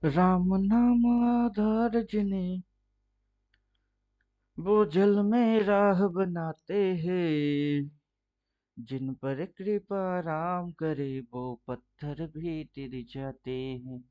राम नाम आधार जिन्हें वो जल में राह बनाते हैं। जिन पर कृपा राम करे वो पत्थर भी तिर जाते हैं।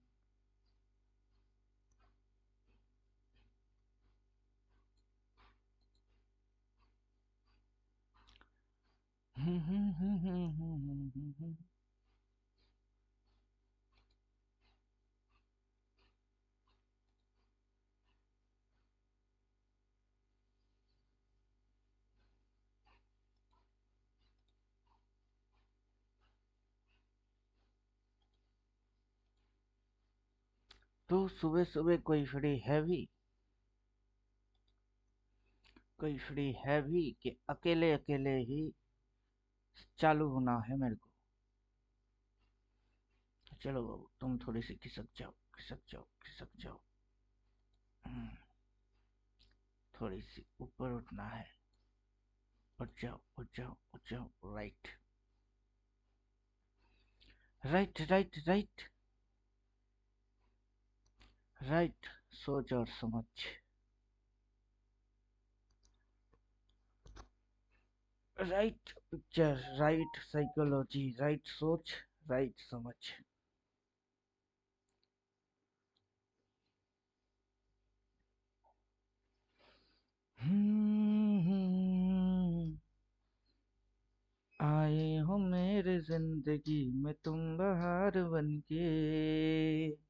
तो सुबह सुबह कोई फ्री है भी कि अकेले अकेले ही चालू होना है मेरे को। चलो बाबू, तुम थोड़ी सी खिसक जाओ, खिसक जाओ, खिसक जाओ। हम्म, थोड़ी सी ऊपर उठना है। उठ जाओ, उठ जाओ, उठ जाओ। Right, right, right, right, right. सोच और समझ। Right picture, right psychology, right सोच, राइट समझ। हम्म, आए हो मेरे जिंदगी में तुम बहार बन के।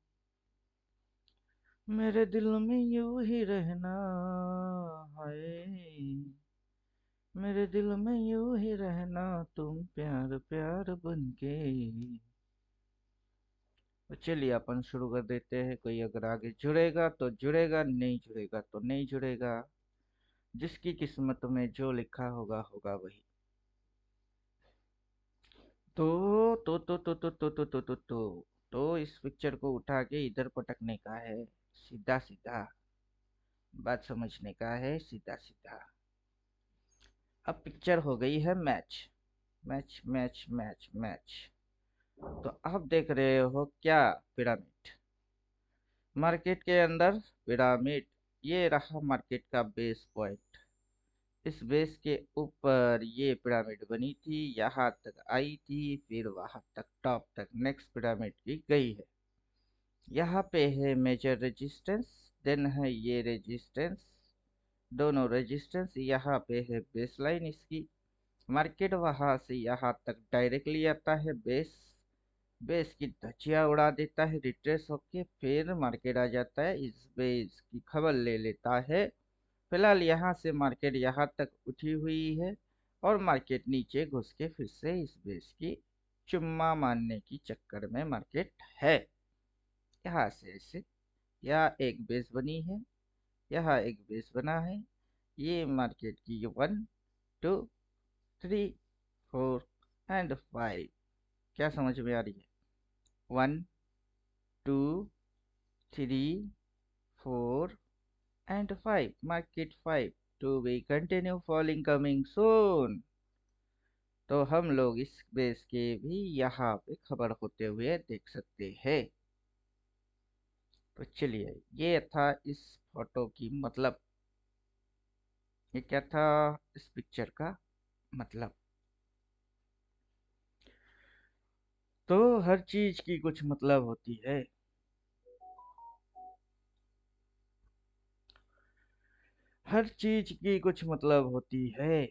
मेरे दिल में यूं ही रहना है। मेरे दिल में यूं ही रहना, तुम प्यार प्यार बन के। तो चलिए अपन शुरू कर देते हैं। कोई अगर आगे जुड़ेगा तो जुड़ेगा, नहीं जुड़ेगा तो नहीं जुड़ेगा। जिसकी किस्मत में जो लिखा होगा होगा वही। तो इस पिक्चर को उठा के इधर पटकने का है। सीधा सीधा बात समझने का है, सीधा सीधा। अब पिक्चर हो गई है match, match, match, match, match. तो आप देख रहे हो क्या? पिरामिड, मार्केट के अंदर पिरामिड। ये रहा मार्केट का बेस पॉइंट। इस बेस के ऊपर ये पिरामिड बनी थी, यहाँ तक आई थी, फिर वहां तक टॉप तक नेक्स्ट पिरामिड की गई है। यहाँ पे है मेजर रेजिस्टेंस, देन है ये रेजिस्टेंस। दोनों रेजिस्टेंस यहाँ पे है बेस लाइन इसकी। मार्केट वहां से यहाँ तक डायरेक्टली आता है बेस। बेस की धज्जियां उड़ा देता है रिट्रेस होके, फिर मार्केट आ जाता है, इस बेस की खबर ले लेता है। फिलहाल यहाँ से मार्केट यहाँ तक उठी हुई है, और मार्केट नीचे घुस के फिर से इस बेस की चुम्मा मारने की चक्कर में मार्केट है। यहाँ से ऐसे, यहाँ एक बेस बनी है, यहाँ एक बेस बना है। ये मार्केट की 1 2 3 4 एंड 5। क्या समझ में आ रही है? 1 2 3 4 and 5, market 5। To be continue falling coming soon. तो हम लोग इस बेस के भी यहाँ पे खबर होते हुए देख सकते हैं। तो चलिए, ये था इस फोटो की मतलब। ये क्या था इस पिक्चर का मतलब? तो हर चीज की कुछ मतलब होती है। हर चीज की कुछ मतलब होती है।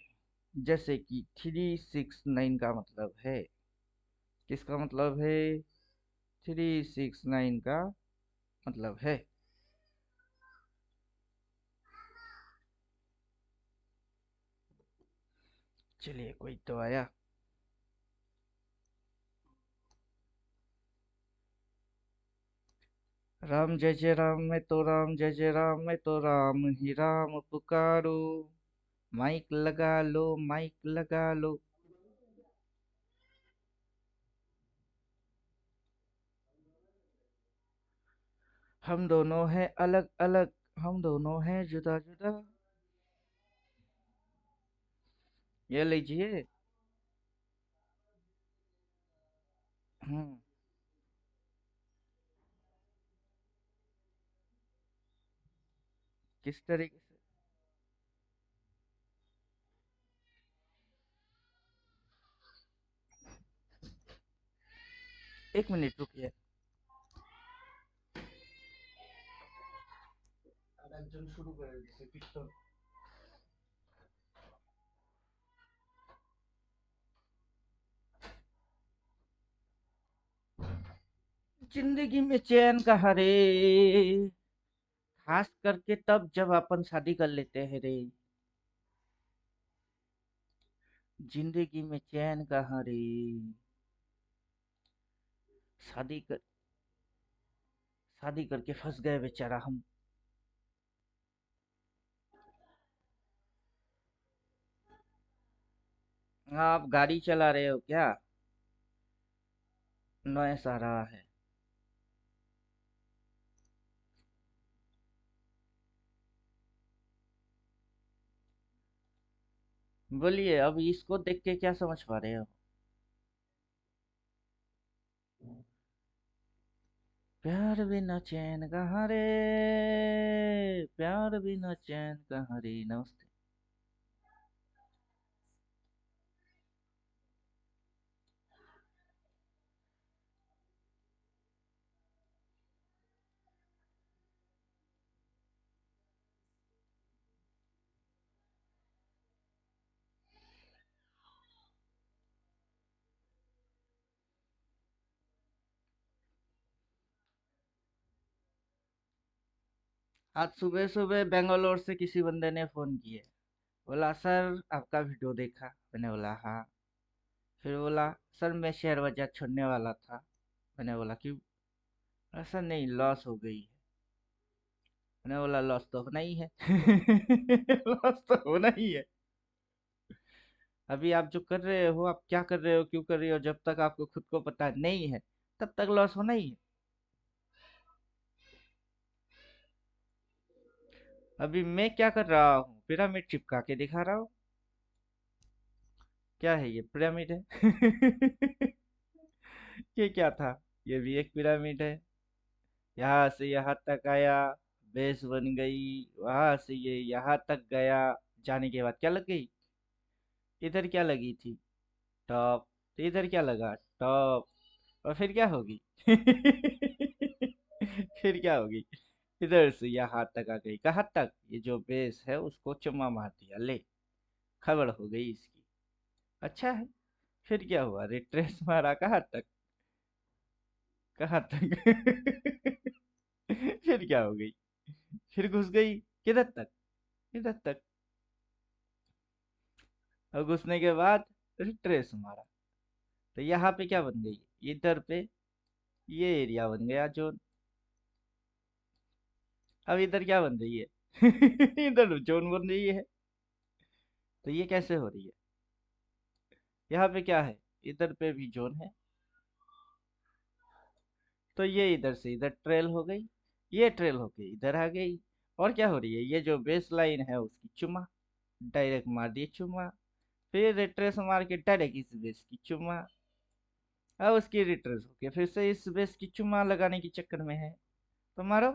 जैसे कि 369 का मतलब है। किसका मतलब है? 369 का मतलब है। चलिए, कोई तो आया। राम जय जय राम, मैं तो राम जय जय राम, मैं तो राम ही राम पुकारो। माइक लगा लो, माइक लगा लो। हम दोनों हैं अलग अलग, हम दोनों हैं जुदा जुदा। ये लीजिए। हम्म। किस तरीके से? 1 मिनट रुकिए। আরেকজন শুরু করে দিছে কীর্তন। जिंदगी में चैन कहाँ रे, खास करके तब जब अपन शादी कर लेते हैं रे। जिंदगी में चैन कहाँ रे, शादी कर शादी करके फंस गए बेचारा हम। आप गाड़ी चला रहे हो क्या? नॉइस आ रहा है। बोलिए, अब इसको देख के क्या समझ पा रहे हो? प्यार बिना चैन कहाँ रे, प्यार बिना चैन कहाँ रे। नमस्ते। आज सुबह सुबह बेंगलोर से किसी बंदे ने फोन किया। बोला सर आपका वीडियो देखा। मैंने बोला हाँ। फिर बोला सर मैं शेयर बाजार छोड़ने वाला था। मैंने बोला क्यों? बोला, सर नहीं लॉस हो गई है। मैंने बोला लॉस तो होना ही है। लॉस तो होना ही है। अभी आप जो कर रहे हो, आप क्या कर रहे हो, क्यों कर रहे हो, जब तक आपको खुद को पता नहीं है तब तक लॉस होना ही है। अभी मैं क्या कर रहा हूँ, पिरामिड चिपका के दिखा रहा हूँ। क्या है ये? पिरामिड है। ये क्या था? ये भी एक पिरामिड है। यहाँ से यहाँ तक आया, बेस बन गई। वहां से ये यहाँ तक गया। जाने के बाद क्या लग गई? इधर क्या लगी थी? टॉप। तो इधर क्या लगा? टॉप। और फिर क्या होगी? फिर क्या होगी? इधर से यहाँ तक आ गई। कहाँ तक? ये जो बेस है उसको चुम्मा मार दिया, ले। खबर हो गई इसकी। अच्छा है। फिर क्या हुआ? रिट्रेस मारा कहाँ तक? कहाँ तक? फिर क्या हो गई? फिर घुस गई। किधर तक? किधर तक? और घुसने के बाद रिट्रेस मारा। तो यहाँ पे क्या बन गई? इधर पे ये एरिया बन गया जोन। अब इधर क्या बन रही है? इधर जोन बन रही है। तो ये कैसे हो रही है? यहाँ पे क्या है? इधर पे भी जोन है। तो ये इधर से इधर ट्रेल हो गई। ये ट्रेल होके इधर आ गई। और क्या हो रही है? ये जो बेस लाइन है उसकी चुमा, डायरेक्ट मार दिए चुमा। फिर रिट्रेस मार के डायरेक्ट इस बेस की चुमा। अब उसकी रिट्रेस होके फिर से इस बेस की चुमा लगाने के चक्कर में है। तो मारो।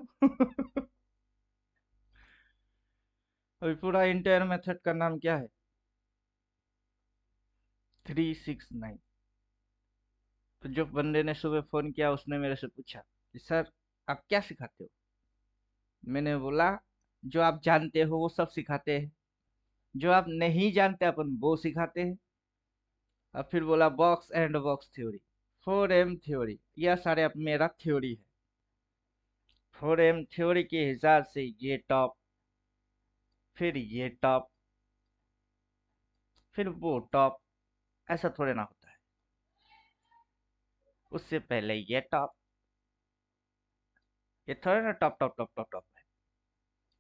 अभी पूरा इंटायर मेथड का नाम क्या है? 369। तो जो बंदे ने सुबह फोन किया उसने मेरे से पूछा कि सर आप क्या सिखाते हो? मैंने बोला जो आप जानते हो वो सब सिखाते हैं, जो आप नहीं जानते अपन वो सिखाते हैं। और फिर बोला box and box theory, 4M theory, यह सारे अब मेरा थ्योरी है। 4M थ्योरी के हिसाब से ये टॉप, फिर ये टॉप, फिर वो टॉप। ऐसा थोड़े ना होता है। उससे पहले ये टॉप। ये थोड़े ना top top top top top है।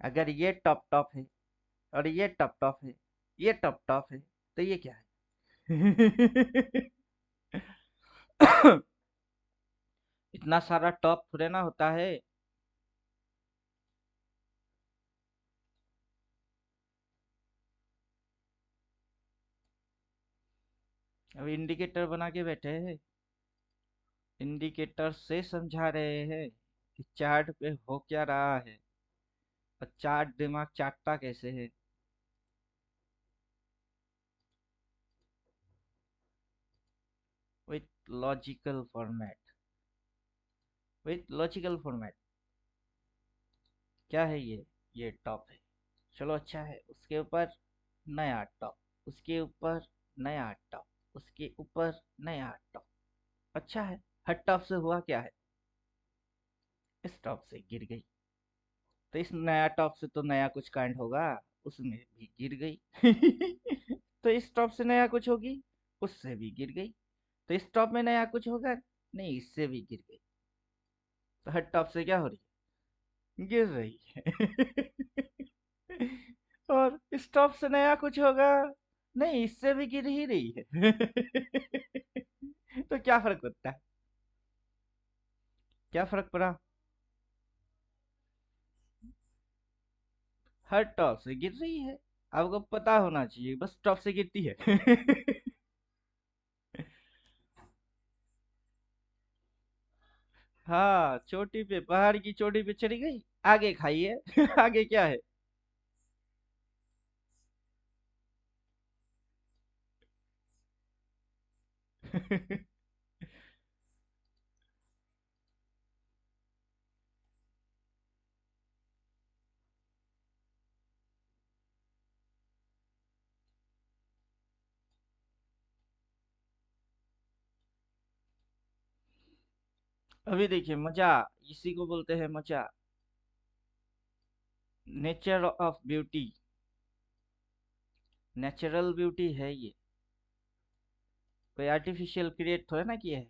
अगर ये टॉप टॉप है और ये टॉप टॉप है, ये टॉप टॉप है, तो ये क्या है? इतना सारा टॉप थोड़े ना होता है। अब इंडिकेटर बना के बैठे हैं। इंडिकेटर से समझा रहे हैं कि चार्ट पे हो क्या रहा है। और चाट दिमाग चाटता कैसे है? With logical format. With logical format. क्या है ये टॉप है। चलो अच्छा है, उसके ऊपर नया टॉप, उसके ऊपर नया टॉप, उसके ऊपर नया टॉप। अच्छा है। हर टॉप से हुआ क्या है? इस टॉप से गिर गई। तो इस नया टॉप से तो नया कुछ कांड होगा, उसमें भी गिर गई। तो इस टॉप से नया कुछ होगी, उससे भी गिर गई। तो इस टॉप में नया कुछ होगा, नहीं इससे भी गिर गई। तो हर टॉप से क्या हो रही है? गिर रही है। और इस टॉप से नया कुछ होगा, नहीं इससे भी गिर ही रही है। तो क्या फर्क होता है? क्या फर्क पड़ा? हर टॉप से गिर रही है। आपको पता होना चाहिए, बस टॉप से गिरती है। हाँ, चोटी पे, पहाड़ की चोटी पे चढ़ी गई, आगे खाइए। आगे क्या है? अभी देखिए मजा, इसी को बोलते हैं मजा। Nature of beauty. Natural beauty है ये, कोई आर्टिफिशियल क्रिएट थोड़ा ना किया है।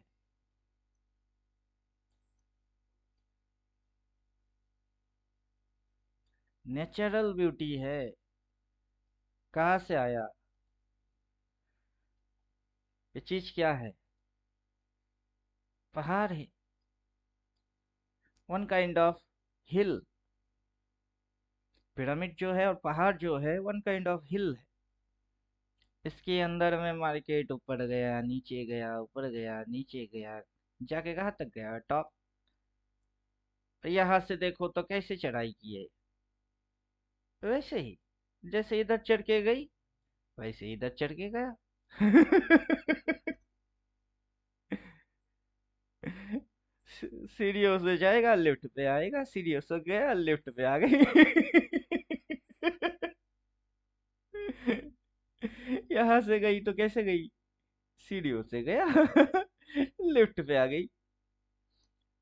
नेचुरल ब्यूटी है। कहाँ से आया? ये चीज क्या है? पहाड़ है। One kind of hill. Pyramid जो है और पहाड़ जो है वन काइंड ऑफ हिल है। इसके अंदर में मार्केट ऊपर गया नीचे गया, ऊपर गया नीचे गया, जाके कहाँ तक गया? टॉप। तो यहाँ से देखो तो कैसे चढ़ाई की है? वैसे ही, जैसे इधर चढ़ के गई वैसे इधर चढ़ के गया। सीढ़ियों से जाएगा लिफ्ट पे आएगा, सीढ़ियों से गया लिफ्ट पे आ गई। यहाँ से गई तो कैसे गई? सीढ़ियों से गया। लिफ्ट पे आ गई।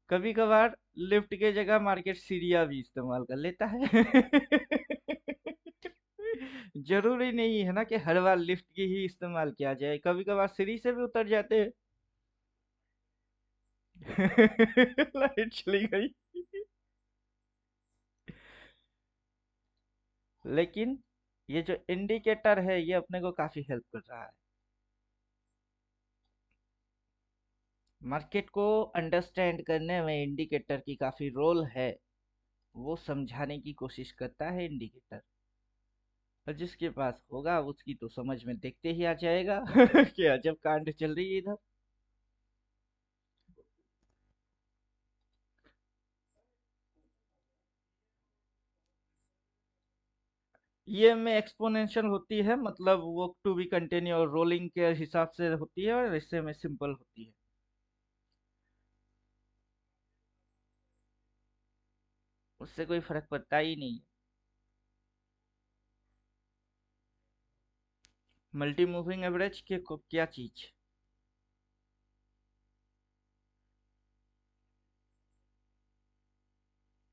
कभी कभार लिफ्ट के जगह मार्केट सीढ़ियाँ भी इस्तेमाल कर लेता है। जरूरी नहीं है ना कि हर बार लिफ्ट की ही इस्तेमाल किया जाए, कभी कभार सीढ़ी से भी उतर जाते हैं। लाइट चली गई। लेकिन ये जो इंडिकेटर है ये अपने को काफी हेल्प कर रहा है। मार्केट को अंडरस्टैंड करने में इंडिकेटर की काफी रोल है। वो समझाने की कोशिश करता है इंडिकेटर। और जिसके पास होगा उसकी तो समझ में देखते ही आ जाएगा। कि अजब कांड चल रही है इधर। ये में एक्सपोनेंशियल होती है, मतलब वो टू बी कंटिन्यू और रोलिंग के हिसाब से होती है, और इससे में सिंपल होती है। उससे कोई फर्क पड़ता ही नहीं है। मल्टी मूविंग एवरेज के को क्या चीज?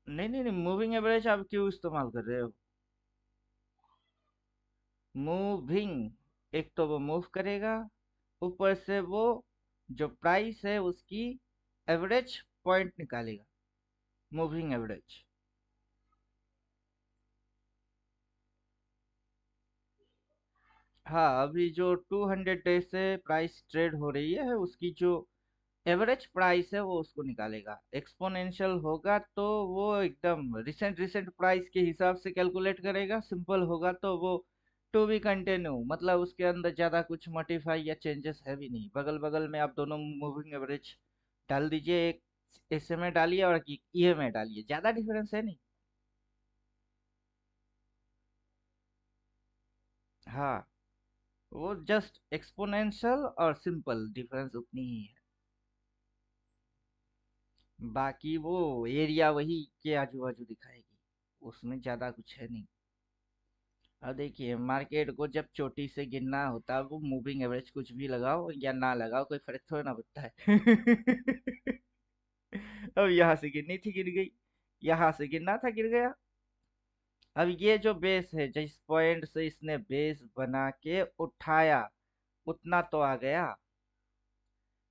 नहीं नहीं नहीं, मूविंग एवरेज आप क्यों इस्तेमाल कर रहे हो? मूविंग, एक तो वो मूव करेगा, ऊपर से वो जो प्राइस है उसकी एवरेज पॉइंट निकालेगा। Moving average. हाँ, अभी जो 200 डेज से प्राइस ट्रेड हो रही है उसकी जो एवरेज प्राइस है वो उसको निकालेगा। एक्सपोनेंशियल होगा तो वो एकदम रिसेंट रिसेंट प्राइस के हिसाब से कैलकुलेट करेगा, सिंपल होगा तो वो टू बी कंटिन्यू, मतलब उसके अंदर ज़्यादा कुछ मॉडिफाई या चेंजेस है भी नहीं। बगल बगल में आप दोनों मूविंग एवरेज डाल दीजिए, एक ऐसे में डालिए और एक ये में डालिए, ज़्यादा डिफरेंस है नहीं। हाँ, वो जस्ट एक्सपोनेंशियल और सिंपल डिफरेंस उतनी ही है। बाकी वो एरिया वही के आजू बाजू दिखाएगी, उसमें ज्यादा कुछ है नहीं। और देखिए, मार्केट को जब चोटी से गिनना होता है, वो मूविंग एवरेज कुछ भी लगाओ या ना लगाओ, कोई फर्क थोड़ा ना पड़ता है। अब यहाँ से गिरनी थी, गिर गई। यहाँ से गिरना था, गिर गया। अब ये जो बेस है, जिस पॉइंट से इसने बेस बना के उठाया, उतना तो आ गया।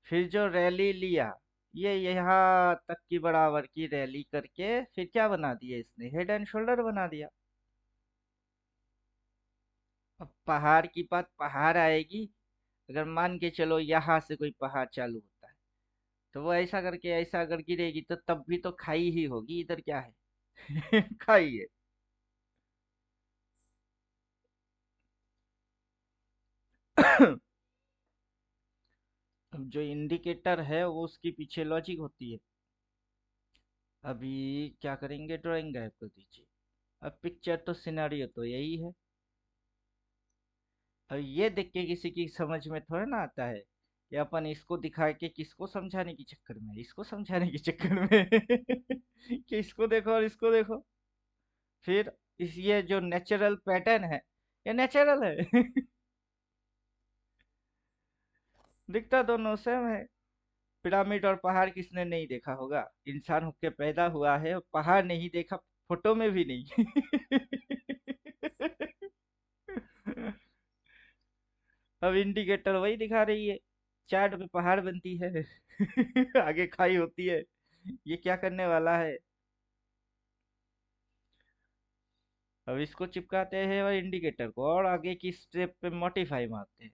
फिर जो रैली लिया, ये यहाँ तक की बराबर की रैली करके फिर क्या बना दिया इसने, हेड एंड शोल्डर बना दिया। अब पहाड़ की बात पहाड़ आएगी। अगर मान के चलो यहाँ से कोई पहाड़ चालू होता है, तो वो ऐसा करके ऐसा अगर गिरेगी तो तब भी तो खाई ही होगी, इधर क्या है। खाई है। अब जो इंडिकेटर है वो उसके पीछे लॉजिक होती है। अभी क्या करेंगे, ड्राइंग गायब कर दीजिए। अब पिक्चर तो सिनेरियो तो यही है। अब ये देख के किसी की समझ में थोड़ा ना आता है कि अपन इसको दिखा के किसको समझाने के चक्कर में, इसको समझाने के चक्कर में कि इसको देखो और इसको देखो। फिर इस ये जो नेचुरल पैटर्न है, ये नेचुरल है। दिखता दोनों सेम है। पिरामिड और पहाड़ किसने नहीं देखा होगा, इंसान होके पैदा हुआ है, पहाड़ नहीं देखा, फोटो में भी नहीं। अब इंडिकेटर वही दिखा रही है, चार्ट पे पहाड़ बनती है। आगे खाई होती है। ये क्या करने वाला है। अब इसको चिपकाते हैं और इंडिकेटर को और आगे की स्टेप पे मॉडिफाई मारते हैं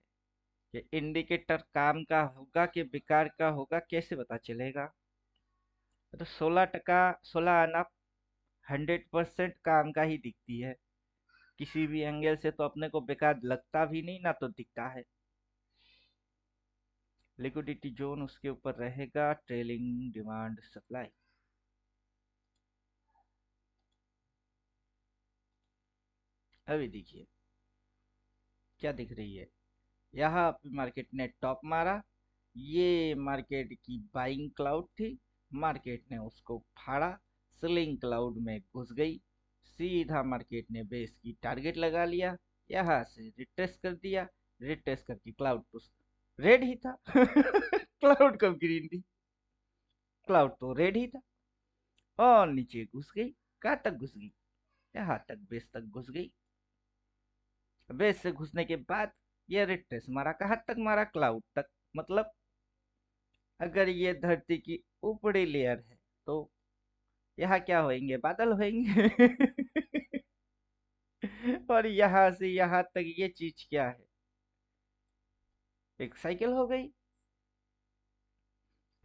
कि इंडिकेटर काम का होगा कि बेकार का होगा, कैसे पता चलेगा। तो 16 टका, 16 आना 100% काम का ही दिखती है। किसी भी एंगल से तो अपने को बेकार लगता भी नहीं ना, तो दिखता है। लिक्विडिटी जोन उसके ऊपर रहेगा, ट्रेलिंग डिमांड सप्लाई। अभी देखिए क्या दिख रही है। यहाँ पे मार्केट ने टॉप मारा, ये मार्केट की बाइंग क्लाउड थी, मार्केट ने उसको फाड़ा, सेलिंग क्लाउड में घुस गई, सीधा मार्केट ने बेस की टारगेट लगा लिया, यहाँ से रिट्रेस कर दिया, रिट्रेस करके क्लाउड तो रेड ही था। क्लाउड कब ग्रीन थी, क्लाउड तो रेड ही था। और नीचे घुस गई, कहाँ तक घुस गई, यहाँ तक, बेस तक घुस गई। बेस से घुसने के बाद ये रिट्रेस मारा, कहाँ तक मारा, क्लाउड तक। मतलब अगर ये धरती की ऊपरी लेयर है, तो यहाँ क्या होंगे, बादल होंगे। और यहाँ से यहाँ तक ये चीज क्या है, एक साइकिल हो गई।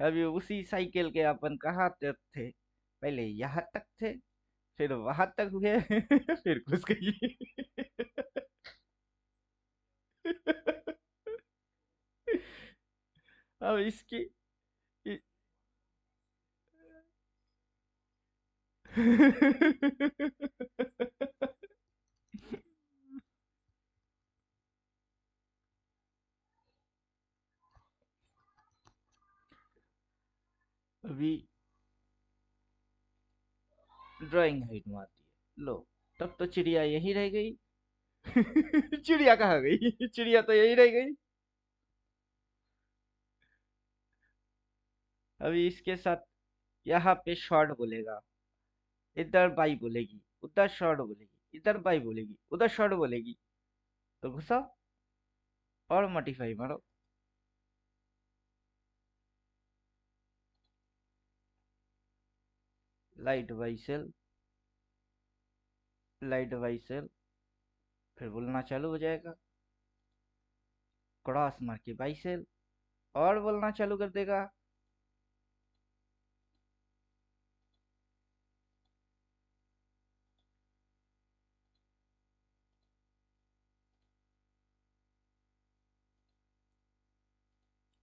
अभी उसी साइकिल के अपन कहाँ तक थे, पहले यहाँ तक थे, फिर वहां तक हुए, फिर घुस गई। अब इसकी इ- अभी ड्राइंग हाइट मारती है, लो, तब तो चिड़िया यही रह गई। चिड़िया कहाँ गई, चिड़िया तो यही रह गई। अभी इसके साथ यहाँ पे शॉर्ट बोलेगा, इधर बाई बोलेगी, उधर शॉर्ट बोलेगी, इधर बाई बोलेगी, उधर शॉर्ट बोलेगी, तो घुसा और मॉडिफाई मारो। Light buy sell, light buy sell, फिर बोलना चालू हो जाएगा, क्रॉस मार के बाई सेल, और बोलना चालू कर देगा।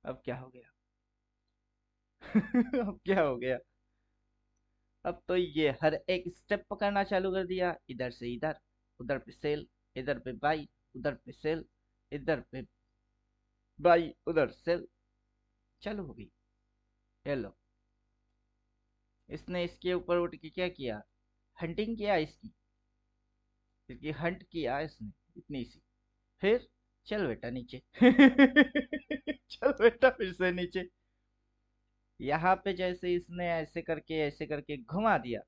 अब क्या हो गया। अब क्या हो गया। अब तो ये हर एक स्टेप पकड़ना चालू कर दिया, इधर से इधर, उधर पे सेल, इधर पे बाई, उधर पे सेल, इधर पे बाई, उधर सेल, चालू हो गई। ये लो, इसने इसके ऊपर उठ के क्या किया, हंटिंग किया इसकी, इसकी हंट किया इसने इतनी सी। फिर चल बेटा नीचे चल बेटा फिर से नीचे। यहाँ पे जैसे इसने ऐसे करके घुमा दिया,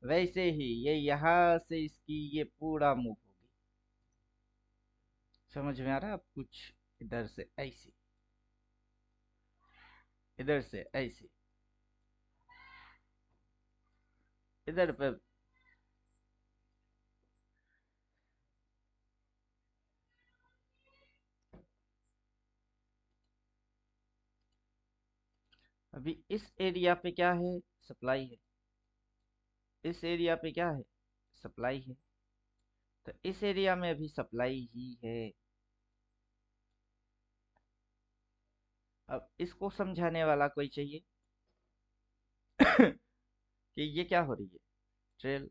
वैसे ही ये यहाँ से इसकी ये पूरा मूव होगी। समझ में आ रहा है अब कुछ, इधर से ऐसे, इधर से ऐसे, इधर पे। अभी इस एरिया पे क्या है, सप्लाई है। इस एरिया पे क्या है, सप्लाई है। तो इस एरिया में भी सप्लाई ही है। अब इसको समझाने वाला कोई चाहिए कि ये क्या हो रही है, ट्रेल,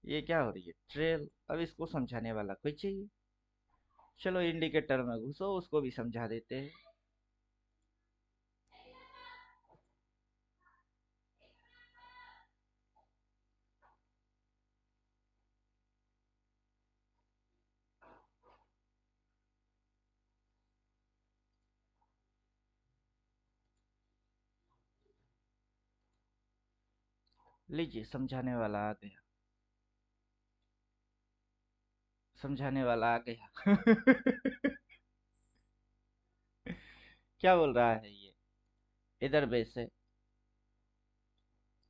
ये क्या हो रही है, ट्रेल। अब इसको समझाने वाला कोई चाहिए। चलो इंडिकेटर में घुसो, उसको भी समझा देते हैं। लीजिए समझाने वाला आ गया, समझाने वाला आ गया क्या बोल रहा है ये, इधर बेस है,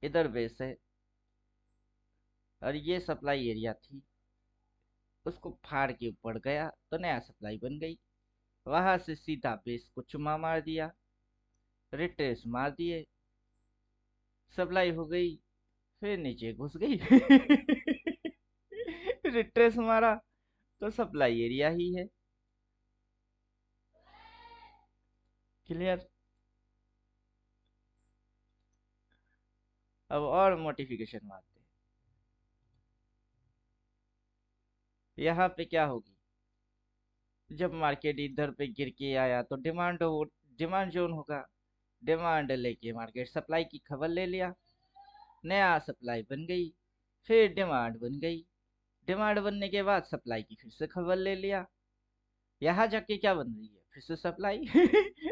इधर बेस है, और ये सप्लाई एरिया थी, उसको फाड़ के ऊपर गया तो नया सप्लाई बन गई। वहां से सीधा बेस को चुम्मा मार दिया, रिट्रेस मार दिए, सप्लाई हो गई, फिर नीचे घुस गई रिट्रेस मारा तो सप्लाई एरिया ही है। क्लियर। अब और मॉडिफिकेशन मारते हैं, यहाँ पे क्या होगी, जब मार्केट इधर पे गिर के आया तो डिमांड हो, डिमांड जोन होगा। डिमांड लेके मार्केट सप्लाई की खबर ले लिया, नया सप्लाई बन गई, फिर डिमांड बन गई, डिमांड बनने के बाद सप्लाई की फिर से खबर ले लिया। यहाँ जाके क्या बन रही है, फिर से सप्लाई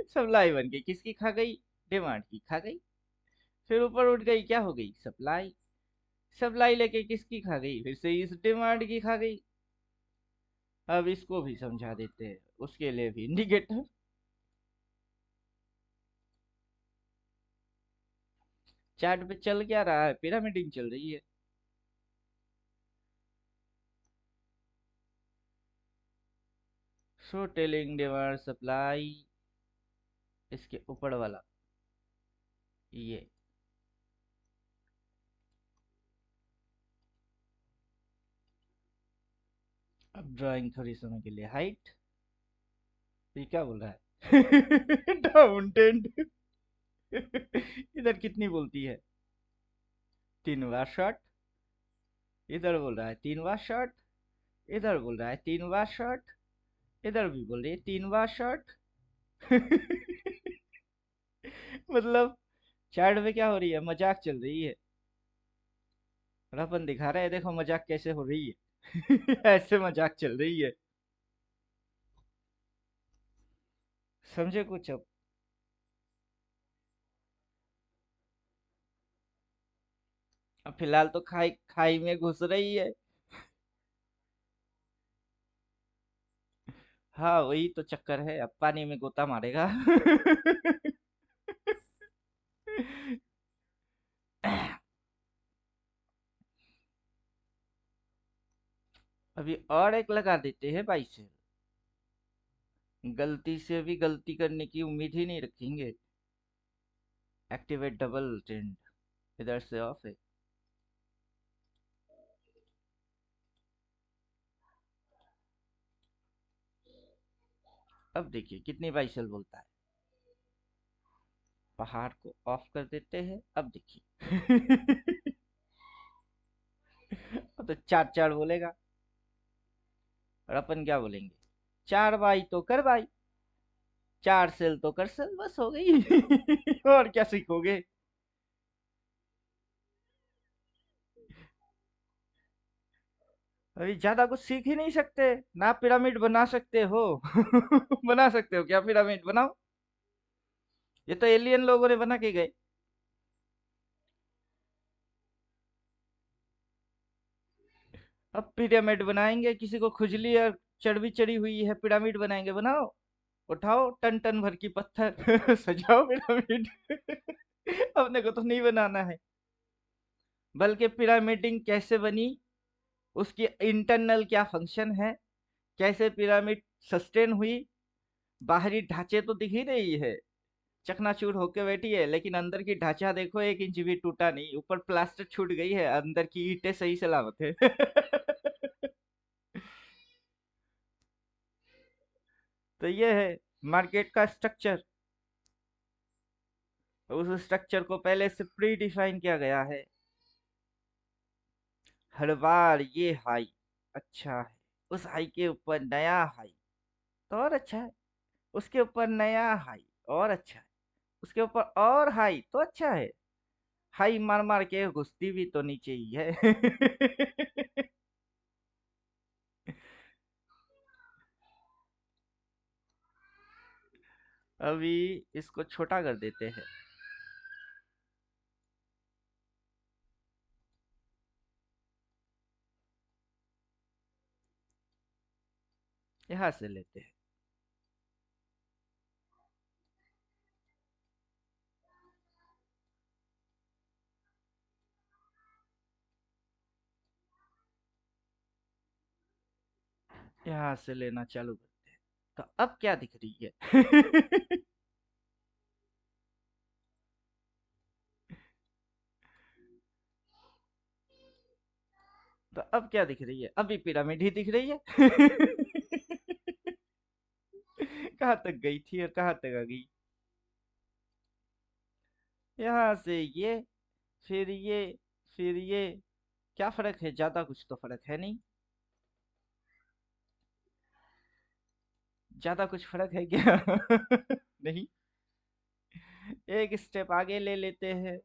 सप्लाई बन गई, किसकी खा गई, डिमांड की खा गई। फिर ऊपर उठ गई, क्या हो गई, सप्लाई, सप्लाई लेके किसकी खा गई, फिर से इस डिमांड की खा गई। अब इसको भी समझा देते हैं, उसके लिए भी इंडिकेटर। चार्ट पे चल क्या रहा है, पिरामिडिंग चल रही है। शो टेलिंग डिमांड सप्लाई, इसके ऊपर वाला ये, अब ड्राइंग थोड़ी समय के लिए हाइट, ये क्या बोल रहा है डाउन टेंड इधर कितनी बोलती है, 3 बार शॉट, इधर बोल रहा है 3 बार शॉट, इधर बोल रहा है 3 बार शॉट, इधर भी बोल रही है 3 बार शॉट मतलब चैट में क्या हो रही है, मजाक चल रही है, और अपन दिखा रहे हैं देखो मजाक कैसे हो रही है ऐसे मजाक चल रही है। समझे कुछ अब। अब फिलहाल तो खाई खाई में घुस रही है। हाँ वही तो चक्कर है, अब पानी में गोता मारेगा अभी और एक लगा देते हैं भाई से, गलती से भी गलती करने की उम्मीद ही नहीं रखेंगे। एक्टिवेट डबल ट्रेंड, इधर से ऑफ है। अब देखिए कितनी बाई सेल बोलता है, पहाड़ को ऑफ कर देते हैं, अब देखिए अब तो 4 4 बोलेगा। और अपन क्या बोलेंगे, 4 बाई तो कर बाई, 4 सेल तो कर सेल, बस हो गई। और क्या सीखोगे। अभी ज्यादा कुछ सीख ही नहीं सकते ना, पिरामिड बना सकते हो। बना सकते हो क्या पिरामिड, बनाओ। ये तो एलियन लोगों ने बना के गए। अब पिरामिड बनाएंगे, किसी को खुजली और चर्बी चढ़ी हुई है, पिरामिड बनाएंगे, बनाओ। उठाओ टन टन भर की पत्थर, सजाओ पिरामिड। अपने को तो नहीं बनाना है। बल्कि पिरामिडिंग कैसे बनी, उसकी इंटरनल क्या फंक्शन है, कैसे पिरामिड सस्टेन हुई, बाहरी ढांचे तो दिख ही रही है, चकनाचूर होके बैठी है, लेकिन अंदर की ढांचा देखो 1 इंच भी टूटा नहीं, ऊपर प्लास्टर छूट गई है, अंदर की ईंटें सही सलामत है। तो ये है मार्केट का स्ट्रक्चर। उस स्ट्रक्चर को पहले से प्री डिफाइन किया गया है। हर बार ये हाई अच्छा है, उस हाई के ऊपर नया हाई तो और अच्छा है, उसके ऊपर नया हाई और अच्छा है, उसके ऊपर और हाई तो अच्छा है। हाई मार मार के घुसती भी तो नीचे ही है। अभी इसको छोटा कर देते हैं। यहाँ से लेते हैं। यहाँ से लेना चालू करते हैं। तो अब क्या दिख रही है। तो अब क्या दिख रही है, अभी पिरामिड ही दिख रही है। कहाँ तक गई थी और कहाँ तक आ गई। यहाँ से ये, फिर ये, फिर ये। क्या फर्क है, ज्यादा कुछ तो फर्क है नहीं। ज्यादा कुछ फर्क है क्या। नहीं। एक स्टेप आगे ले लेते हैं।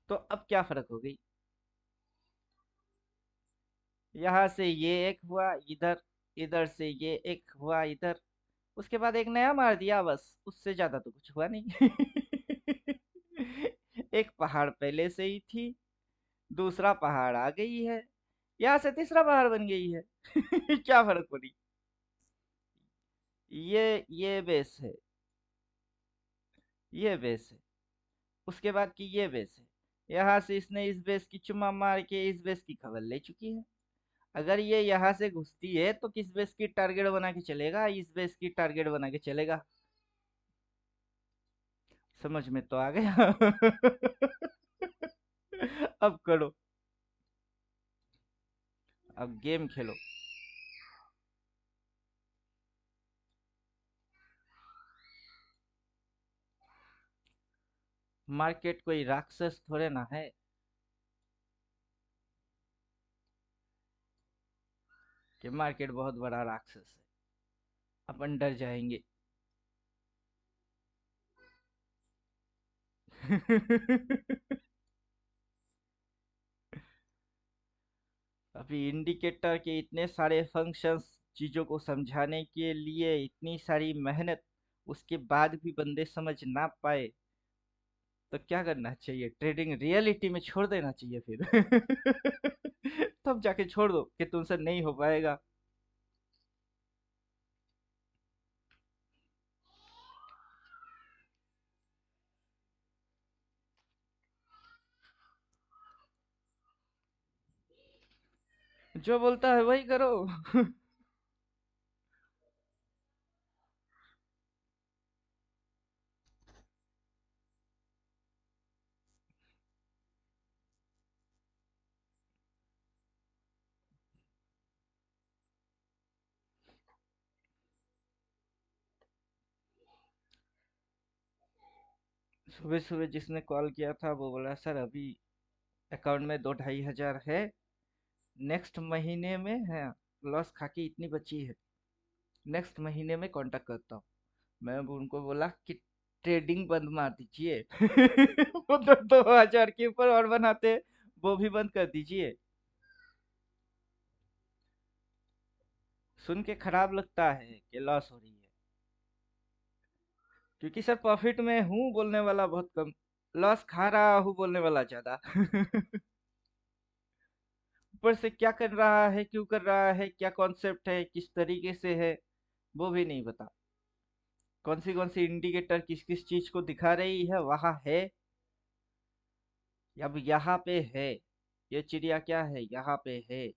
तो अब क्या फर्क हो गई, यहाँ से ये एक हुआ इधर, इधर से ये एक हुआ इधर, उसके बाद एक नया मार दिया, बस उससे ज्यादा तो कुछ हुआ नहीं। एक पहाड़ पहले से ही थी, दूसरा पहाड़ आ गई है, यहाँ से तीसरा पहाड़ बन गई है। क्या फर्क पड़ी। ये बेस है, ये बेस है, उसके बाद की ये बेस है। यहाँ से इसने इस बेस की चुम्मा मार के इस बेस की खबर ले चुकी है। अगर ये यहाँ से घुसती है तो किस बेस की टारगेट बना के चलेगा, इस बेस की टारगेट बना के चलेगा। समझ में तो आ गया। अब करो, अब गेम खेलो। मार्केट कोई राक्षस थोड़े ना है कि मार्केट बहुत बड़ा राक्षस है, अपन डर जाएंगे। अभी इंडिकेटर के इतने सारे फंक्शंस, चीजों को समझाने के लिए इतनी सारी मेहनत, उसके बाद भी बंदे समझ ना पाए, तो क्या करना चाहिए, ट्रेडिंग रियलिटी में छोड़ देना चाहिए फिर। तब जाके छोड़ दो कि तुमसे नहीं हो पाएगा। जो बोलता है वही करो। सुबह सुबह जिसने कॉल किया था वो बोला सर अभी अकाउंट में 2-2.5 हजार है, नेक्स्ट महीने में है, लॉस खा के इतनी बची है, नेक्स्ट महीने में कांटेक्ट करता हूँ। मैं अब उनको बोला कि ट्रेडिंग बंद मार दीजिए। वो तो 2000 के ऊपर और बनाते हैं, वो भी बंद कर दीजिए। सुन के खराब लगता है कि लॉस हो रही है, क्योंकि सर प्रॉफिट में हूँ बोलने वाला बहुत कम, लॉस खा रहा हूँ बोलने वाला ज्यादा। ऊपर से क्या कर रहा है, क्यों कर रहा है, क्या कॉन्सेप्ट है, किस तरीके से है, वो भी नहीं बता। कौन सी इंडिकेटर किस किस चीज को दिखा रही है, वहां है। अब यहाँ पे है, ये चिड़िया क्या है, यहाँ पे है,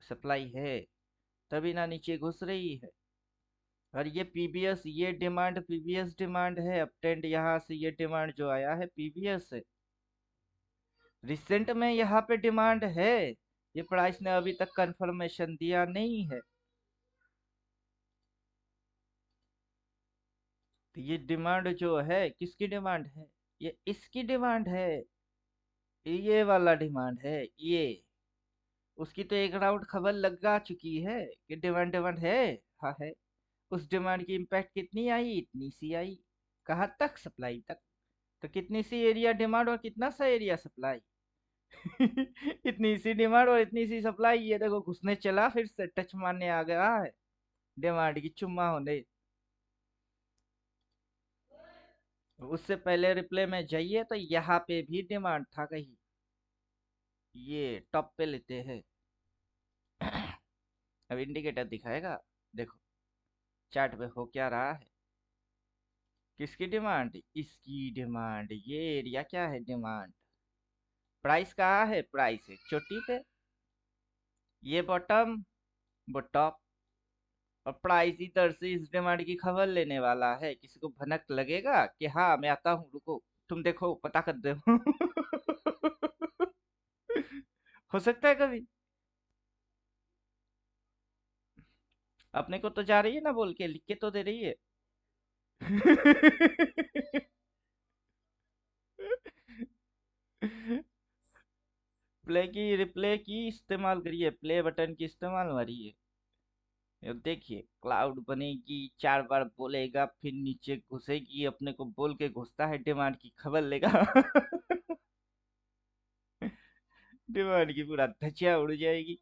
सप्लाई है, तभी ना नीचे घुस रही है। और ये पीबीएस, ये डिमांड पीबीएस डिमांड है, अपट्रेंड यहाँ से ये डिमांड जो आया है पीबीएस से। रिसेंट में यहाँ पे डिमांड है, ये प्राइस ने अभी तक कंफर्मेशन दिया नहीं है। तो ये डिमांड जो है किसकी डिमांड है, ये इसकी डिमांड है, ये वाला डिमांड है ये। उसकी तो एक राउंड खबर लगा चुकी है कि डिमांड डिमांड है। हाँ है। उस डिमांड की इम्पैक्ट कितनी आई, इतनी सी आई। कहाँ तक, सप्लाई तक। तो कितनी सी एरिया डिमांड और कितना सा एरिया सप्लाई। इतनी सी डिमांड और इतनी सी सप्लाई, ये देखो घुसने चला, फिर से टच मारने आ गया है, डिमांड की चुम्मा होने। उससे पहले रिप्ले में जाइए तो यहाँ पे भी डिमांड था कहीं, ये टॉप पे लेते हैं। अब इंडिकेटर दिखाएगा, देखो चार्ट पे हो क्या रहा है। किसकी डिमांड, इसकी डिमांड, ये एरिया क्या है डिमांड। प्राइस कहाँ है, प्राइस है चोटी पे, ये बॉटम, वो टॉप। और प्राइस इधर से इस डिमांड की खबर लेने वाला है, किसी को भनक लगेगा कि हाँ मैं आता हूँ, रुको तुम देखो पता कर दो। हो सकता है कभी। अपने को तो जा रही है ना बोल के, लिख के तो दे रही है। प्ले की, रिप्ले की इस्तेमाल करिए, प्ले बटन की इस्तेमाल मारिए। अब देखिए क्लाउड बनेगी, 4 बार बोलेगा, फिर नीचे घुसेगी, अपने को बोल के घुसता है, डिमांड की खबर लेगा। डिमांड की पूरा धजिया उड़ जाएगी।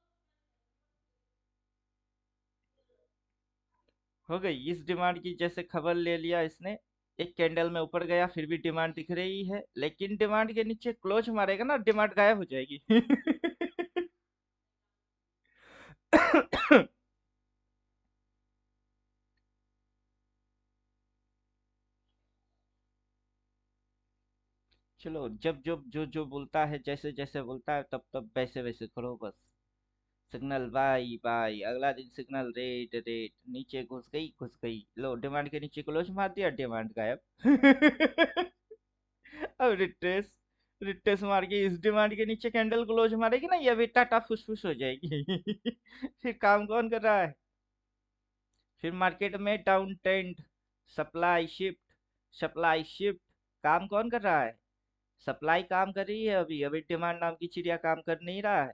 हो गई इस डिमांड की, जैसे खबर ले लिया इसने, एक कैंडल में ऊपर गया, फिर भी डिमांड दिख रही है, लेकिन डिमांड के नीचे क्लोज मारेगा ना, डिमांड गायब हो जाएगी। चलो, जब जब जो जो बोलता है, जैसे जैसे बोलता है, तब तब वैसे वैसे करो बस। सिग्नल बाई बाई, अगला दिन सिग्नल रेट रेट, नीचे घुस गई, लो डिमांड के नीचे क्लोज मार दिया, डिमांड गायब। अब रिट्रेस, रिट्रेस मार के इस डिमांड के नीचे कैंडल क्लोज मारेगी ना, ये भी टाटा फुसफुस हो जाएगी। फिर काम कौन कर रहा है, फिर मार्केट में down trend, supply shift, supply shift, काम कौन कर रहा है, सप्लाई काम कर रही है, अभी अभी डिमांड नाम की चिड़िया काम कर नहीं रहा है।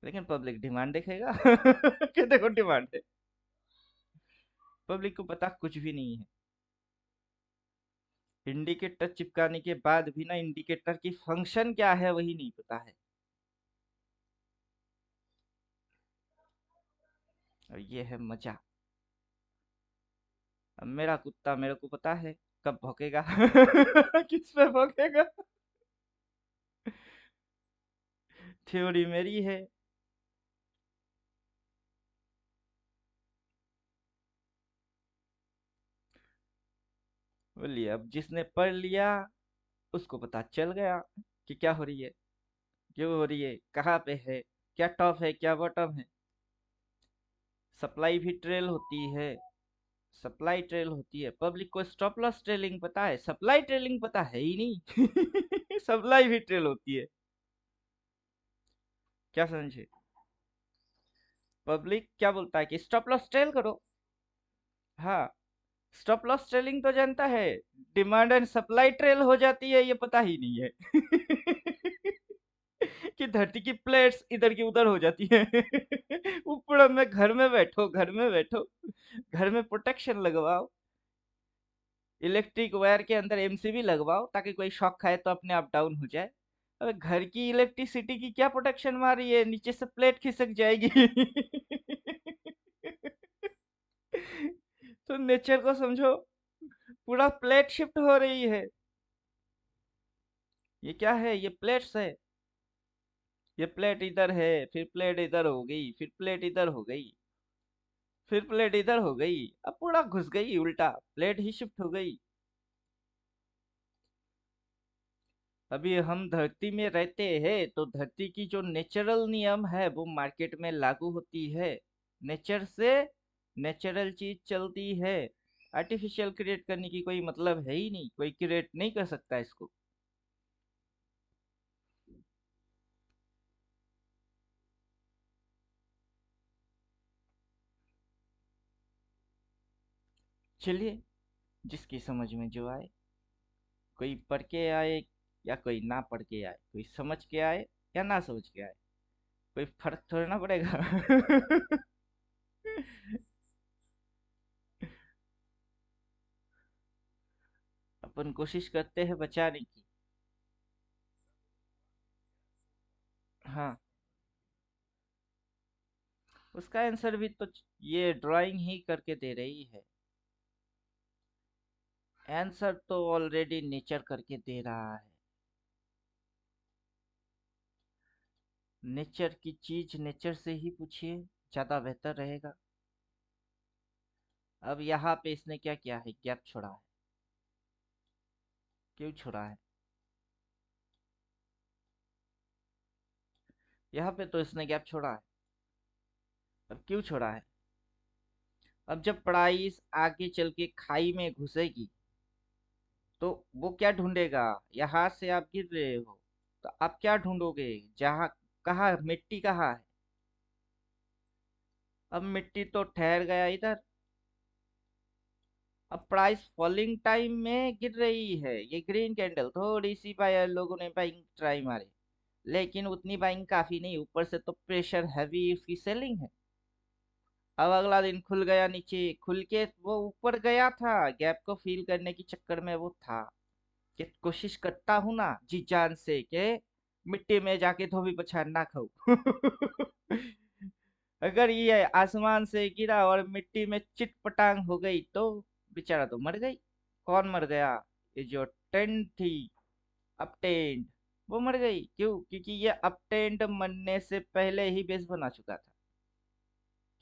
लेकिन पब्लिक डिमांड देखेगा। कि देखो डिमांड है, पब्लिक को पता कुछ भी नहीं है। इंडिकेटर चिपकाने के बाद भी ना, इंडिकेटर की फंक्शन क्या है वही नहीं पता है। और ये है मजा। अब मेरा कुत्ता मेरे को पता है कब भौंकेगा। किस पे भौंकेगा। थ्योरी मेरी है। बोलिए, अब जिसने पढ़ लिया उसको पता चल गया कि क्या हो रही है, क्यों हो रही है, कहाँ पे है, क्या टॉप है क्या बॉटम है। सप्लाई भी ट्रेल होती है, सप्लाई ट्रेल होती है। पब्लिक को स्टॉप लॉस ट्रेलिंग पता है, सप्लाई ट्रेलिंग पता है ही नहीं। सप्लाई भी ट्रेल होती है, क्या समझे। पब्लिक क्या बोलता है कि स्टॉप लॉस ट्रेल करो। हाँ, स्टॉप लॉस ट्रेलिंग तो जानता है, डिमांड एंड सप्लाई ट्रेल हो जाती है ये पता ही नहीं है। कि धरती की प्लेट्स इधर की उधर हो जाती है। ऊपर में घर में बैठो, घर में बैठो, घर में प्रोटेक्शन लगवाओ, इलेक्ट्रिक वायर के अंदर एमसीबी लगवाओ ताकि कोई शॉक खाए तो अपने आप डाउन हो जाए। अबे घर की इलेक्ट्रिसिटी की क्या प्रोटेक्शन मार रही है, नीचे से प्लेट खिसक जाएगी। तो नेचर को समझो, पूरा प्लेट शिफ्ट हो रही है। ये क्या है, ये प्लेट्स है। ये प्लेट इधर है, फिर प्लेट इधर हो गई, फिर प्लेट इधर हो गई, फिर प्लेट इधर हो गई। अब पूरा घुस गई, उल्टा प्लेट ही शिफ्ट हो गई। अभी हम धरती में रहते हैं तो धरती की जो नेचुरल नियम है वो मार्केट में लागू होती है। नेचर से नेचुरल चीज चलती है। आर्टिफिशियल क्रिएट करने की कोई मतलब है ही नहीं, कोई क्रिएट नहीं कर सकता इसको। चलिए, जिसकी समझ में जो आए, कोई पढ़ के आए या कोई ना पढ़ के आए, कोई समझ के आए या ना समझ के आए, कोई फर्क थोड़ा ना पड़ेगा। अपन कोशिश करते हैं बचाने की। हाँ, उसका आंसर भी तो ये ड्राइंग ही करके दे रही है। आंसर तो ऑलरेडी नेचर करके दे रहा है। नेचर की चीज नेचर से ही पूछिए, ज्यादा बेहतर रहेगा। अब यहाँ पे इसने क्या किया है, गैप छोड़ा है। क्यों छोड़ा है? यहाँ पे तो इसने गैप छोड़ा है। अब क्यों छोड़ा है? अब जब पढ़ाई आगे चल के खाई में घुसेगी तो वो क्या ढूंढेगा? यहाँ से आप गिर रहे हो तो आप क्या ढूंढोगे? जहाँ, कहाँ मिट्टी कहाँ है? अब मिट्टी तो ठहर गया इधर। अब प्राइस फॉलिंग टाइम में गिर रही है। ये ग्रीन कैंडल थोड़ी सी बायर लोगों ने बाइंग ट्राई मारी, लेकिन उतनी बाइंग काफी नहीं, ऊपर से तो प्रेशर हैवी उसकी सेलिंग है। अब अगला दिन खुल गया नीचे, खुल के वो ऊपर गया था, गैप को फील करने के चक्कर में वो था कि कोशिश करता हूं ना जी जान से के मिट्टी में जाके धोबी पछाड़ ना खाऊं। अगर ये आसमान से गिरा और मिट्टी में चिटपटांग हो गई तो बेचारा तो मर गई। कौन मर गया? ये जो टेंट थी, अपटेंट, वो मर गई। क्यों? क्योंकि ये अपटेंट मरने से पहले ही बेस बना चुका था।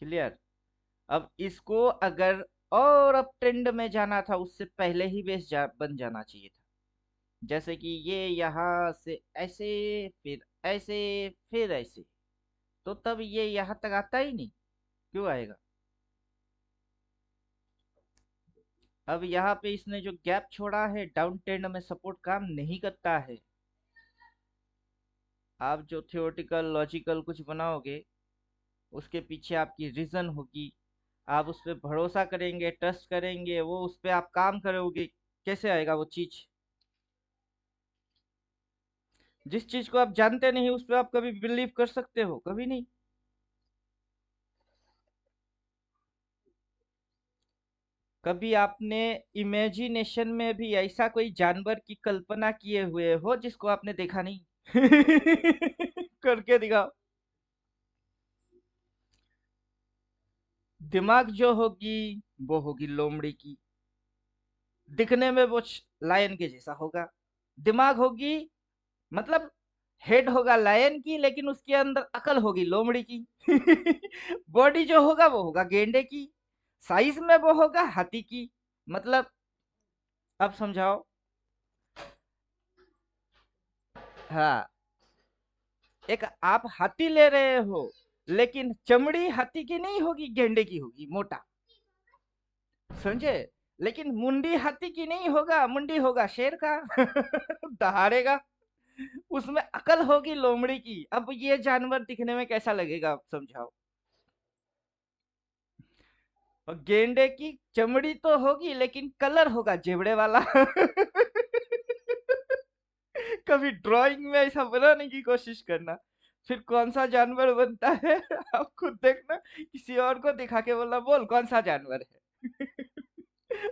क्लियर? अब इसको अगर और अपट्रेंड में जाना था, उससे पहले ही बन जाना चाहिए था। जैसे कि ये यहाँ से ऐसे, फिर ऐसे, फिर ऐसे, तो तब ये यहाँ तक आता ही नहीं। क्यों आएगा? अब यहाँ पे इसने जो गैप छोड़ा है, डाउन ट्रेंड में सपोर्ट काम नहीं करता है। आप जो थियोरेटिकल लॉजिकल कुछ बनाओगे, उसके पीछे आपकी रीजन होगी, आप उस पर भरोसा करेंगे, ट्रस्ट करेंगे, वो उस पर आप काम करोगे। कैसे आएगा वो चीज? जिस चीज को आप जानते नहीं उस पर आप कभी बिलीव कर सकते हो? कभी नहीं। कभी आपने इमेजिनेशन में भी ऐसा कोई जानवर की कल्पना किए हुए हो जिसको आपने देखा नहीं? करके दिखाओ। दिमाग जो होगी वो होगी लोमड़ी की। दिखने में वो लायन के जैसा होगा। दिमाग होगी, मतलब हेड होगा लायन की, लेकिन उसके अंदर अकल होगी लोमड़ी की। बॉडी जो होगा वो होगा गेंडे की। साइज में वो होगा हाथी की। मतलब, अब समझाओ। हाँ, एक आप हाथी ले रहे हो, लेकिन चमड़ी हाथी की नहीं होगी, गेंडे की होगी, मोटा। समझे? लेकिन मुंडी हाथी की नहीं होगा, मुंडी होगा शेर का। दहाड़ेगा। उसमें अकल होगी लोमड़ी की। अब ये जानवर दिखने में कैसा लगेगा, आप समझाओ। और गेंडे की चमड़ी तो होगी लेकिन कलर होगा जेबड़े वाला। कभी ड्राइंग में ऐसा बनाने की कोशिश करना, फिर कौन सा जानवर बनता है आप खुद देखना, किसी और को दिखा के बोलना बोल कौन सा जानवर है।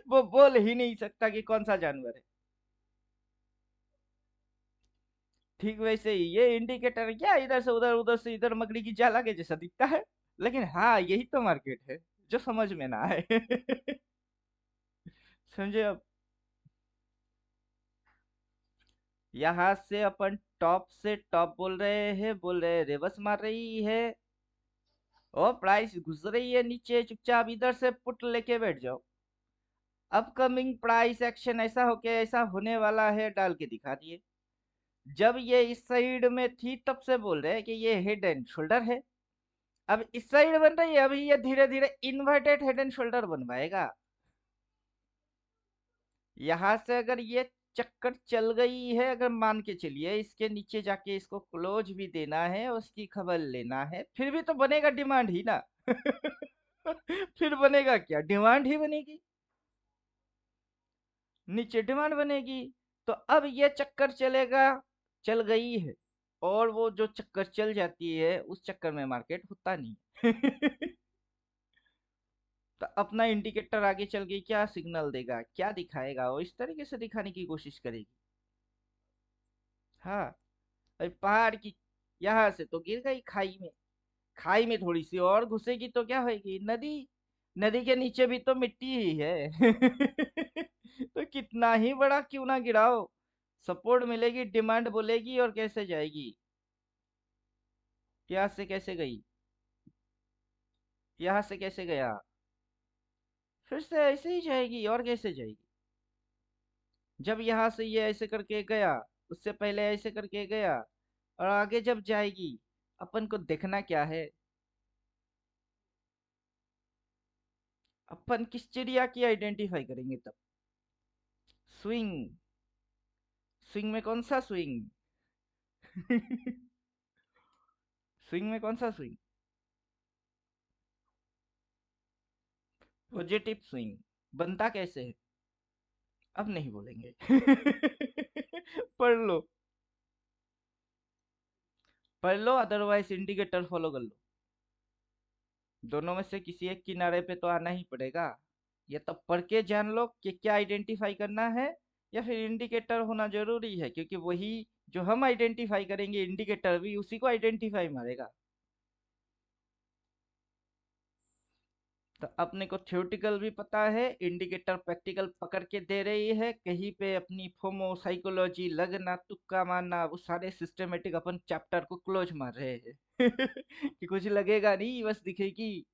वो बोल ही नहीं सकता कि कौन सा जानवर है। ठीक वैसे ही ये इंडिकेटर क्या इधर से उधर उधर से इधर मकड़ी की जाला के जैसा दिखता है, लेकिन हाँ यही तो मार्केट है जो समझ में ना आए। समझे अब। यहाँ से अपन टॉप से टॉप बोल रहे हैं रिवर्स मार रही है, और प्राइस घुस रही है नीचे, चुपचाप इधर से पुट लेके बैठ जाओ। अपकमिंग प्राइस एक्शन ऐसा हो के ऐसा होने वाला है डाल के दिखा दिए। जब ये इस साइड में थी तब से बोल रहे हैं कि ये हेड एंड शोल्डर है। अब इस साइड बन रही है, अभी ये धीरे धीरे इन्वर्टेड हेड एंड शोल्डर बनवाएगा। यहाँ से अगर ये चक्कर चल गई है, अगर मान के चलिए इसके नीचे जाके इसको क्लोज भी देना है, उसकी खबर लेना है, फिर भी तो बनेगा डिमांड ही ना। फिर बनेगा क्या, डिमांड ही बनेगी, नीचे डिमांड बनेगी। तो अब ये चक्कर चलेगा, चल गई है, और वो जो चक्कर चल जाती है उस चक्कर में मार्केट होता नहीं। तो अपना इंडिकेटर आगे चल के क्या सिग्नल देगा, क्या दिखाएगा, वो इस तरीके से दिखाने की कोशिश करेगी। हाँ, अरे पहाड़ की यहाँ से तो गिर गई खाई में, खाई में थोड़ी सी और घुसेगी तो क्या होगी, नदी, नदी के नीचे भी तो मिट्टी ही है। तो कितना ही बड़ा क्यों ना गिराओ, सपोर्ट मिलेगी, डिमांड बोलेगी, और कैसे जाएगी, यहाँ से कैसे गई, यहाँ से कैसे गया, फिर से ऐसे ही जाएगी, और कैसे जाएगी। जब यहाँ से ये ऐसे करके गया, उससे पहले ऐसे करके गया, और आगे जब जाएगी, अपन को देखना क्या है, अपन किस चिड़िया की आइडेंटिफाई करेंगे तब। स्विंग, स्विंग में कौन सा स्विंग। स्विंग में कौन सा स्विंग, पॉजिटिव स्विंग, बनता कैसे है, अब नहीं बोलेंगे। पढ़ लो, पढ़ लो, अदरवाइज इंडिकेटर फॉलो कर लो, दोनों में से किसी एक किनारे पे तो आना ही पड़ेगा। या तो पढ़ के जान लो कि क्या आइडेंटिफाई करना है, या फिर इंडिकेटर होना जरूरी है, क्योंकि वही जो हम आइडेंटिफाई करेंगे इंडिकेटर भी उसी को आइडेंटिफाई मारेगा। तो अपने को थ्योरेटिकल भी पता है, इंडिकेटर प्रैक्टिकल पकड़ के दे रही है, कहीं पे अपनी फोमो साइकोलॉजी लगना तुक्का मारना वो सारे सिस्टमेटिक अपन चैप्टर को क्लोज मार रहे हैं। कि कुछ लगेगा नहीं, बस दिखेगी।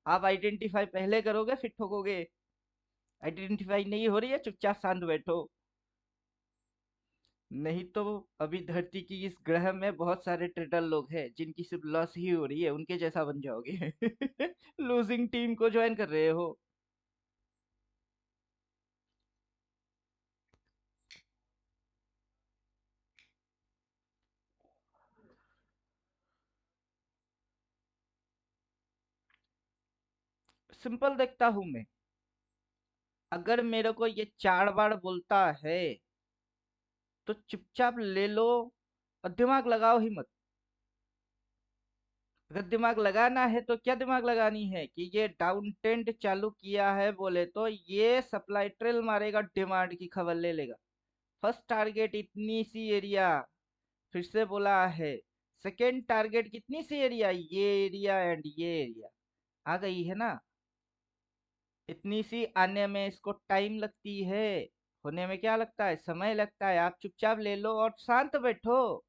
आप आइडेंटिफाई पहले करोगे फिर ठोकोगे, आइडेंटिफाई नहीं हो रही है चुपचाप शांत बैठो। नहीं तो अभी धरती की इस ग्रह में बहुत सारे ट्रेडर लोग हैं जिनकी सिर्फ लॉस ही हो रही है, उनके जैसा बन जाओगे। लूजिंग टीम को ज्वाइन कर रहे हो। सिंपल देखता हूं मैं, अगर मेरे को ये 4 बार बोलता है तो चुपचाप ले लो, और दिमाग लगाओ ही मत। अगर दिमाग लगाना है तो क्या दिमाग लगानी है कि ये डाउन ट्रेंड चालू किया है बोले तो ये सप्लाई ट्रेल मारेगा, डिमांड की खबर ले लेगा। फर्स्ट टारगेट इतनी सी एरिया, फिर से बोला है, सेकेंड टारगेट कितनी सी एरिया, ये एरिया एंड ये एरिया, आ गई है ना। इतनी सी आने में इसको टाइम लगती है, होने में क्या लगता है, समय लगता है। आप चुपचाप ले लो और शांत बैठो,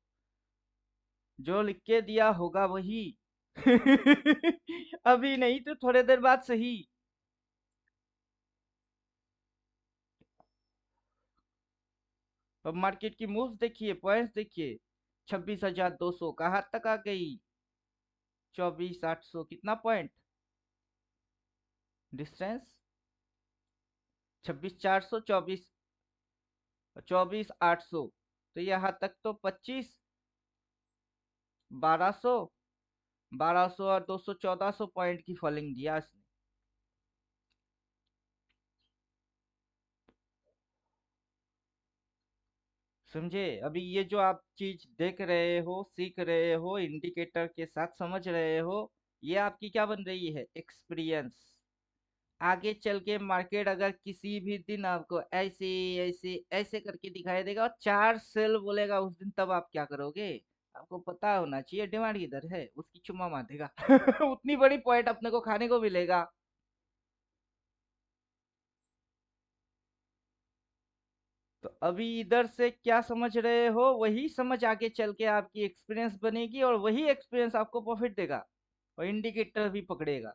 जो लिख के दिया होगा वही। अभी नहीं तो थोड़ी देर बाद सही। अब मार्केट की मूव्स देखिए, पॉइंट्स देखिए, 26,200 कहाँ तक आ गई, 24,800 कितना पॉइंट डिस्टेंस, 26,400, 24,800, तो यहाँ तक तो 25,1200, 1200 और 200 1400 पॉइंट की फॉलिंग दिया इसने। समझे? अभी ये जो आप चीज देख रहे हो, सीख रहे हो, इंडिकेटर के साथ समझ रहे हो, ये आपकी क्या बन रही है? एक्सपीरियंस। आगे चल के मार्केट अगर किसी भी दिन आपको ऐसे ऐसे ऐसे करके दिखाई देगा और 4 सेल बोलेगा उस दिन, तब आप क्या करोगे? आपको पता होना चाहिए डिमांड किधर है, उसकी चुम्मा मार देगा। उतनी बड़ी पॉइंट अपने को खाने को मिलेगा। तो अभी इधर से क्या समझ रहे हो, वही समझ आगे चल के आपकी एक्सपीरियंस बनेगी, और वही एक्सपीरियंस आपको प्रॉफिट देगा, और इंडिकेटर भी पकड़ेगा।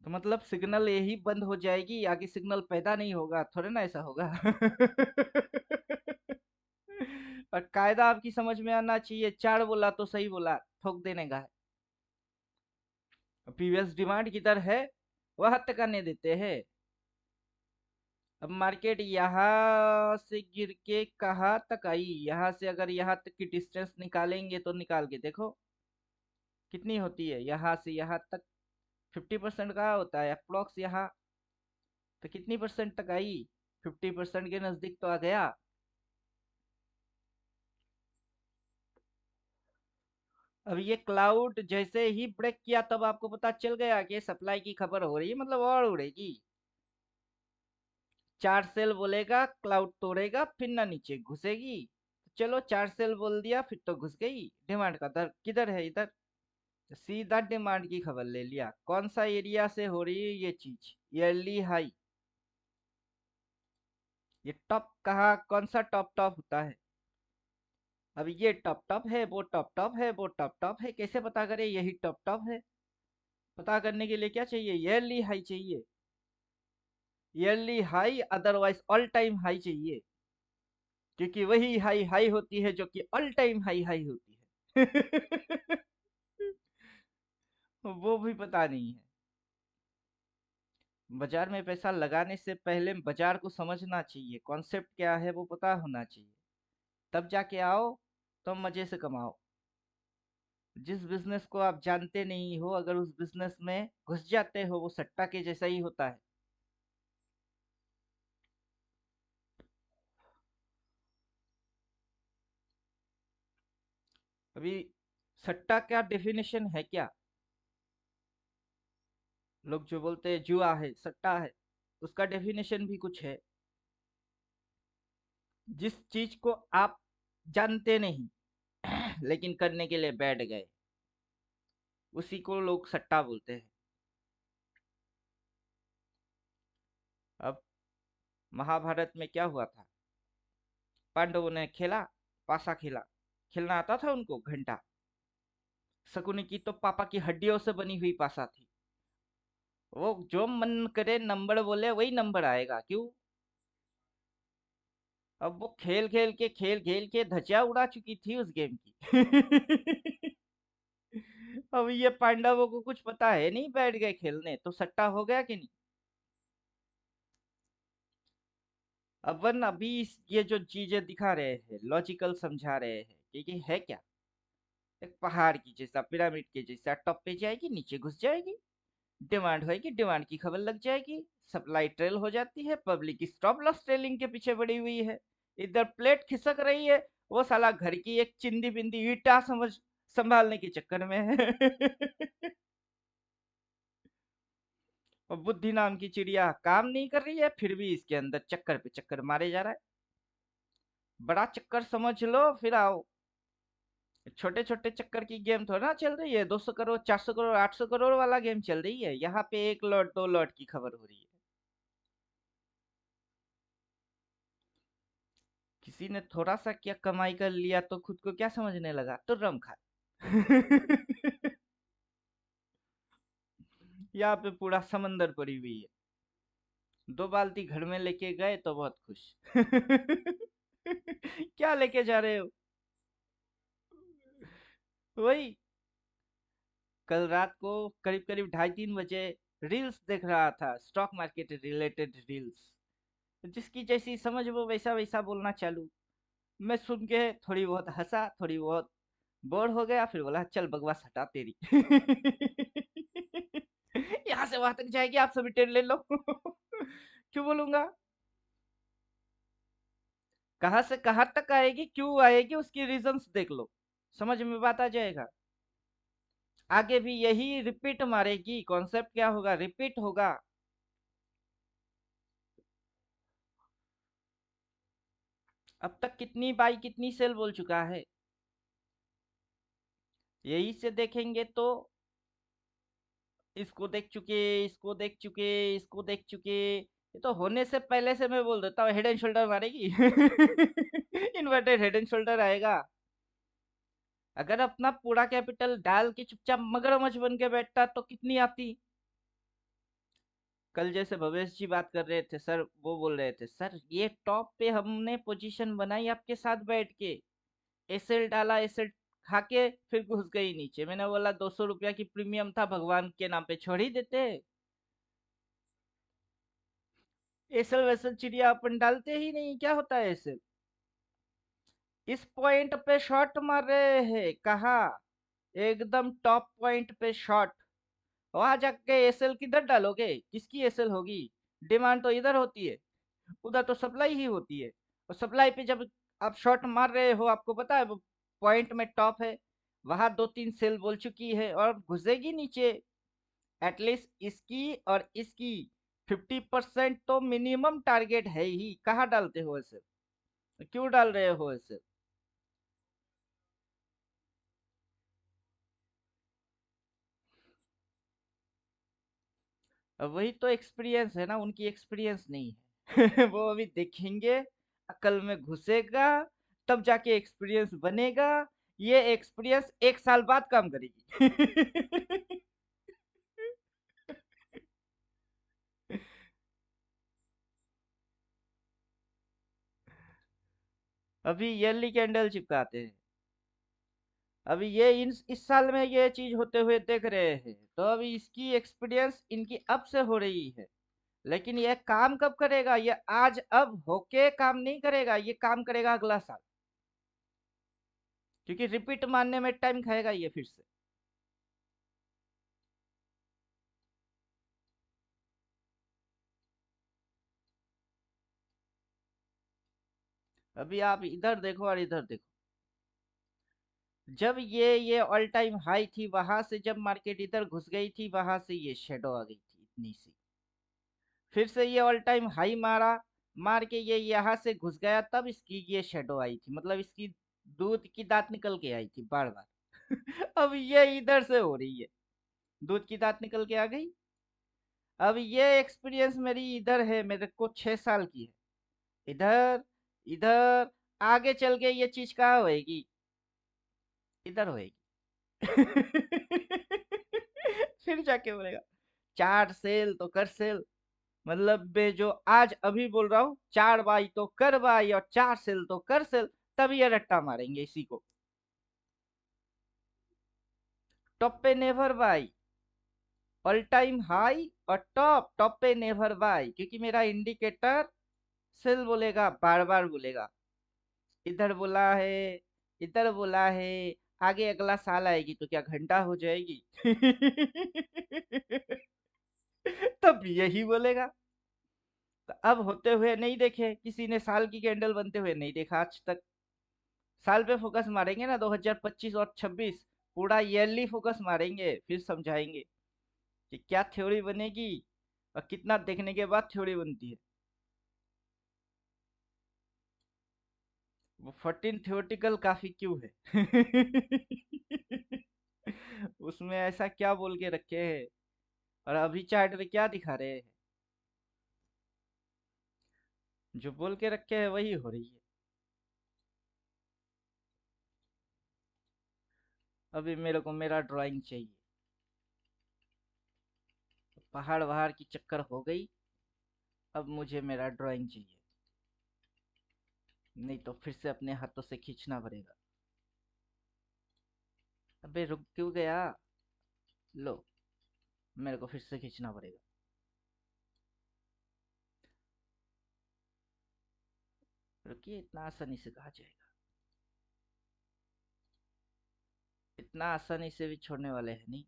तो मतलब सिग्नल यही बंद हो जाएगी, आगे सिग्नल पैदा नहीं होगा, थोड़े ना ऐसा होगा। और कायदा आपकी समझ में आना चाहिए, 4 बोला तो सही बोला, ठोक देने का है। प्रीवियस डिमांड किधर है, वह तक आने देते हैं। अब मार्केट यहाँ से गिर के कहाँ तक आई, यहाँ से अगर यहाँ तक की डिस्टेंस निकालेंगे तो निकाल के देखो कितनी होती है, यहाँ से यहाँ तक 50% कहाँ होता है अप्रोक्स यहाँ। तो कितनी परसेंट तक आई? 50% के नजदीक तो आ गया। अब ये क्लाउड जैसे ही ब्रेक किया, तब आपको पता चल गया कि सप्लाई की खबर हो रही है, मतलब और उड़ेगी। 4 सेल बोलेगा, क्लाउड तोड़ेगा, फिर ना नीचे घुसेगी। चलो 4 सेल बोल दिया, फिर तो घुस गई। डिमांड का दर किधर है? इधर। तो सीधा डिमांड की खबर ले लिया, कौन सा एरिया से हो रही है ये चीज, ईयरली हाई। ये टॉप कहाँ, कौन सा टॉप टॉप होता है? अब ये टॉप टॉप है, वो टॉप टॉप है, वो टॉप टॉप है, कैसे पता करें यही टॉप टॉप है? पता करने के लिए क्या चाहिए? ईयरली हाई चाहिए। Yearly high, otherwise all time high चाहिए। क्योंकि वही हाई हाई होती है जो कि ऑल टाइम हाई हाई होती है। वो भी पता नहीं है। बाजार में पैसा लगाने से पहले बाजार को समझना चाहिए, कॉन्सेप्ट क्या है वो पता होना चाहिए, तब जाके आओ, तो मजे से कमाओ। जिस बिजनेस को आप जानते नहीं हो, अगर उस बिजनेस में घुस जाते हो, वो सट्टा के जैसा ही होता है। अभी सट्टा क्या डेफिनेशन है क्या? लोग जो बोलते हैं जुआ है, सट्टा है, उसका डेफिनेशन भी कुछ है। जिस चीज को आप जानते नहीं लेकिन करने के लिए बैठ गए, उसी को लोग सट्टा बोलते हैं। अब महाभारत में क्या हुआ था? पांडवों ने खेला, पासा खेला। खेलना आता था उनको घंटा। शकुनी की तो पापा की हड्डियों से बनी हुई पासा थी। वो जो मन करे नंबर बोले, वही नंबर आएगा, क्यों? अब वो खेल खेल के धज्जियां उड़ा चुकी थी उस गेम की। अब ये पांडवों को कुछ पता है नहीं, बैठ गए खेलने, तो सट्टा हो गया कि नहीं? अपन अभी ये जो चीजें दिखा रहे हैं, लॉजिकल समझा रहे हैं कि ये है क्या? एक पहाड़ की जैसा, पिरामिड के जैसा, टॉप पे जाएगी, नीचे घुस जाएगी। डिमांड होगी, डिमांड की खबर लग जाएगी, सप्लाई ट्रेल हो जाती है, पब्लिक स्टॉप लॉस ट्रेलिंग के पीछे पड़ी हुई है। इधर प्लेट खिसक रही है, वो साला घर की एक चिंदी बिंदी ईटा समझ संभालने के चक्कर में है। और बुद्धि नाम की चिड़िया काम नहीं कर रही है, फिर भी इसके अंदर चक्कर पे चक्कर मारे जा रहा है। बड़ा चक्कर समझ लो, फिर आओ। छोटे छोटे चक्कर की गेम थोड़ा ना चल रही है, 200 करोड़, 400 करोड़, 800 करोड़ वाला गेम चल रही है। यहाँ पे 1 लॉट 2 लॉट की खबर हो रही है। किसी ने थोड़ा सा क्या कमाई कर लिया तो खुद को क्या समझने लगा, तुर्रम खा। यहाँ पे पूरा समंदर पड़ी हुई है। 2 बाल्टी घर में लेके गए तो बहुत खुश। क्या लेके जा रहे हो? वही, कल रात को करीब करीब 2:30-3 बजे रील्स देख रहा था, स्टॉक मार्केट रिलेटेड रील्स। जिसकी जैसी समझ वो वैसा वैसा बोलना चालू। मैं सुन के थोड़ी बहुत हंसा, थोड़ी बहुत बोर हो गया, फिर बोला चल बकवास हटा तेरी। यहाँ से वहां तक जाएगी, आप सभी ट्रेन ले लो। क्यों बोलूंगा? कहाँ से कहाँ तक आएगी, क्यों आएगी, उसकी रीजंस देख लो, समझ में बात आ जाएगा। आगे भी यही रिपीट मारेगी, कॉन्सेप्ट क्या होगा, रिपीट होगा। अब तक कितनी बाई कितनी सेल बोल चुका है, यही से देखेंगे तो इसको देख चुके, इसको देख चुके, इसको देख चुके, ये तो होने से पहले से मैं बोल देता हूँ हेड एंड शोल्डर मारेगी। इन्वर्टेड हेड एंड शोल्डर आएगा। अगर अपना पूरा कैपिटल डाल के चुपचाप मगरमच्छ बन के बैठता तो कितनी आती। कल जैसे भवेश जी बात कर रहे थे सर, वो बोल रहे थे सर ये टॉप पे हमने पोजीशन बनाई आपके साथ बैठ के, एसएल डाला, एसएल खा के फिर घुस गई नीचे। मैंने बोला 200 रुपया की प्रीमियम था, भगवान के नाम पे छोड़ ही देते। एसएल वैसल चिड़िया अपन डालते ही नहीं, क्या होता है एसएल। इस पॉइंट पे शॉट मार रहे हैं, कहा एकदम टॉप पॉइंट पे शॉट। वहां जाके एसएल किधर डालोगे, किसकी एसएल होगी। डिमांड तो इधर होती है, उधर तो सप्लाई ही होती है। और सप्लाई पे जब आप शॉट मार रहे हो, आपको पता है वो पॉइंट में टॉप है, वहां 2-3 सेल बोल चुकी है और घुसेगी नीचे। एटलीस्ट इसकी और इसकी 50% तो मिनिमम टारगेट है ही। कहाँ डालते हो ऐसे, क्यों डाल रहे हो ऐसे। अब वही तो एक्सपीरियंस है ना, उनकी एक्सपीरियंस नहीं है। वो अभी देखेंगे, अकल में घुसेगा, तब जाके एक्सपीरियंस बनेगा। ये एक्सपीरियंस 1 साल बाद काम करेगी। अभी ईयरली कैंडल चिपकाते हैं। अभी ये इस साल में ये चीज होते हुए देख रहे हैं, तो अभी इसकी एक्सपीरियंस इनकी अब से हो रही है। लेकिन ये काम कब करेगा, ये आज अब होके काम नहीं करेगा, ये काम करेगा अगला साल। क्योंकि रिपीट मारने में टाइम खाएगा ये फिर से। अभी आप इधर देखो और इधर देखो। जब ये ऑल टाइम हाई थी, वहां से जब मार्केट इधर घुस गई थी, वहां से ये शेडो आ गई थी इतनी सी। फिर से ये ऑल टाइम हाई मारा, मार के ये यहाँ से घुस गया, तब इसकी ये शेडो आई थी, मतलब इसकी दूध की दांत निकल के आई थी बार बार। अब ये इधर से हो रही है, दूध की दांत निकल के आ गई। अब ये एक्सपीरियंस मेरी इधर है, मेरे को 6 साल की है। इधर, इधर, आगे चल के ये चीज कहाँ होएगी, इधर होएगी। फिर जाके बोलेगा 4 सेल तो कर सेल। मतलब मैं जो आज अभी बोल रहा हूँ, 4 बाई तो कर बाई और 4 सेल तो कर सेल। तभी ये रट्टा मारेंगे इसी को। टॉप पे never by, all time high और टॉप, टॉप पे नेवर बाई, क्योंकि मेरा इंडिकेटर सेल बोलेगा, बार बार बोलेगा। इधर बोला है, इधर बोला है, आगे अगला साल आएगी तो क्या घंटा हो जाएगी। तब यही बोलेगा। तो अब होते हुए नहीं देखे किसी ने, साल की कैंडल बनते हुए नहीं देखा आज तक। साल पे फोकस मारेंगे ना, 2025 और 26 पूरा ईयरली फोकस मारेंगे, फिर समझाएंगे कि क्या थ्योरी बनेगी और कितना देखने के बाद थ्योरी बनती है। वो 14 थ्योरेटिकल काफी क्यों है। उसमें ऐसा क्या बोल के रखे हैं, और अभी चार्ट में क्या दिखा रहे हैं। जो बोल के रखे हैं वही हो रही है। अभी मेरे को मेरा ड्राइंग चाहिए, पहाड़ वहाड़ की चक्कर हो गई, अब मुझे मेरा ड्राइंग चाहिए। नहीं तो फिर से अपने हाथों से खींचना पड़ेगा। अबे रुक क्यों गया, लो, मेरे को फिर से खींचना पड़ेगा। रुकिए, इतना आसानी से कहा जाएगा, इतना आसानी से भी छोड़ने वाले हैं नहीं।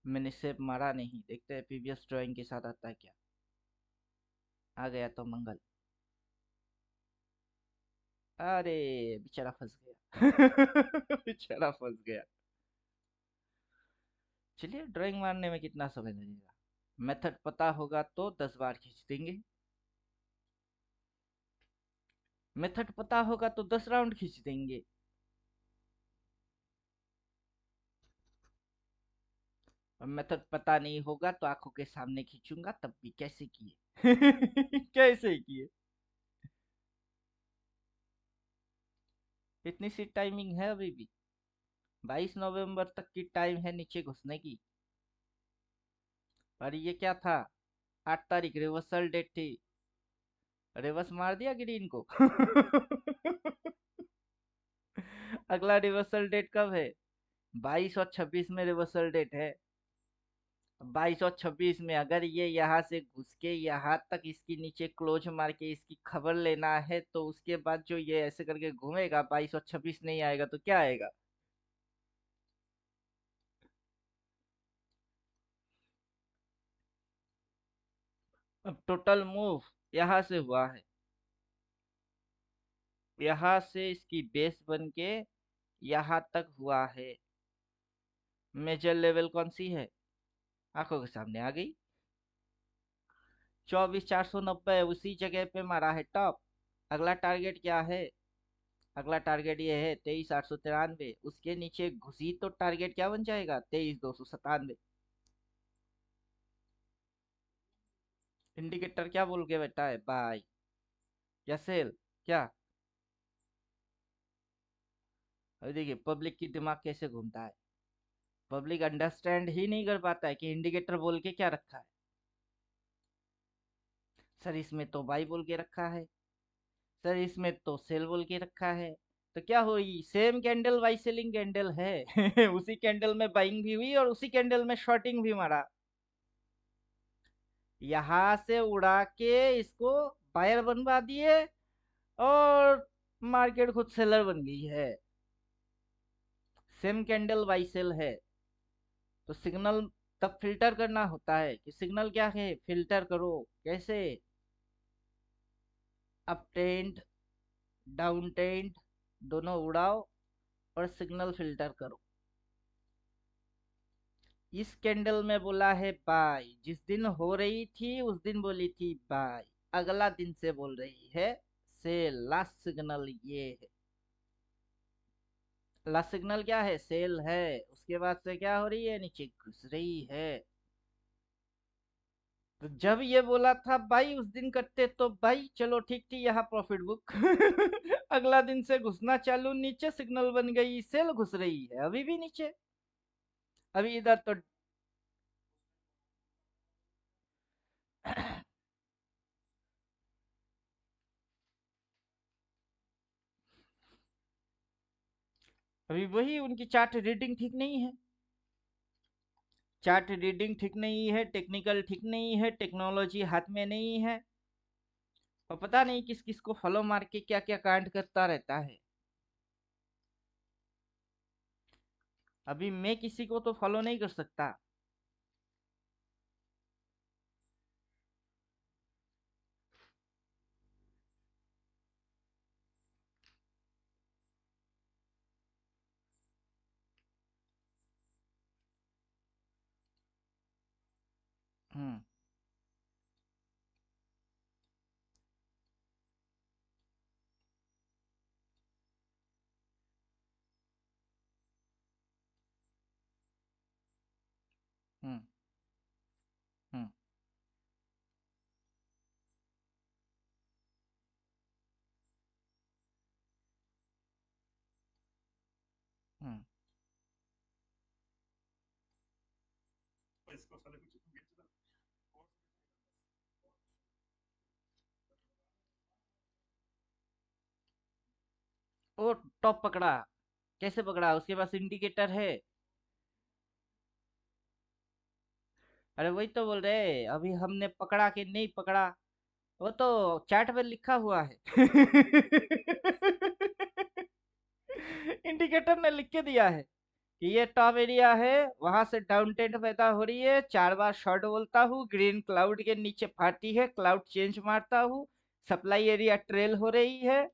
मैंने सेप मारा नहीं, देखते हैं प्रीवियस ड्राइंग के साथ आता है क्या। आ गया तो मंगल। अरे बेचारा फंस गया। बेचारा फंस गया। चलिए, ड्राइंग मारने में कितना समय लगेगा? मेथड पता होगा तो 10 बार खींच देंगे। मेथड पता होगा तो 10 राउंड खींच देंगे। और मेथड पता नहीं होगा तो आंखों के सामने खींचूंगा तब भी कैसे किए। कैसे किए? इतनी सी टाइमिंग है अभी भी। 22 नवंबर तक की टाइम है नीचे घुसने की। और ये क्या था? 8 तारीख रिवर्सल डेट थी। रिवर्स मार दिया ग्रीन को। अगला रिवर्सल डेट कब है? 22 और 26 में रिवर्सल डेट है। 22 और 26 में अगर ये यहाँ से घुस के यहाँ तक इसकी नीचे क्लोज मार के इसकी खबर लेना है तो उसके बाद जो ये ऐसे करके घूमेगा, 22 और 26 नहीं आएगा तो क्या आएगा? अब टोटल मूव यहाँ से हुआ है। यहाँ से इसकी बेस बन के यहाँ तक हुआ है। मेजर लेवल कौन सी है? आंखों के सामने आ गई। 24,490 उसी जगह पे मारा है टॉप। अगला टारगेट क्या है? अगला टारगेट ये है 23,893। उसके नीचे घुसी तो टारगेट क्या बन जाएगा? 23,297। इंडिकेटर क्या बोल के बैठा है? बाय या सेल? क्या? अभी देखिए पब्लिक की दिमाग कैसे घूमता है। पब्लिक अंडरस्टैंड ही नहीं कर पाता है कि इंडिकेटर बोल के क्या रखा है। सर इसमें तो बाई बोल के रखा है। सर इसमें तो सेल बोल के रखा है। तो क्या हुई? Same candle by selling candle है। उसी कैंडल में बाइंग भी हुई और उसी कैंडल में शॉर्टिंग भी मारा। यहाँ से उड़ा के इसको बायर बनवा दिए और मार्केट खुद सेलर बन गई है। सेम कैंडल बाई सेल है। तो सिग्नल तब फिल्टर करना होता है कि सिग्नल क्या है, फिल्टर करो। कैसे? अप ट्रेंड, डाउन ट्रेंड दोनों उड़ाओ और सिग्नल फिल्टर करो। इस कैंडल में बोला है बाय, जिस दिन हो रही थी उस दिन बोली थी बाय। अगला दिन से बोल रही है सेल। लास्ट सिग्नल ये है। लास्ट सिग्नल क्या है? सेल है। उसके बाद से क्या हो रही है? नीचे घुस रही है। तो जब ये बोला था भाई उस दिन करते तो भाई चलो ठीक थी, यहाँ प्रॉफिट बुक। अगला दिन से घुसना चालू, नीचे सिग्नल बन गई, सेल घुस रही है अभी भी नीचे। अभी इधर तो अभी वही उनकी चार्ट रीडिंग ठीक नहीं है। चार्ट रीडिंग ठीक नहीं है, टेक्निकल ठीक नहीं है, टेक्नोलॉजी हाथ में नहीं है। और पता नहीं किस किस को फॉलो मार के क्या क्या कांड करता रहता है। अभी मैं किसी को तो फॉलो नहीं कर सकता। हम्म। हम्म। हम्म। हम्म। ओ, टॉप पकड़ा। कैसे पकड़ा? उसके पास इंडिकेटर है। अरे वही तो बोल रहे, अभी हमने पकड़ा कि नहीं पकड़ा। वो तो चार्ट पे लिखा हुआ है। इंडिकेटर ने लिख के दिया है कि ये टॉप एरिया है, वहां से डाउन ट्रेंड पैदा हो रही है, 4 बार शॉर्ट बोलता हूँ, ग्रीन क्लाउड के नीचे फाटी है, क्लाउड चेंज मारता हूँ, सप्लाई एरिया ट्रेल हो रही है,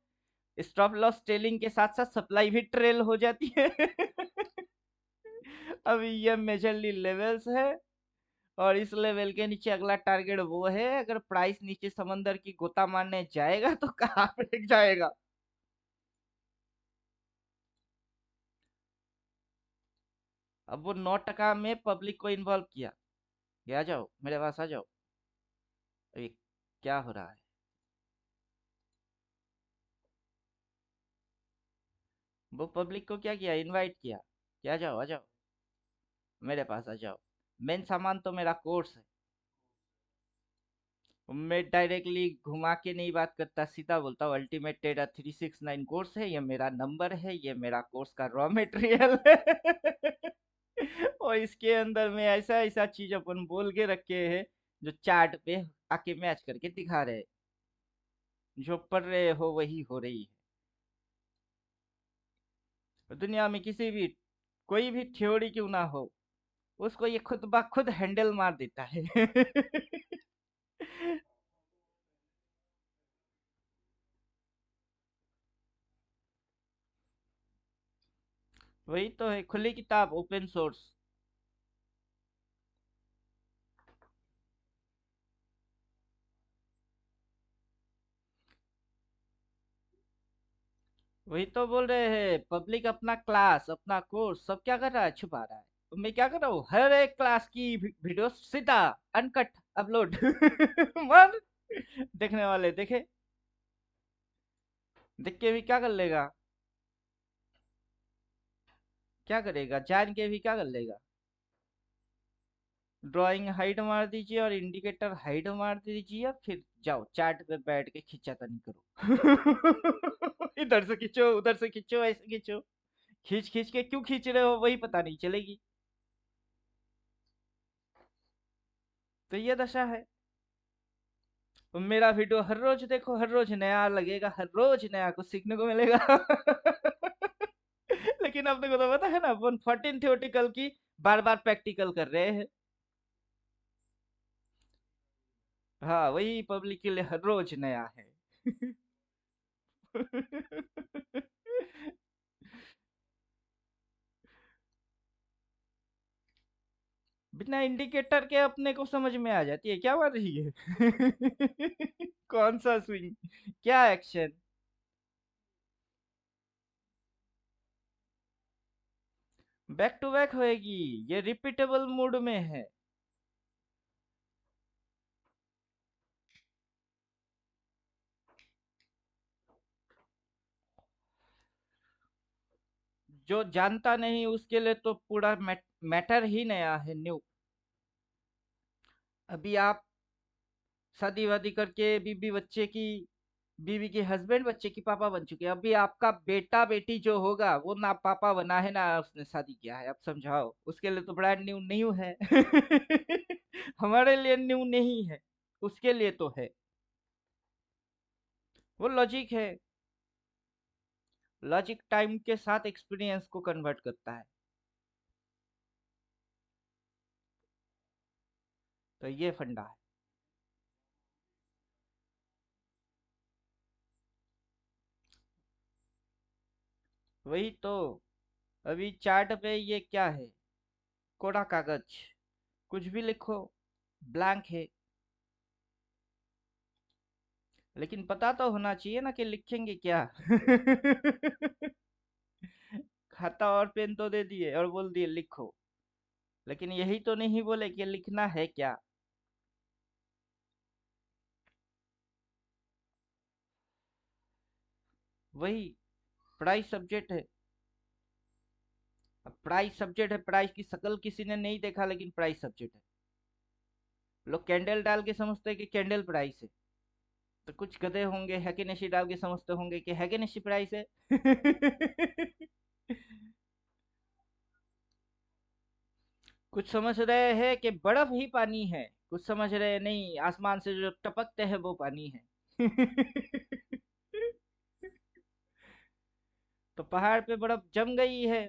स्टॉप लॉस ट्रेलिंग के साथ साथ सप्लाई भी ट्रेल हो जाती है। अब ये मेजरली लेवल्स है, और इस लेवल के नीचे अगला टारगेट वो है, अगर प्राइस नीचे समंदर की गोता मारने जाएगा तो कहाँ पे जाएगा। अब वो 9% में पब्लिक को इन्वॉल्व किया। ये आ जाओ मेरे पास आ जाओ। अभी क्या हो रहा है? वो पब्लिक को क्या किया, इनवाइट किया कि आ जाओ आ जाओ मेरे पास आ जाओ। मेन सामान तो मेरा कोर्स है। मैं डायरेक्टली घुमा के नहीं बात करता, सीधा बोलता हूँ अल्टीमेट टेरा 369 कोर्स है, ये मेरा नंबर है, ये मेरा कोर्स का रॉ मटेरियल है। और इसके अंदर में ऐसा ऐसा चीज अपन बोल के रखे हैं जो चार्ट पे आके मैच करके दिखा रहे हैं। जो पढ़ रहे हो वही हो रही है। और दुनिया में किसी भी कोई भी थ्योरी क्यों ना हो, उसको ये खुद ब खुद हैंडल मार देता है। वही तो है, खुली किताब, ओपन सोर्स। वही तो बोल रहे हैं, पब्लिक अपना क्लास अपना कोर्स सब क्या कर रहा है, छुपा रहा है। तो मैं क्या कर रहा हूँ, हर एक क्लास की वीडियो सीधा अनकट अपलोड। मर देखने वाले देखे, देख के भी क्या कर लेगा, क्या करेगा, जान के भी क्या कर लेगा। ड्राइंग हाइड मार दीजिए और इंडिकेटर हाइड मार दीजिए, फिर जाओ चार्ट पे बैठ के खींचातानी करो। इधर से खींचो उधर से खींचो ऐसे खींचो, खींच खींच के क्यों खींच रहे हो वही पता नहीं चलेगी। तो ये दशा है। तो मेरा वीडियो हर रोज देखो, हर रोज नया लगेगा, हर रोज नया कुछ सीखने को मिलेगा। लेकिन अपने को तो पता है ना, अपन 14 थियोटिकल की बार बार प्रैक्टिकल कर रहे हैं। हाँ वही पब्लिक के लिए हर रोज नया है। बिना इंडिकेटर के अपने को समझ में आ जाती है क्या बात रही है। कौन सा स्विंग, क्या एक्शन। बैक टू बैक होएगी, ये रिपीटेबल मोड में है। जो जानता नहीं उसके लिए तो पूरा मैटर ही नया है, न्यू। अभी आप शादी वादी करके बीबी बच्चे की, बीवी के हस्बैंड बच्चे की पापा बन चुके हैं। अभी आपका बेटा बेटी जो होगा वो ना पापा बना है ना उसने शादी किया है, अब समझाओ, उसके लिए तो बड़ा न्यू न्यू है। हमारे लिए न्यू नहीं है, उसके लिए तो है। वो लॉजिक है। लॉजिक टाइम के साथ एक्सपीरियंस को कन्वर्ट करता है। तो ये फंडा है। वही तो। अभी चार्ट पे ये क्या है, कोरा कागज, कुछ भी लिखो, ब्लैंक है। लेकिन पता तो होना चाहिए ना कि लिखेंगे क्या। खाता और पेन तो दे दिए और बोल दिए लिखो, लेकिन यही तो नहीं बोले कि लिखना है क्या। वही प्राइस सब्जेक्ट है। अब प्राइस सब्जेक्ट है, प्राइस की शक्ल किसी ने नहीं देखा लेकिन प्राइस सब्जेक्ट है। लोग कैंडल डाल के समझते हैं कि कैंडल प्राइस है, तो कुछ गधे होंगे हैकेनेशी डाल के समझते होंगे कि हैकेनेशी प्राइस है। कुछ समझ रहे हैं कि बर्फ ही पानी है, कुछ समझ रहे नहीं आसमान से जो टपकते हैं वो पानी है। तो पहाड़ पे बर्फ जम गई है,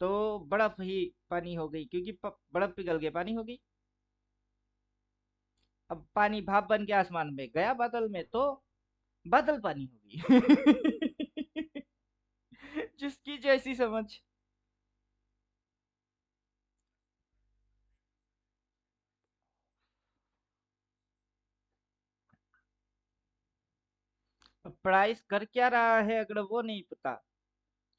तो बर्फ ही पानी हो गई, क्योंकि बर्फ पिघल के पानी होगी। अब पानी भाप बन के आसमान में गया बादल में, तो बादल पानी होगी। जिसकी जैसी समझ। प्राइस कर क्या रहा है अगर वो नहीं पता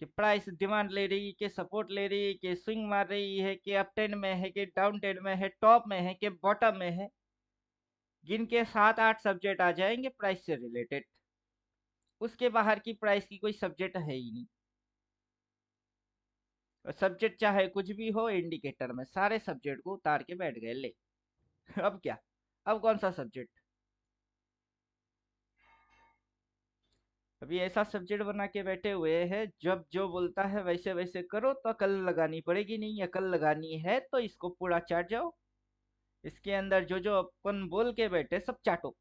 कि प्राइस डिमांड ले रही है कि सपोर्ट ले रही है कि स्विंग मार रही है कि अप ट्रेंड में है कि डाउन ट्रेंड में है, टॉप में है कि बॉटम में है। गिन के 7-8 सब्जेक्ट आ जाएंगे प्राइस से रिलेटेड। उसके बाहर की प्राइस की कोई सब्जेक्ट है ही नहीं। और सब्जेक्ट चाहे कुछ भी हो, इंडिकेटर में सारे सब्जेक्ट को उतार के बैठ गए ले। अब क्या, अब कौन सा सब्जेक्ट। अभी ऐसा सब्जेक्ट बना के बैठे हुए हैं, जब जो बोलता है वैसे वैसे करो, तो अकल लगानी पड़ेगी। नहीं अकल लगानी है तो इसको पूरा चाट जाओ। इसके अंदर जो जो अपन बोल के बैठे सब चाटो।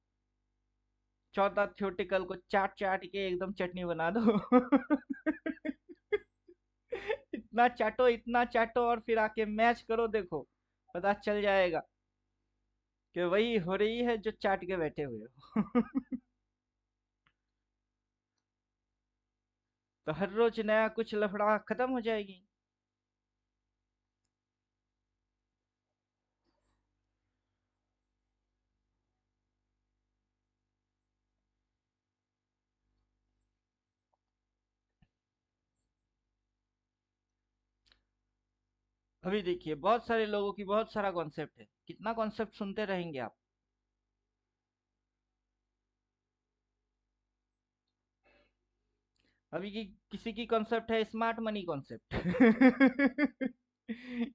14 थ्योरेटिकल को चाट चाट के एकदम चटनी बना दो। इतना चाटो इतना चाटो और फिर आके मैच करो, देखो पता चल जाएगा कि वही हो रही है जो चाट के बैठे हुए हो। तो हर रोज नया कुछ लफड़ा खत्म हो जाएगी। अभी देखिए बहुत सारे लोगों की बहुत सारा कॉन्सेप्ट है, कितना कॉन्सेप्ट सुनते रहेंगे आप। अभी की किसी की कॉन्सेप्ट है स्मार्ट मनी कॉन्सेप्ट।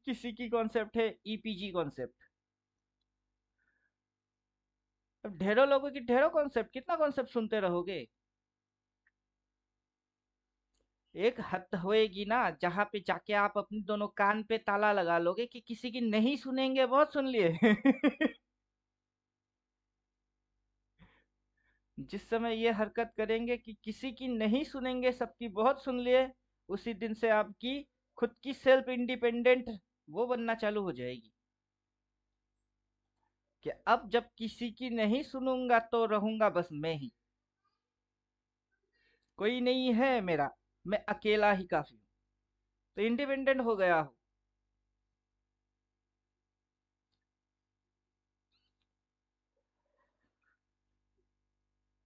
किसी की कॉन्सेप्ट है ईपीजी कॉन्सेप्ट। अब ढेरों लोगों की ढेरों कॉन्सेप्ट, कितना कॉन्सेप्ट सुनते रहोगे। एक हद होएगी ना जहां पे जाके आप अपने दोनों कान पे ताला लगा लोगे कि किसी की नहीं सुनेंगे, बहुत सुन लिए। जिस समय ये हरकत करेंगे कि किसी की नहीं सुनेंगे सबकी बहुत सुन लिए, उसी दिन से आपकी खुद की सेल्फ इंडिपेंडेंट वो बनना चालू हो जाएगी कि अब जब किसी की नहीं सुनूंगा तो रहूंगा बस मैं ही। कोई नहीं है मेरा, मैं अकेला ही काफी हूं। तो इंडिपेंडेंट हो गया हूं।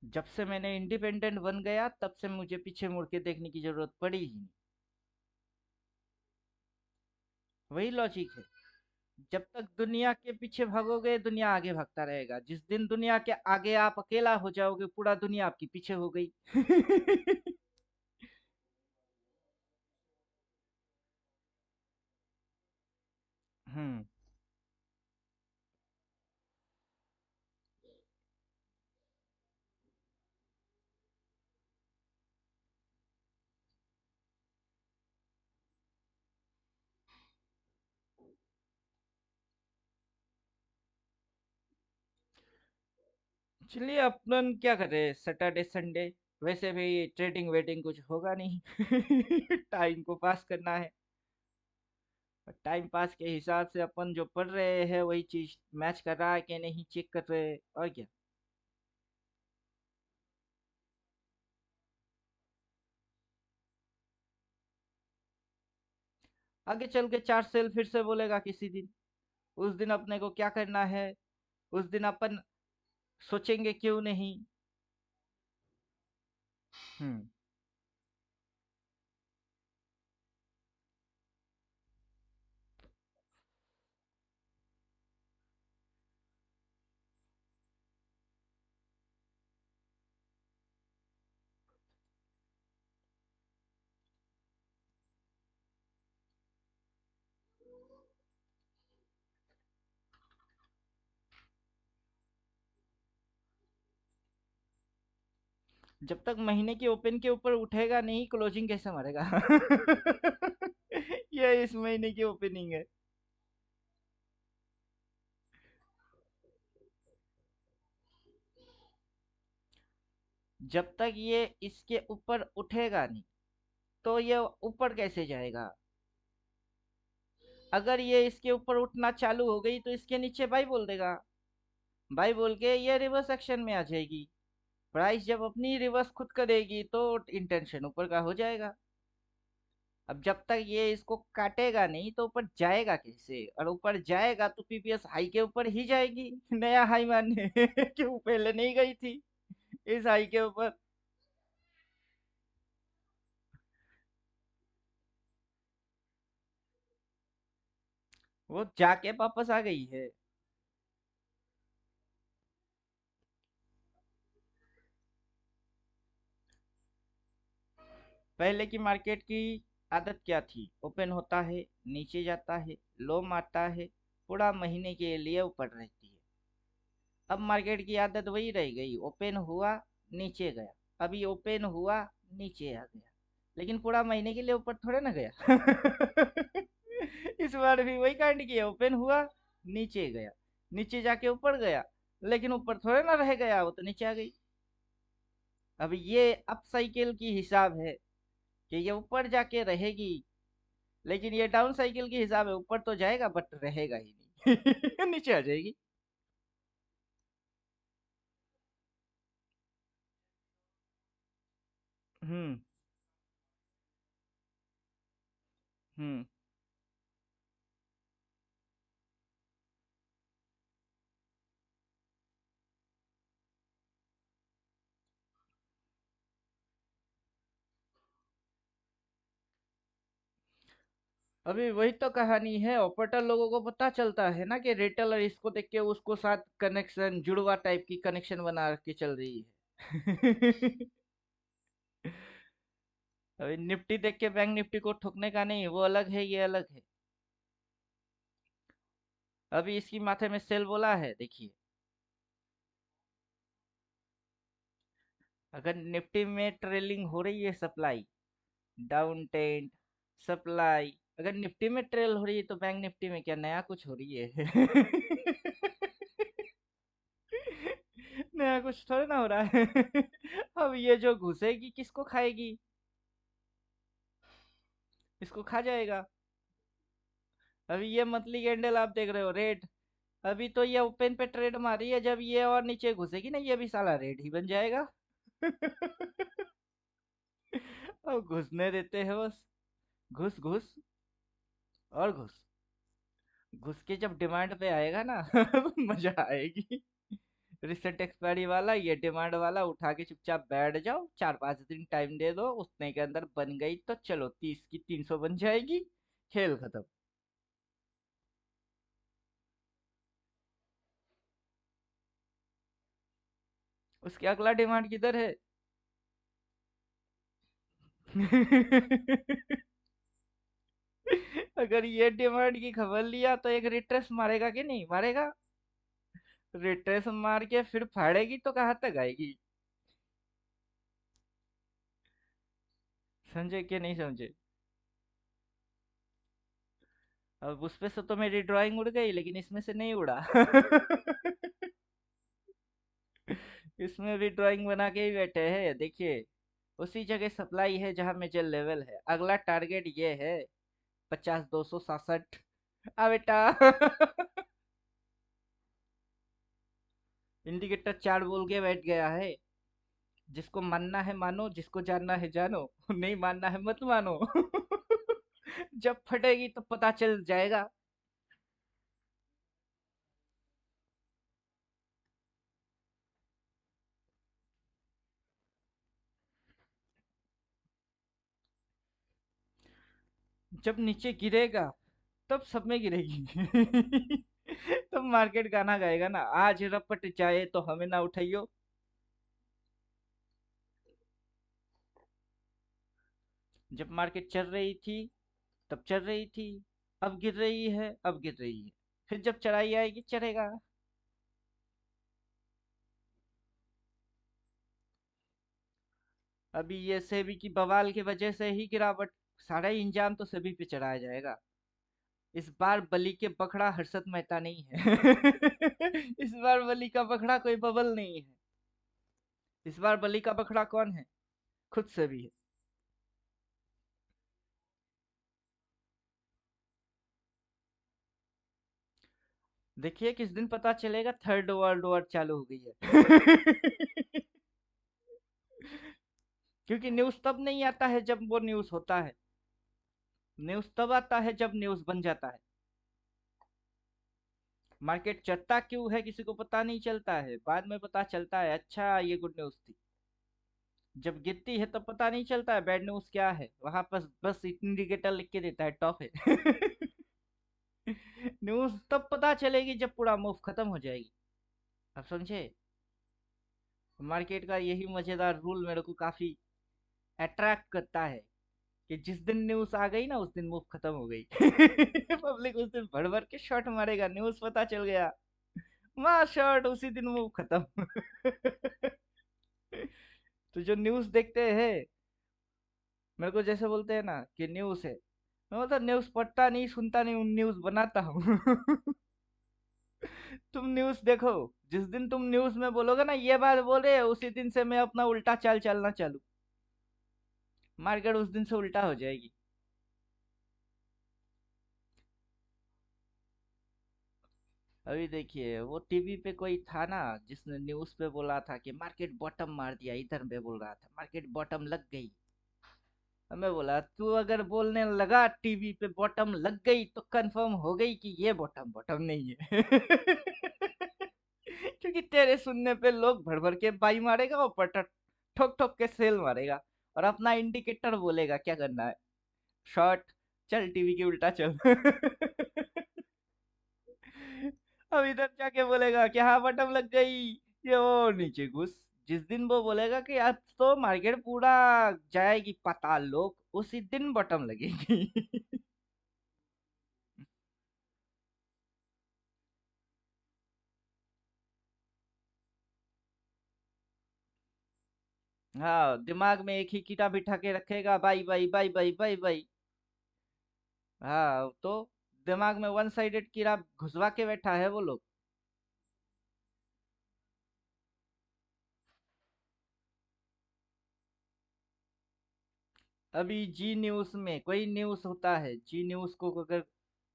जब से मैंने इंडिपेंडेंट बन गया तब से मुझे पीछे मुड़ के देखने की जरूरत पड़ी ही नहीं। वही लॉजिक है। जब तक दुनिया के पीछे भागोगे दुनिया आगे भागता रहेगा, जिस दिन दुनिया के आगे आप अकेला हो जाओगे पूरा दुनिया आपके पीछे हो गई। हम्म। चलिए अपन क्या कर रहे हैं सैटरडे संडे, वैसे भी ट्रेडिंग वेडिंग कुछ होगा नहीं। टाइम को पास करना है। टाइम पास के हिसाब से अपन जो पढ़ रहे हैं वही चीज मैच कर रहा है कि नहीं चेक कर रहे हैं, और क्या। आगे चल के चार सेल फिर से बोलेगा किसी दिन। उस दिन अपने को क्या करना है, उस दिन अपन सोचेंगे क्यों नहीं। हम्म। जब तक महीने की ओपन के ऊपर उठेगा नहीं क्लोजिंग कैसे मरेगा। ये इस महीने की ओपनिंग है। जब तक ये इसके ऊपर उठेगा नहीं तो ये ऊपर कैसे जाएगा। अगर ये इसके ऊपर उठना चालू हो गई तो इसके नीचे बाई बोल देगा। बाई बोल के ये रिवर्स एक्शन में आ जाएगी। प्राइस जब अपनी रिवर्स खुद करेगी तो इंटेंशन ऊपर का हो जाएगा। अब जब तक ये इसको काटेगा नहीं तो ऊपर जाएगा कैसे, और ऊपर जाएगा तो पीपीएस हाई के ऊपर ही जाएगी नया हाई मानने क्यों पहले नहीं गई थी इस हाई के ऊपर। वो जाके वापस आ गई है। पहले की मार्केट की आदत क्या थी, ओपन होता है, नीचे जाता है, लो मारता है, पूरा महीने के लिए ऊपर रहती है। अब मार्केट की आदत वही रह गई, ओपन हुआ, नीचे गया। अभी ओपन हुआ, नीचे आ गया, लेकिन पूरा महीने के लिए ऊपर थोड़े ना गया इस बार भी वही कांड किया, ओपन हुआ, नीचे गया, नीचे जाके ऊपर गया, लेकिन ऊपर थोड़े ना रह गया, वो तो नीचे आ गई। अब ये अप साइकिल की हिसाब है कि ये ऊपर जाके रहेगी, लेकिन ये डाउन साइकिल की हिसाब है, ऊपर तो जाएगा बट रहेगा ही नहीं नीचे आ जाएगी। हम्म। हम्म। अभी वही तो कहानी है, ऑपरेटर लोगों को पता चलता है ना कि रिटेलर इसको देख के उसको साथ कनेक्शन, जुड़वा टाइप की कनेक्शन बना के चल रही है अभी निफ्टी देख के बैंक निफ्टी को ठोकने का नहीं, वो अलग है, ये अलग है। अभी इसकी माथे में सेल बोला है, देखिए। अगर निफ्टी में ट्रेलिंग हो रही है सप्लाई, डाउन टेंट, सप्लाई, अगर निफ्टी में ट्रेल हो रही है तो बैंक निफ्टी में क्या नया कुछ हो रही है नया कुछ थोड़ा ना हो रहा है अब ये जो घुसेगी किसको खाएगी, इसको खा जाएगा। अभी ये मंथली कैंडल आप देख रहे हो, रेड। अभी तो ये ओपन पे ट्रेड मारी है, जब ये और नीचे घुसेगी ना, ये भी साला रेड ही बन जाएगा अब घुसने देते हैं बस, घुस घुस और घुस, घुस के जब डिमांड पे आएगा ना मजा आएगी। रिसेंट एक्सपायरी वाला, ये डिमांड वाला उठा के चुपचाप बैठ जाओ, 4-5 दिन टाइम दे दो, उतने के अंदर बन गई तो चलो 30 की 300 बन जाएगी, खेल खत्म। उसके अगला डिमांड किधर है अगर ये डिमांड की खबर लिया तो एक रिट्रेस मारेगा कि नहीं मारेगा, रिट्रेस मार के फिर फाड़ेगी तो कहाँ तक आएगी। समझे कि नहीं समझे। अब उस पे से तो मेरी ड्राइंग उड़ गई, लेकिन इसमें से नहीं उड़ा इसमें भी ड्राइंग बना के ही बैठे हैं, देखिए। उसी जगह सप्लाई है जहां मेजर लेवल है, अगला टारगेट ये है 50-267। आ बेटा इंडिकेटर चार्ट बोल के बैठ गया है, जिसको मानना है मानो, जिसको जानना है जानो नहीं मानना है मत मानो जब फटेगी तो पता चल जाएगा। जब नीचे गिरेगा तब सब में गिरेगी तब मार्केट गाना गाएगा ना, आज रपट जाए तो हमें ना उठाइयो। जब मार्केट चल रही थी तब चल रही थी, अब गिर रही है, अब गिर रही है, फिर जब चढ़ाई आएगी चढ़ेगा। अभी ये सेबी की बवाल की वजह से ही गिरावट, सारा इंजाम तो सेबी पे चढ़ाया जाएगा। इस बार बलि के बखड़ा हर्षद मेहता नहीं है इस बार बलि का बखड़ा कोई बबल नहीं है, इस बार बलि का बखड़ा कौन है, खुद से भी है। देखिए किस दिन पता चलेगा थर्ड वर्ल्ड वॉर चालू हो गई है क्योंकि न्यूज़ तब नहीं आता है जब वो न्यूज़ होता है। न्यूज़ तब आता है जब न्यूज़ बन जाता है। मार्केट चढ़ता क्यों है किसी को पता नहीं चलता है, बाद में पता चलता है अच्छा ये गुड न्यूज़ थी। जब गिरती है तब पता नहीं चलता है बैड न्यूज़ क्या है, वहां बस बस इंडिकेटर लिख के देता है टॉप है। न्यूज़ तब पता चलेगी जब पूरा मूव खत्म हो जाएगी। आप समझे? मार्केट का यही मजेदार रूल मेरे को काफी अट्रैक्ट करता है कि जिस दिन न्यूज़ आ गई ना उस दिन मूव खत्म हो गई। पब्लिक उस दिन भर भर के शॉट मारेगा, न्यूज़ पता चल गया, मार शॉट, उसी दिन मूव खत्म। तो जो न्यूज़ देखते हैं, मेरे को जैसे बोलते हैं ना कि न्यूज़ है, मैं बोलता न्यूज़ पढ़ता नहीं सुनता नहीं, न्यूज़ बनाता हूँ। तुम न्यूज़ देखो, जिस दिन तुम न्यूज़ में बोलोगे ना ये बात बोल रहे हो, उसी दिन से मैं अपना उल्टा चाल चलना चालू, मार्केट उस दिन से उल्टा हो जाएगी। अभी देखिए वो टीवी पे कोई था ना जिसने न्यूज़ पे बोला था कि मार्केट बॉटम मार दिया, इधर पे बोल रहा था मार्केट बॉटम लग गई। हमें बोला तू अगर बोलने लगा टीवी पे बॉटम लग गई तो कंफर्म हो गई कि ये बॉटम बॉटम नहीं है। क्योंकि तेरे सुनने पे लोग भर भर के बाई मारेगा और पटर ठोक ठोक के सेल मारेगा, और अपना इंडिकेटर बोलेगा क्या करना है, शॉर्ट, चल टीवी के उल्टा चल। अब इधर जाके बोलेगा कि हाँ बटन लग गई, ये वो नीचे घुस। जिस दिन वो बोलेगा कि आज तो मार्केट पूरा जाएगी पाताल लोक, उसी दिन बटन लगेगी। हाँ दिमाग में एक ही कीड़ा बिठा के रखेगा, by by by by by by. हाँ तो दिमाग में वन साइडेड कीड़ा घुसवा के बैठा है वो लोग। अभी जी न्यूज में कोई न्यूज होता है, जी न्यूज को अगर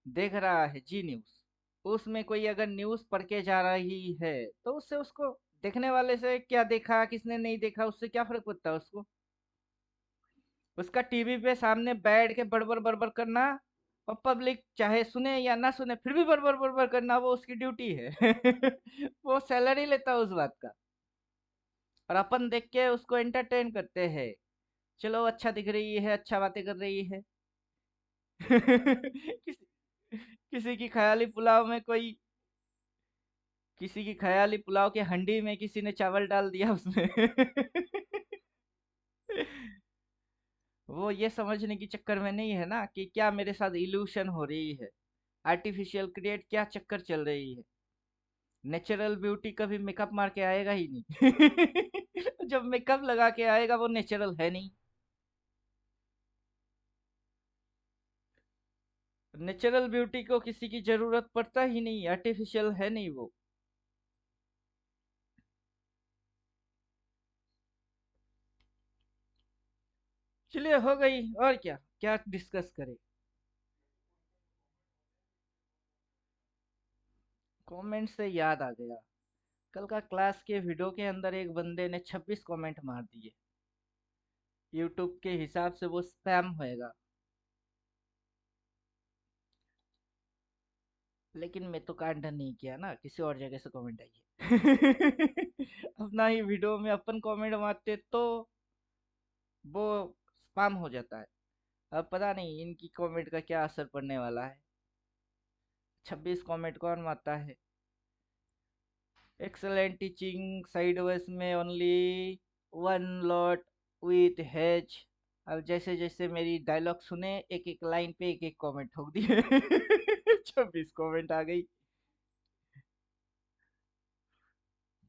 देख रहा है, जी न्यूज, उसमें कोई अगर न्यूज पढ़ के जा रही है तो उससे उसको देखने वाले से क्या देखा किसने नहीं देखा उससे क्या फर्क पड़ता है उसको। उसका टीवी पे सामने बैठ के बड़बड़ बड़बड़ करना, और पब्लिक चाहे सुने या ना सुने फिर भी बड़बड़ बड़बड़ करना, वो उसकी ड्यूटी है। वो सैलरी लेता है उस बात का, और अपन देख के उसको एंटरटेन करते हैं। चलो अच्छा दिख रही है, अच्छा बातें कर रही है। किसी किसी की ख्याली पुलाव में कोई, किसी की ख्याली पुलाव के हंडी में किसी ने चावल डाल दिया उसमें। वो ये समझने की चक्कर में नहीं है ना कि क्या मेरे साथ इल्यूशन हो रही है, आर्टिफिशियल क्रिएट क्या चक्कर चल रही है। नेचुरल ब्यूटी कभी मेकअप मार के आएगा ही नहीं। जब मेकअप लगा के आएगा वो नेचुरल है नहीं। नेचुरल ब्यूटी को किसी की जरूरत पड़ता ही नहीं, आर्टिफिशियल है नहीं वो। चलिए हो गई, और क्या क्या डिस्कस करें। कमेंट से याद आ गया, कल का क्लास के वीडियो के अंदर एक बंदे ने 26 कमेंट मार दिए। यूट्यूब के हिसाब से वो स्पैम होएगा, लेकिन मैं तो कांड नहीं किया ना, किसी और जगह से कमेंट आई है। अपना ही वीडियो में अपन कमेंट मारते तो वो स्पैम हो जाता है। अब पता नहीं इनकी कमेंट का क्या असर पड़ने वाला है। 26 कमेंट कौन मारता है। एक्सलेंट टीचिंग साइडवेज में only one lot with has. अब जैसे जैसे मेरी डायलॉग सुने एक एक लाइन पे एक एक कमेंट ठोक दिए। 26 कमेंट आ गई।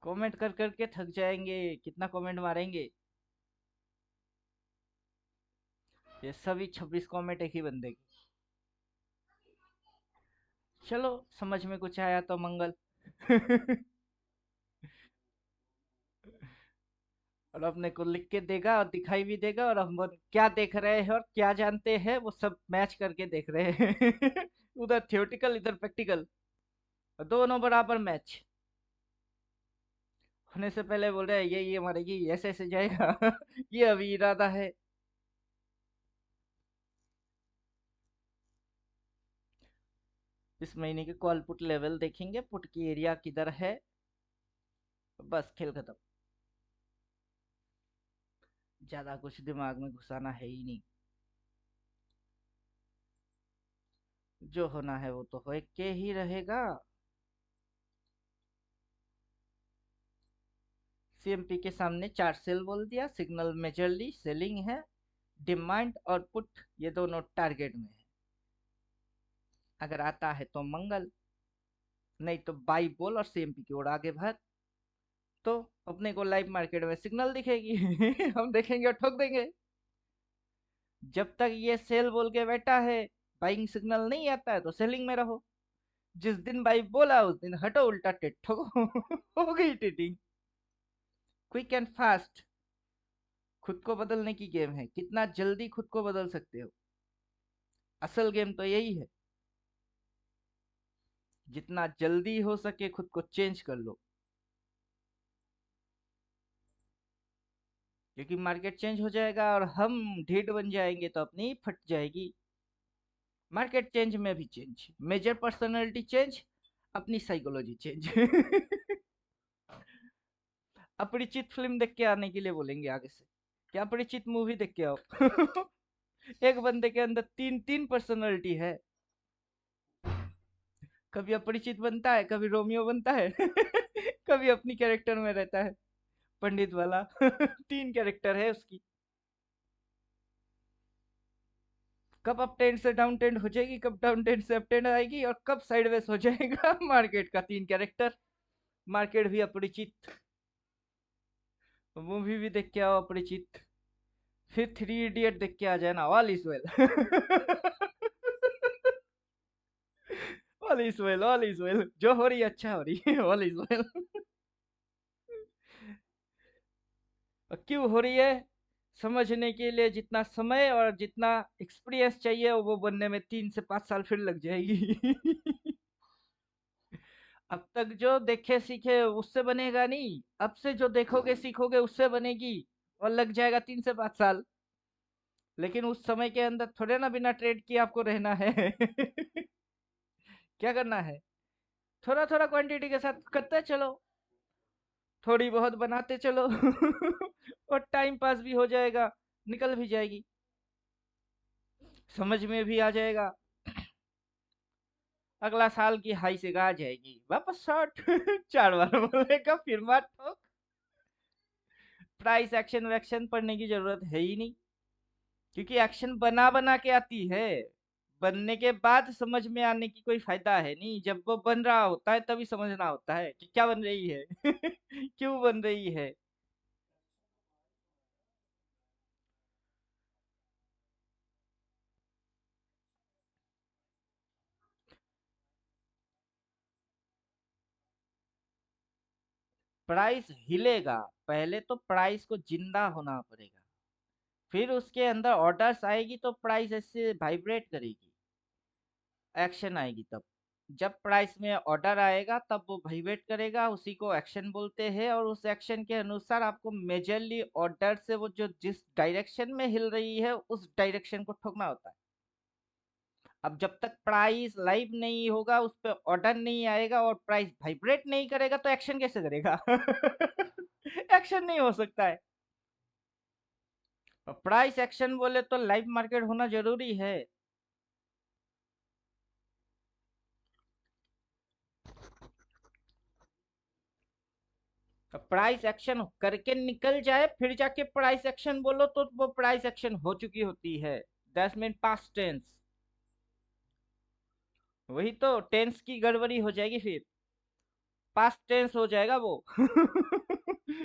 कमेंट कर करके थक जाएंगे, कितना कमेंट मारेंगे। ये सभी 26 कमेंट एक ही बंदे की। चलो समझ में कुछ आया तो मंगल। और अपने को लिख के देगा और दिखाई भी देगा, और हम क्या देख रहे हैं और क्या जानते हैं वो सब मैच करके देख रहे हैं। उधर थियोटिकल इधर प्रैक्टिकल, दोनों बराबर मैच। होने से पहले बोल रहे हैं ये मरेगी ऐसे ऐसे जाएगा। ये अभी इरादा है। इस महीने के कॉल पुट लेवल देखेंगे, पुट की एरिया किधर है, बस खेल खत्म। ज्यादा कुछ दिमाग में घुसाना है ही नहीं। जो होना है वो तो हो के ही रहेगा। सीएमपी के सामने 4 सेल बोल दिया, सिग्नल मेजरली सेलिंग है। डिमांड और पुट ये दोनों टारगेट में है। अगर आता है तो मंगल, नहीं तो बाई बोल और सीएमपी की ओर आगे भर। तो अपने को लाइव मार्केट में सिग्नल दिखेगी हम देखेंगे और ठोक देंगे। जब तक ये सेल बोल के बैठा है, बाइंग सिग्नल नहीं आता है तो सेलिंग में रहो। जिस दिन बाई बोला उस दिन हटो, उल्टा टेट ठोको हो गई टेटिंग। क्विक एंड फास्ट खुद को बदलने की गेम है, कितना जल्दी खुद को बदल सकते हो। असल गेम तो यही है, जितना जल्दी हो सके खुद को चेंज कर लो। क्योंकि मार्केट चेंज हो जाएगा और हम ढीठ बन जाएंगे तो अपनी फट जाएगी। मार्केट चेंज में भी चेंज, मेजर पर्सनालिटी चेंज, अपनी साइकोलॉजी चेंज अपरिचित फिल्म देख के आने के लिए बोलेंगे आगे से, क्या अपरिचित मूवी देख के आओ एक बंदे के अंदर तीन तीन पर्सनालिटी है। कभी अपरिचित बनता है, कभी रोमियो बनता है कभी अपनी कैरेक्टर में रहता है, पंडित वाला 3 कैरेक्टर है उसकी। कब अप ट्रेंड से डाउन ट्रेंड हो जाएगी, कब डाउन ट्रेंड से अप ट्रेंड आएगी, और कब साइडवेज हो जाएगा मार्केट का 3 कैरेक्टर। मार्केट भी अपरिचित, मूवी भी देख के आओ अपरिचित, फिर 3 इडियट देख के आ जाना, all is well all is well, all is well, जो हो रही है अच्छा हो रही है ऑल इज वेल क्यों हो रही है, समझने के लिए जितना समय और जितना एक्सपीरियंस चाहिए वो बनने में 3 से 5 साल फिर लग जाएगी अब तक जो देखे सीखे उससे बनेगा नहीं, अब से जो देखोगे सीखोगे उससे बनेगी, और लग जाएगा 3 से 5 साल। लेकिन उस समय के अंदर थोड़े ना बिना ट्रेड किए आपको रहना है क्या करना है, थोड़ा थोड़ा क्वांटिटी के साथ करते चलो, थोड़ी बहुत बनाते चलो और टाइम पास भी हो जाएगा, निकल भी जाएगी, समझ में भी आ जाएगा। अगला साल की हाई से गा जाएगी वापस शॉर्ट 4 बार बोलेगा फिर मत ठोक। प्राइस एक्शन वैक्शन पढ़ने की जरूरत है ही नहीं, क्योंकि एक्शन बना बना के आती है, बनने के बाद समझ में आने की कोई फायदा है नहीं, जब वो बन रहा होता है तभी समझना होता है कि क्या बन रही है क्यों बन रही है। प्राइस हिलेगा, पहले तो प्राइस को जिंदा होना पड़ेगा, फिर उसके अंदर ऑर्डर्स आएगी तो प्राइस ऐसे वाइब्रेट करेगी, एक्शन आएगी तब। जब प्राइस में ऑर्डर आएगा तब वो वाइब्रेट करेगा, उसी को एक्शन बोलते हैं, और उस एक्शन के अनुसार आपको मेजरली ऑर्डर से वो जो जिस डायरेक्शन में हिल रही है उस डायरेक्शन को ठोकना होता है। अब जब तक प्राइस लाइव नहीं होगा, उस पर ऑर्डर नहीं आएगा और प्राइस वाइब्रेट नहीं करेगा तो एक्शन कैसे करेगा एक्शन नहीं हो सकता है। प्राइस एक्शन बोले तो लाइव मार्केट होना जरूरी है। प्राइस एक्शन करके निकल जाए फिर जाके प्राइस एक्शन बोलो तो वो प्राइस एक्शन हो चुकी होती है, दैट्स मीन पास्ट टेंस। वही तो टेंस की गड़बड़ी हो जाएगी फिर, पास्ट टेंस हो जाएगा वो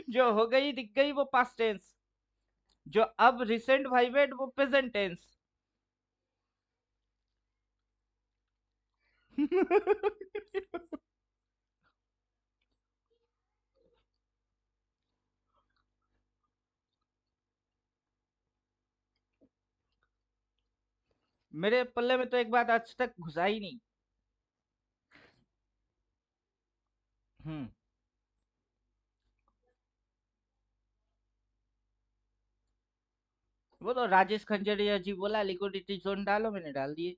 जो हो गई दिख गई वो पास्ट टेंस, जो अब रिसेंट वाइब्रेट वो प्रेजेंट टेंस मेरे पल्ले में तो एक बात आज तक घुसा ही नहीं। हम्म। वो तो राजेश खंजरिया जी बोला लिक्विडिटी जोन डालो, मैंने डाल दिए।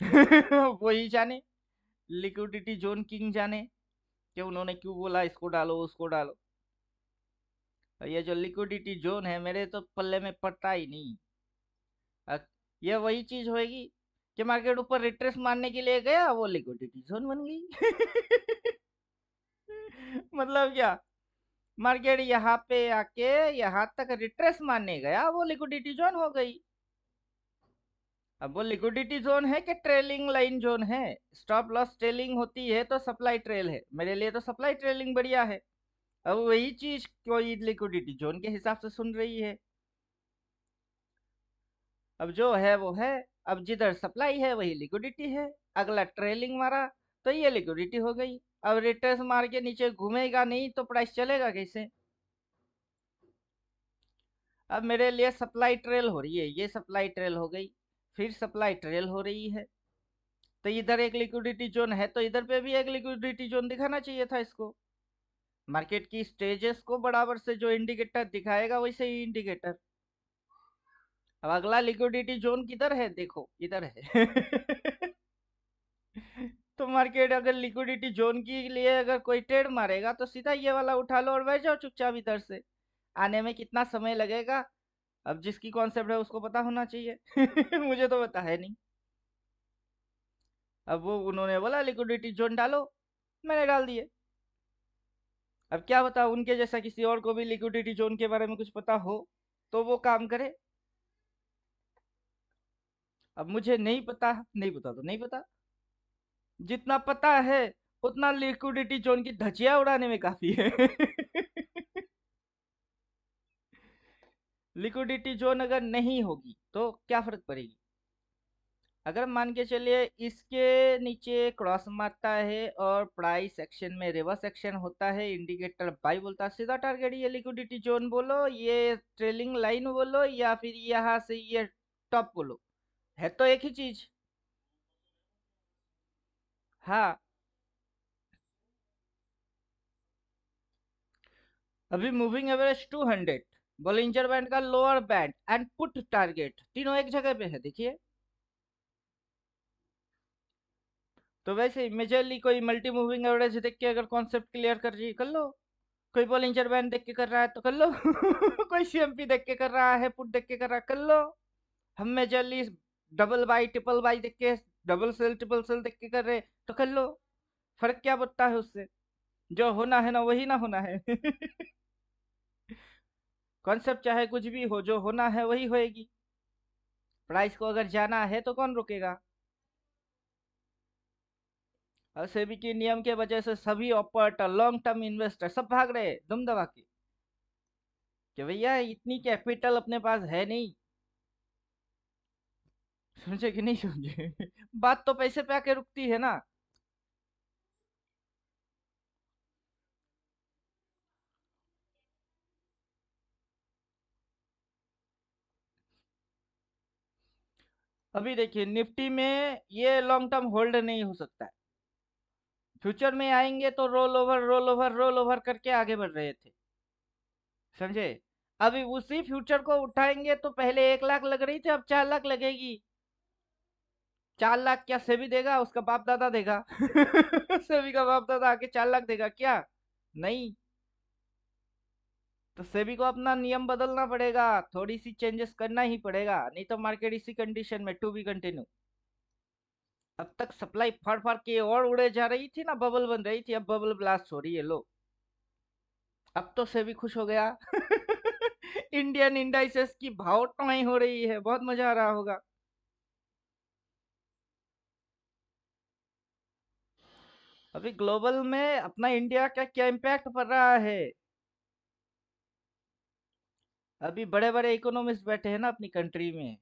वही जाने, लिक्विडिटी जोन किंग जाने कि उन्होंने क्यों बोला इसको डालो उसको डालो। और ये जो लिक्विडिटी जोन है मेरे तो पल्ले में पड़ता ही नहीं। अ, ये वही चीज होगी कि मार्केट ऊपर रिट्रेस मारने के लिए गया, वो लिक्विडिटी जोन बन गई। मतलब क्या, मार्केट यहाँ पे आके यहाँ तक रिट्रेस मारने गया, वो लिक्विडिटी जोन हो गई। अब वो लिक्विडिटी जोन है कि ट्रेलिंग लाइन जोन है? स्टॉप लॉस ट्रेलिंग होती है तो सप्लाई ट्रेल है, मेरे लिए तो सप्लाई ट्रेलिंग बढ़िया है। अब वही चीज कोई लिक्विडिटी जोन के हिसाब से सुन रही है। अब जो है वो है। अब जिधर सप्लाई है वही लिक्विडिटी है। अगला ट्रेलिंग मारा तो ये लिक्विडिटी हो गई। अब रिट्रेस मार के नीचे घूमेगा नहीं तो प्राइस चलेगा कैसे? अब मेरे लिए सप्लाई ट्रेल हो रही है, ये सप्लाई ट्रेल हो गई, फिर सप्लाई ट्रेल हो रही है। तो इधर एक लिक्विडिटी जोन है तो इधर पे भी एक लिक्विडिटी जोन दिखाना चाहिए था इसको। मार्केट की स्टेजेस को बराबर से जो इंडिकेटर दिखाएगा वैसे ही इंडिकेटर। अब अगला लिक्विडिटी जोन किधर है, देखो इधर है। तो मार्केट अगर लिक्विडिटी जोन के लिए अगर कोई ट्रेड मारेगा तो सीधा ये वाला उठा लो और बैठ जाओ चुपचाप इधर से। आने में कितना समय लगेगा, अब जिसकी कॉन्सेप्ट है उसको पता होना चाहिए। मुझे तो पता है नहीं। अब वो उन्होंने बोला लिक्विडिटी जोन डालो, मैंने डाल दिए। अब क्या बता, उनके जैसा किसी और को भी लिक्विडिटी जोन के बारे में कुछ पता हो तो वो काम करे। अब मुझे नहीं पता, नहीं पता तो नहीं पता। जितना पता है उतना लिक्विडिटी जोन की धज्जियां उड़ाने में काफी है। लिक्विडिटी जोन अगर नहीं होगी तो क्या फर्क पड़ेगी? अगर मान के चलिए इसके नीचे क्रॉस मारता है और प्राइस एक्शन में रिवर्स एक्शन होता है, इंडिकेटर बाई बोलता है, सीधा टारगेट ये लिक्विडिटी जोन बोलो, ये ट्रेलिंग लाइन बोलो, या फिर यहाँ से ये टॉप बोलो, है तो एक ही चीज। हाँ। अभी मूविंग एवरेज 200, बॉलिंजर बैंड का lower band and put target तीनों एक जगह पे है, देखिए। तो वैसे ही मेजरली कोई मल्टी मूविंग एवरेज देख के अगर कॉन्सेप्ट क्लियर कर रही कर लो, कोई बॉलिंजर बैंड देख के कर रहा है तो कर लो। कोई सीएमपी देख के कर रहा है, पुट देख के कर रहा है, कर लो। हम majorly double by triple by देख के, डबल सेल ट्रिपल सेल देख के कर रहे तो कर लो। फर्क क्या पड़ता है उससे? जो होना है ना वही ना होना है। कॉन्सेप्ट चाहे कुछ भी हो, जो होना है वही होएगी। प्राइस को अगर जाना है तो कौन रोकेगा? और सेबी के नियम के वजह से सभी ऑपर लॉन्ग टर्म इन्वेस्टर सब भाग रहे हैं दुम दबा के कि भैया इतनी कैपिटल अपने पास है नहीं। समझे कि नहीं समझे? बात तो पैसे पे आके रुकती है ना। अभी देखिए निफ्टी में ये लॉन्ग टर्म होल्ड नहीं हो सकता है। फ्यूचर में आएंगे तो roll over roll over roll over करके आगे बढ़ रहे थे, समझे? अभी उसी फ्यूचर को उठाएंगे तो पहले 1 लाख लग रही थी, अब 4 लाख लगेगी। 4 लाख क्या सेबी देगा, उसका बाप दादा देगा। सेबी का बाप दादा आके 4 लाख देगा क्या? नहीं। तो सेबी को अपना नियम बदलना पड़ेगा, थोड़ी सी चेंजेस करना ही पड़ेगा, नहीं तो मार्केट इसी कंडीशन में टू बी कंटिन्यू। अब तक सप्लाई फाड़ फाड़ के और उड़े जा रही थी ना, बबल बन रही थी, अब बबल ब्लास्ट हो रही है लो। अब तो सेबी खुश हो गया। इंडियन इंडाइसेस की भाव टॉई हो रही है, बहुत मजा आ रहा होगा। अभी ग्लोबल में अपना इंडिया का क्या इम्पैक्ट पड़ रहा है? अभी बड़े बड़े इकोनॉमिस्ट बैठे हैं ना अपनी कंट्री में,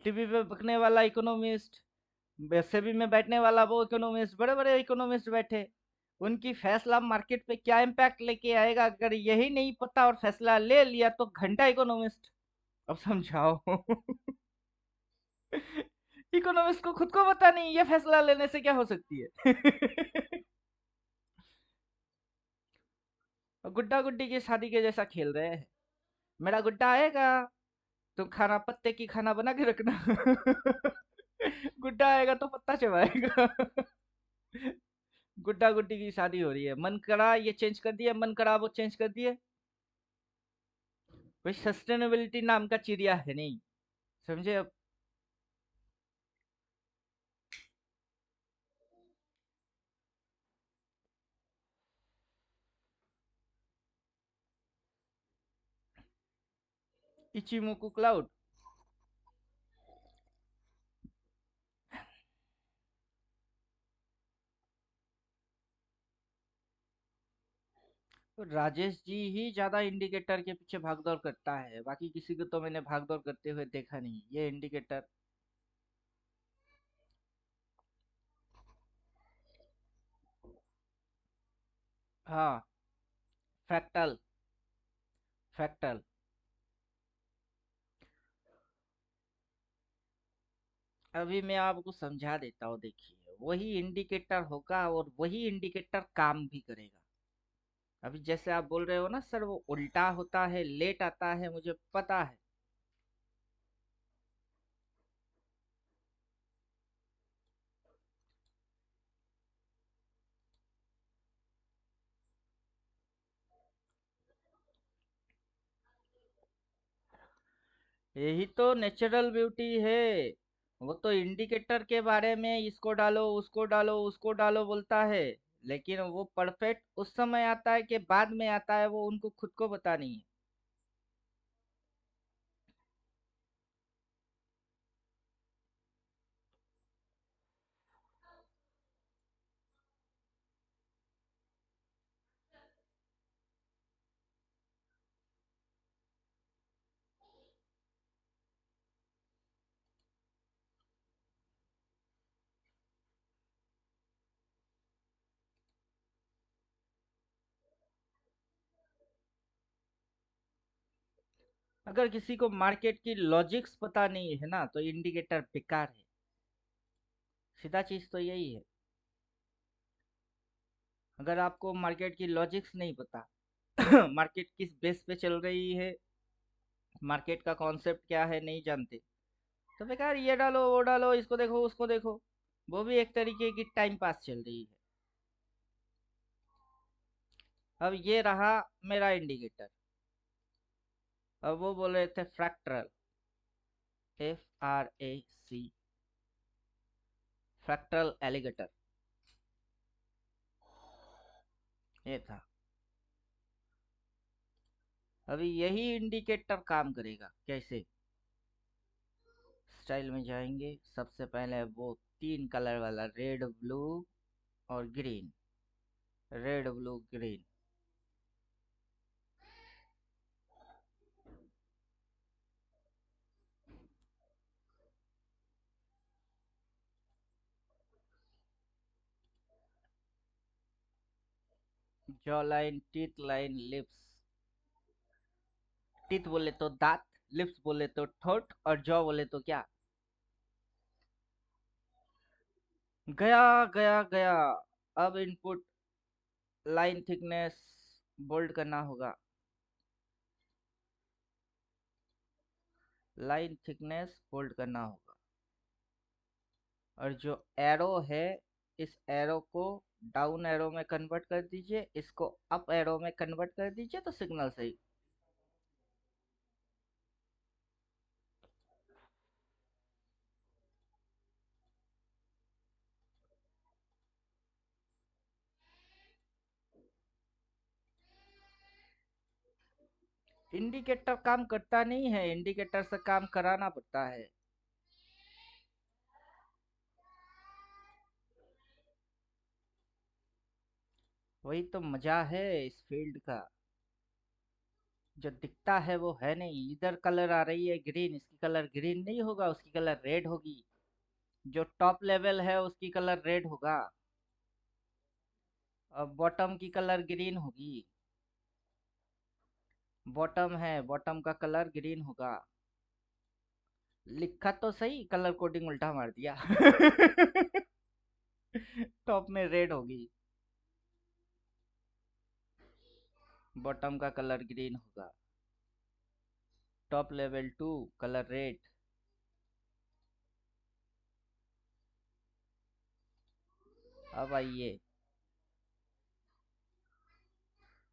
टीवी पे बकने वाला इकोनॉमिस्ट, सेबी में बैठने वाला वो इकोनॉमिस्ट, बड़े बड़े इकोनॉमिस्ट बैठे। उनकी फैसला मार्केट पे क्या इम्पैक्ट लेके आएगा, अगर यही नहीं पता और फैसला ले लिया तो घंटा इकोनॉमिस्ट। अब समझाओ। इकोनॉमिस्ट को खुद को पता नहीं ये फैसला लेने से क्या हो सकती है। गुड्डा गुड्डी की शादी के जैसा खेल रहे हैं। मेरा गुड्डा आएगा, तुम खाना पत्ते की खाना बना के रखना। गुड्डा आएगा तो पत्ता चबाएगा। गुड्डा गुड्डी की शादी हो रही है, मन करा ये चेंज कर दिया, मन करा वो चेंज कर दिए। कोई सस्टेनेबिलिटी नाम का चिड़िया है नहीं, समझे अब। Ichimoku cloud. तो राजेश जी ही ज्यादा इंडिकेटर के पीछे भागदौड़ करता है, बाकी किसी को तो मैंने भागदौड़ करते हुए देखा नहीं, ये इंडिकेटर। हाँ। फ्रैक्टल। फ्रैक्टल। अभी मैं आपको समझा देता हूँ, देखिए वही इंडिकेटर होगा और वही इंडिकेटर काम भी करेगा। अभी जैसे आप बोल रहे हो ना सर, वो उल्टा होता है, लेट आता है, मुझे पता है। यही तो नेचुरल ब्यूटी है। वो तो इंडिकेटर के बारे में इसको डालो उसको डालो उसको डालो बोलता है, लेकिन वो परफेक्ट उस समय आता है कि बाद में आता है, वो उनको खुद को पता नहीं है। अगर किसी को मार्केट की लॉजिक्स पता नहीं है ना, तो इंडिकेटर बेकार है। सीधा चीज तो यही है। अगर आपको मार्केट की लॉजिक्स नहीं पता, मार्केट किस बेस पे चल रही है, मार्केट का कॉन्सेप्ट क्या है नहीं जानते, तो बेकार ये डालो वो डालो, इसको देखो उसको देखो, वो भी एक तरीके की टाइम पास चल रही है। अब ये रहा मेरा इंडिकेटर। अब वो बोल रहे थे फ्रैक्टल। FRAC। Fractal alligator. ये था। अभी यही इंडिकेटर काम करेगा कैसे। स्टाइल में जाएंगे, सबसे पहले वो तीन कलर वाला, रेड ब्लू और green. Red blue green. Jaw line, teeth line, lips. Teeth बोले तो दांत, लिप्स बोले तो ठोट, और जॉ बोले तो क्या। गया गया गया। अब इनपुट लाइन थिकनेस बोल्ड करना होगा। लाइन थिकनेस बोल्ड करना होगा। और जो एरो है, इस एरो को डाउन एरो में कन्वर्ट कर दीजिए, इसको अप एरो में कन्वर्ट कर दीजिए, तो सिग्नल सही। इंडिकेटर काम करता नहीं है, इंडिकेटर से काम कराना पड़ता है। वही तो मजा है इस फील्ड का। जो दिखता है वो है नहीं, इधर कलर आ रही है ग्रीन, इसकी कलर ग्रीन नहीं होगा, उसकी कलर रेड होगी। जो टॉप लेवल है उसकी कलर रेड होगा, और बॉटम की कलर ग्रीन होगी। बॉटम है, बॉटम का कलर ग्रीन होगा। लिखा तो सही, कलर कोडिंग उल्टा मार दिया। टॉप में रेड होगी, बॉटम का कलर ग्रीन होगा। Top level 2 colour red. अब आइए,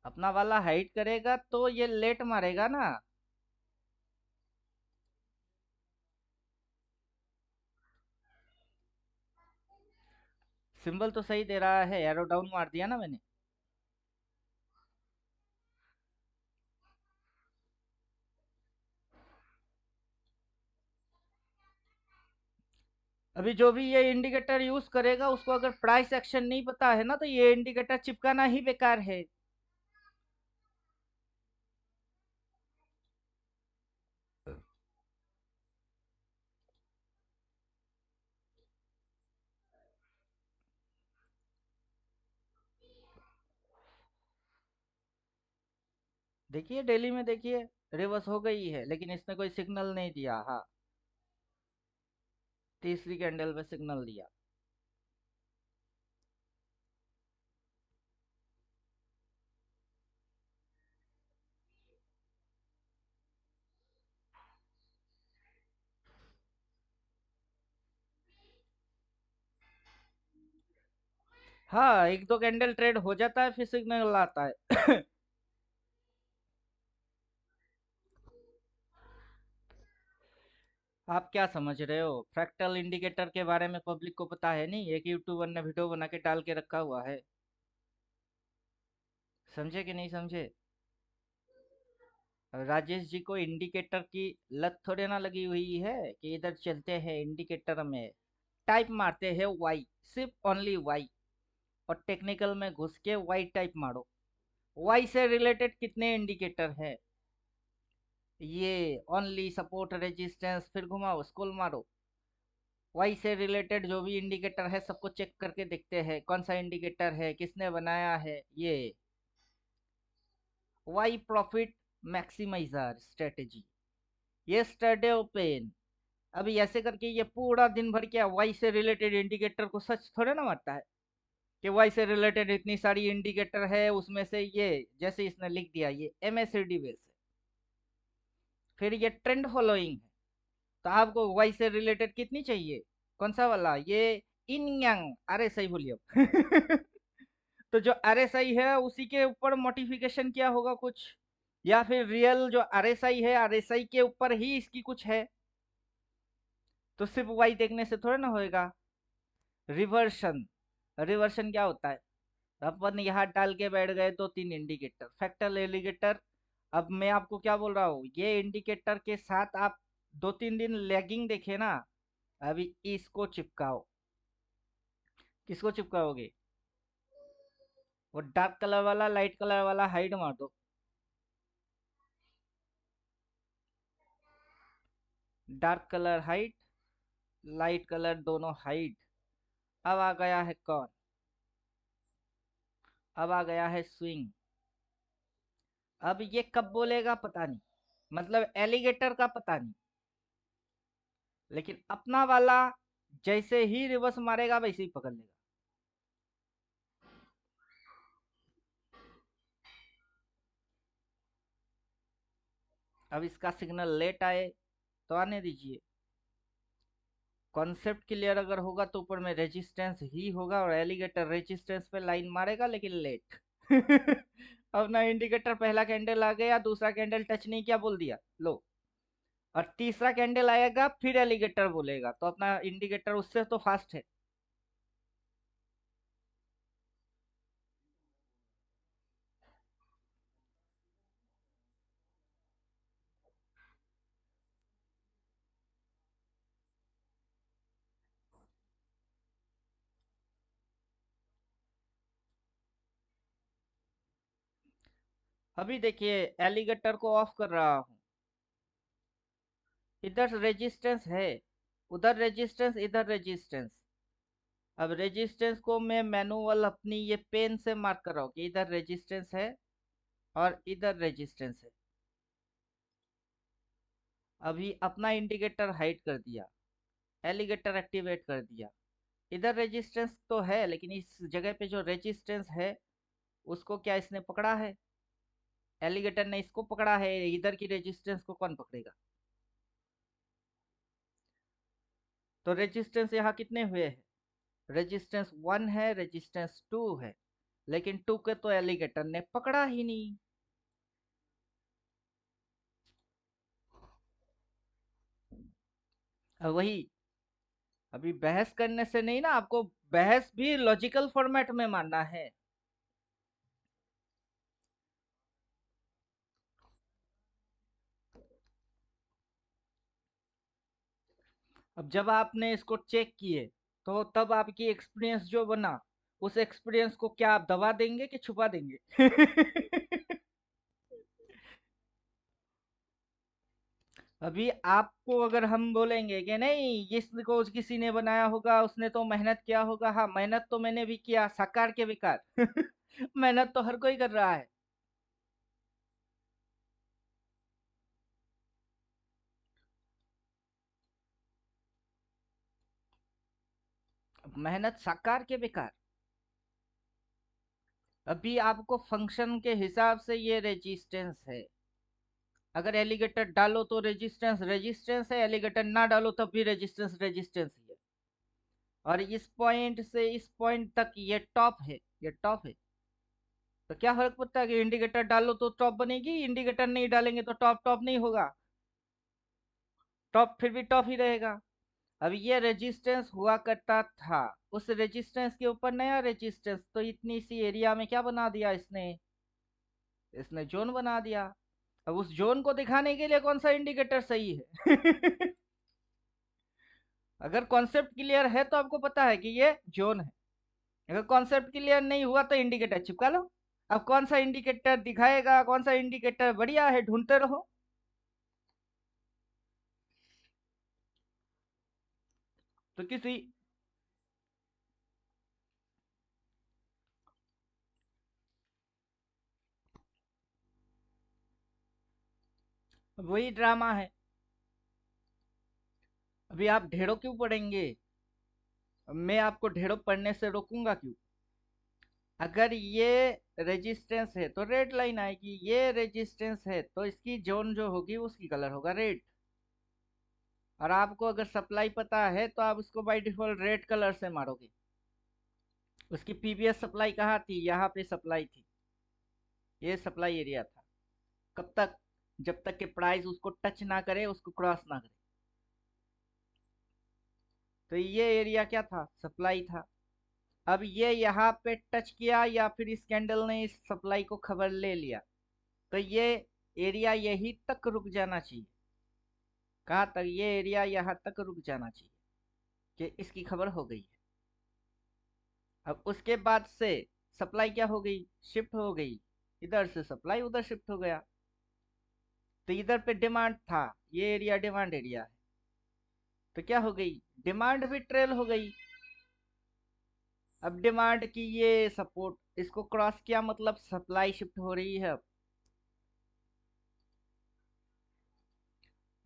अपना वाला हाइट करेगा तो ये लेट मारेगा ना। सिंबल तो सही दे रहा है, एरो डाउन मार दिया ना मैंने। अभी जो भी ये इंडिकेटर यूज करेगा उसको अगर प्राइस एक्शन नहीं पता है ना, तो ये इंडिकेटर चिपकाना ही बेकार है। देखिए डेली में, देखिए रिवर्स हो गई है, लेकिन इसने कोई सिग्नल नहीं दिया। हाँ, तीसरी कैंडल में सिग्नल दिया। हाँ, एक दो कैंडल ट्रेड हो जाता है, फिर सिग्नल आता है। आप क्या समझ रहे हो? फ्रैक्टल इंडिकेटर के बारे में पब्लिक को पता है नहीं, एक यूट्यूबर ने वीडियो बना के डाल के रखा हुआ है। समझे कि नहीं समझे? राजेश जी को इंडिकेटर की लत थोड़े ना लगी हुई है कि इधर चलते हैं इंडिकेटर में टाइप मारते हैं वाई, सिर्फ ओनली वाई। और टेक्निकल में घुस के वाई टाइप मारो। वाई से रिलेटेड कितने इंडिकेटर है? ये ओनली सपोर्ट रेजिस्टेंस, फिर घुमाओ स्क्रॉल मारो। वाई से रिलेटेड जो भी इंडिकेटर है सबको चेक करके देखते हैं कौन सा इंडिकेटर है, किसने बनाया है। ये वाई प्रॉफिट मैक्सिमाइजर स्ट्रेटेजी, ये स्टडी ओपन। अभी ऐसे करके ये पूरा दिन भर क्या वाई से रिलेटेड इंडिकेटर को सच थोड़े ना मारता है कि वाई से रिलेटेड इतनी सारी इंडिकेटर है, उसमें से ये जैसे इसने लिख दिया ये एमएससीडी बेस है, फिर ये ट्रेंड फॉलोइंग है। तो आपको वाई से रिलेटेड कितनी चाहिए? कौन सा वाला? ये इन यंग, अरे सही बोलिए अब। तो जो आरएसआई है उसी के ऊपर मॉडिफिकेशन किया होगा कुछ, या फिर रियल जो आरएसआई है आरएसआई के ऊपर ही इसकी कुछ है। तो सिर्फ वाई देखने से थोड़ा ना होएगा। रिवर्शन, रिवर्शन क्या होता है? अपन यहाँ डाल के बैठ गए तो तीन इंडिकेटर फैक्टर एलिगेटर। अब मैं आपको क्या बोल रहा हूँ, ये इंडिकेटर के साथ आप 2-3 दिन लैगिंग देखे ना। अभी इसको चिपकाओ। किसको चिपकाओगे? वो डार्क कलर वाला, लाइट कलर वाला हाइड मार दो। Dark colour hide, light colour दोनों हाइड। अब आ गया है कौन? अब आ गया है स्विंग। अब ये कब बोलेगा पता नहीं, मतलब एलिगेटर का पता नहीं, लेकिन अपना वाला जैसे ही रिवर्स मारेगा वैसे ही पकड़ लेगा। अब इसका सिग्नल लेट आए तो आने दीजिए। कॉन्सेप्ट क्लियर अगर होगा तो ऊपर में रेजिस्टेंस ही होगा, और एलिगेटर रेजिस्टेंस पे लाइन मारेगा लेकिन लेट। अब ना इंडिकेटर पहला कैंडल आ गया, दूसरा कैंडल टच नहीं किया, बोल दिया लो। और तीसरा कैंडल आएगा फिर एलिगेटर बोलेगा, तो अपना इंडिकेटर उससे तो फास्ट है। अभी देखिए, एलिगेटर को ऑफ कर रहा हूँ। इधर रेजिस्टेंस है, उधर रेजिस्टेंस, इधर रेजिस्टेंस। अब रेजिस्टेंस को मैं मैनुअल अपनी ये पेन से मार्क कर रहा हूँ कि इधर रेजिस्टेंस है और इधर रेजिस्टेंस है। अभी अपना इंडिकेटर हाइड कर दिया, एलिगेटर एक्टिवेट कर दिया। इधर रेजिस्टेंस तो है, लेकिन इस जगह पे जो रेजिस्टेंस है उसको क्या इसने पकड़ा है? एलिगेटर ने इसको पकड़ा है, इधर की रेजिस्टेंस को कौन पकड़ेगा? तो रेजिस्टेंस यहाँ कितने हुए हैं? रेजिस्टेंस 1 है, रेजिस्टेंस 2 है, लेकिन 2 के तो एलिगेटर ने पकड़ा ही नहीं। वही, अभी बहस करने से नहीं ना, आपको बहस भी लॉजिकल फॉर्मेट में मानना है। अब जब आपने इसको चेक किए, तो तब आपकी एक्सपीरियंस जो बना, उस एक्सपीरियंस को क्या आप दबा देंगे कि छुपा देंगे? अभी आपको अगर हम बोलेंगे कि नहीं, इसको किसी ने बनाया होगा, उसने तो मेहनत किया होगा, हाँ मेहनत तो मैंने भी किया, साकार के विकार। मेहनत तो हर कोई कर रहा है। मेहनत साकार के विकार। अभी आपको फंक्शन के हिसाब से ये रेजिस्टेंस है। अगर एलिगेटर डालो तो रेजिस्टेंस रेजिस्टेंस है, एलिगेटर ना डालो तब भी रेजिस्टेंस रेजिस्टेंस ही है। और इस पॉइंट से इस पॉइंट तक ये टॉप है, ये टॉप है। तो क्या फर्क पड़ता है कि इंडिकेटर डालो तो टॉप बनेगी, इंडिकेटर नहीं डालेंगे तो टॉप टॉप नहीं होगा, टॉप फिर भी टॉप ही रहेगा। अब ये रेजिस्टेंस हुआ करता था, उस रेजिस्टेंस के ऊपर नया रेजिस्टेंस, तो इतनी सी एरिया में क्या बना दिया इसने, इसने जोन बना दिया। अब उस जोन को दिखाने के लिए कौन सा इंडिकेटर सही है? अगर कॉन्सेप्ट क्लियर है तो आपको पता है कि ये जोन है। अगर कॉन्सेप्ट क्लियर नहीं हुआ तो इंडिकेटर चिपका लो। अब कौन सा इंडिकेटर दिखाएगा, कौन सा इंडिकेटर बढ़िया है, ढूंढते रहो। तो किसी, वही ड्रामा है। अभी आप ढेरों क्यों पढ़ेंगे? मैं आपको ढेरों पढ़ने से रोकूंगा क्यों? अगर ये रेजिस्टेंस है तो रेड लाइन आएगी, ये रेजिस्टेंस है तो इसकी जोन जो होगी उसकी कलर होगा रेड। और आपको अगर सप्लाई पता है तो आप उसको बाय डिफॉल्ट रेड कलर से मारोगे। उसकी पीवीएस सप्लाई कहाँ थी, यहाँ पे सप्लाई थी, ये सप्लाई एरिया था। कब तक? जब तक कि प्राइस उसको टच ना करे, उसको क्रॉस ना करे। तो ये एरिया क्या था, सप्लाई था। अब ये यहाँ पे टच किया या फिर इस कैंडल ने इस सप्लाई को खबर ले लिया, तो ये एरिया यही तक रुक जाना चाहिए। कहाँ तक? ये एरिया यहाँ तक रुक जाना चाहिए कि इसकी खबर हो गई है। अब उसके बाद से सप्लाई क्या हो गई, शिफ्ट हो गई। इधर से सप्लाई उधर शिफ्ट हो गया। तो इधर पे डिमांड था, ये एरिया डिमांड एरिया है। तो क्या हो गई, डिमांड भी ट्रेल हो गई। अब डिमांड की ये सपोर्ट इसको क्रॉस किया, मतलब सप्लाई शिफ्ट हो रही है। अब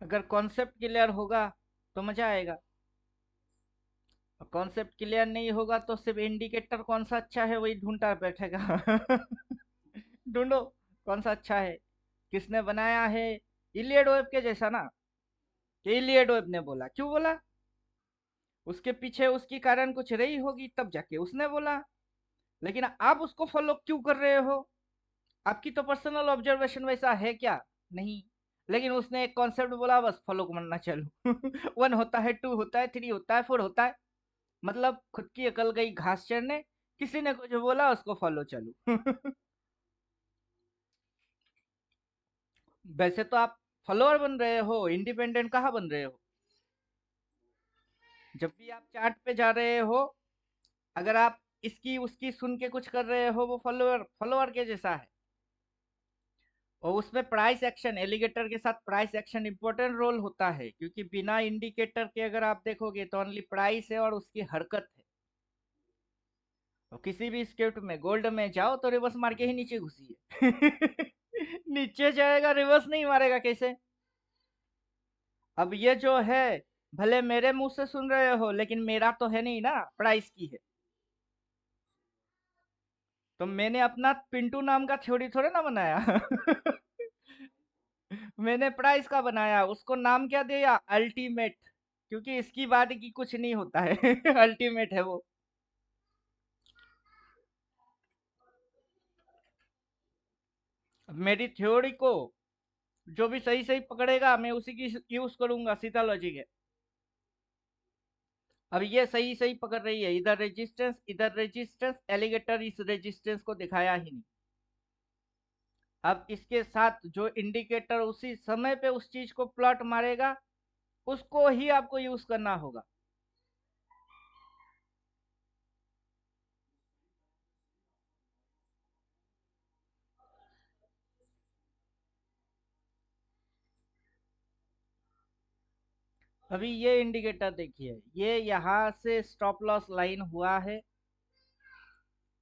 अगर कॉन्सेप्ट क्लियर होगा तो मजा आएगा। कॉन्सेप्ट क्लियर नहीं होगा तो सिर्फ इंडिकेटर कौन सा अच्छा है वही ढूंढता बैठेगा। ढूंढो कौन सा अच्छा है, किसने बनाया है। इलियड वेब के जैसा ना, कि इलियड वेब ने बोला, क्यों बोला? उसके पीछे उसकी कारण कुछ रही होगी, तब जाके उसने बोला। लेकिन आप उसको फॉलो क्यों कर रहे हो? आपकी तो पर्सनल ऑब्जर्वेशन वैसा है क्या? नहीं। लेकिन उसने एक कॉन्सेप्ट बोला, बस फॉलो करना चलो। वन होता है, टू होता है, थ्री होता है, फोर होता है। मतलब खुद की अकल गई घास चरने, किसी ने कुछ बोला उसको फॉलो चलो। वैसे तो आप फॉलोअर बन रहे हो, इंडिपेंडेंट कहाँ बन रहे हो? जब भी आप चार्ट पे जा रहे हो, अगर आप इसकी उसकी सुन के कुछ कर रहे हो, वो फॉलोअर फॉलोअर के जैसा है। और उसमें प्राइस एक्शन, एलिगेटर के साथ प्राइस एक्शन इंपॉर्टेंट रोल होता है, क्योंकि बिना इंडिकेटर के अगर आप देखोगे तो ओनली प्राइस है और उसकी हरकत है। तो किसी भी स्क्रिप्ट में गोल्ड में जाओ तो रिवर्स मार के ही नीचे घुसिए। नीचे जाएगा, रिवर्स नहीं मारेगा कैसे? अब ये जो है, भले मेरे मुंह से सुन रहे हो, लेकिन मेरा तो है नहीं ना, प्राइस की है। तो मैंने अपना पिंटू नाम का थ्योरी थोड़े ना बनाया। मैंने प्राइस का बनाया, उसको नाम क्या दिया, अल्टीमेट। क्योंकि इसकी बाद की कुछ नहीं होता है। अल्टीमेट है वो। मेरी थ्योरी को जो भी सही सही पकड़ेगा मैं उसी की यूज करूंगा, सीधा लॉजिक है। अब ये सही सही पकड़ रही है, इधर रेजिस्टेंस, एलिगेटर इस रेजिस्टेंस को दिखाया ही नहीं। अब इसके साथ जो इंडिकेटर उसी समय पे उस चीज को प्लॉट मारेगा, उसको ही आपको यूज करना होगा। अभी ये इंडिकेटर देखिए, ये यहाँ से स्टॉप लॉस लाइन हुआ है,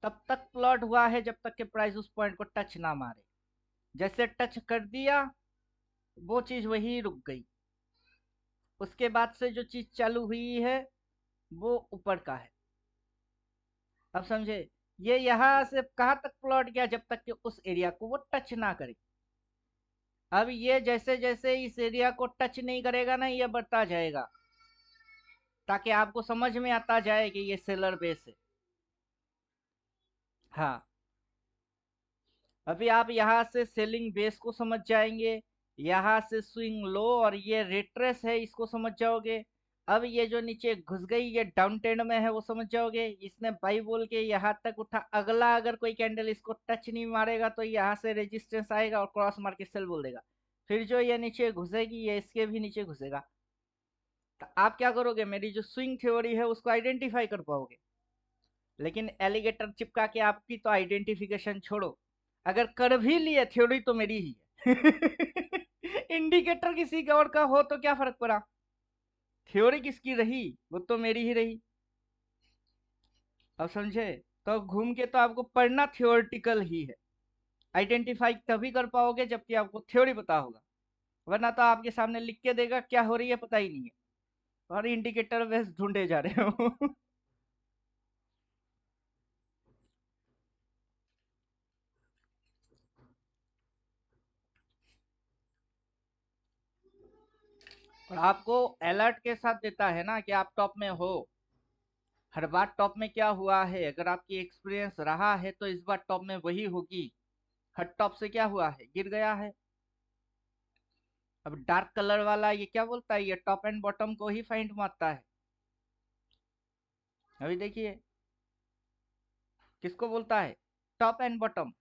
तब तक प्लॉट हुआ है जब तक कि प्राइस उस पॉइंट को टच ना मारे। जैसे टच कर दिया, वो चीज वही रुक गई। उसके बाद से जो चीज चालू हुई है वो ऊपर का है। अब समझे, ये यहाँ से कहाँ तक प्लॉट किया, जब तक कि उस एरिया को वो टच ना करे। अब ये जैसे जैसे इस एरिया को टच नहीं करेगा ना, ये बढ़ता जाएगा, ताकि आपको समझ में आता जाए कि ये सेलर बेस है। हाँ, अभी आप यहाँ से सेलिंग बेस को समझ जाएंगे, यहाँ से स्विंग लो और ये रिट्रेस है इसको समझ जाओगे। अब ये जो नीचे घुस गई ये डाउन ट्रेंड में है वो समझ जाओगे। इसने बाई बोल के यहाँ तक उठा, अगला अगर कोई कैंडल इसको टच नहीं मारेगा तो यहाँ से रेजिस्टेंस आएगा और क्रॉस मार के सेल बोल देगा। फिर जो ये नीचे घुसेगी ये इसके भी नीचे घुसेगा। तो आप क्या करोगे, मेरी जो स्विंग थ्योरी है उसको आइडेंटिफाई कर पाओगे। लेकिन एलिगेटर चिपका के आपकी तो आइडेंटिफिकेशन छोड़ो, अगर कर भी लिए थ्योरी तो मेरी ही है। इंडिकेटर किसी का और का हो तो क्या फर्क पड़ा, थ्योरी किसकी रही, वो तो मेरी ही रही। अब समझे, तो घूम के तो आपको पढ़ना थियोरटिकल ही है, आइडेंटिफाई तभी कर पाओगे जबकि आपको थ्योरी पता होगा। वरना तो आपके सामने लिख के देगा, क्या हो रही है पता ही नहीं है, और इंडिकेटर बस ढूंढे जा रहे हो। और आपको अलर्ट के साथ देता है ना कि आप टॉप में हो। हर बार टॉप में क्या हुआ है, अगर आपकी एक्सपीरियंस रहा है तो इस बार टॉप में वही होगी। हर टॉप से क्या हुआ है, गिर गया है। अब डार्क कलर वाला ये क्या बोलता है, ये टॉप एंड बॉटम को ही फाइंड मारता है। अभी देखिए, किसको बोलता है, टॉप एंड बॉटम।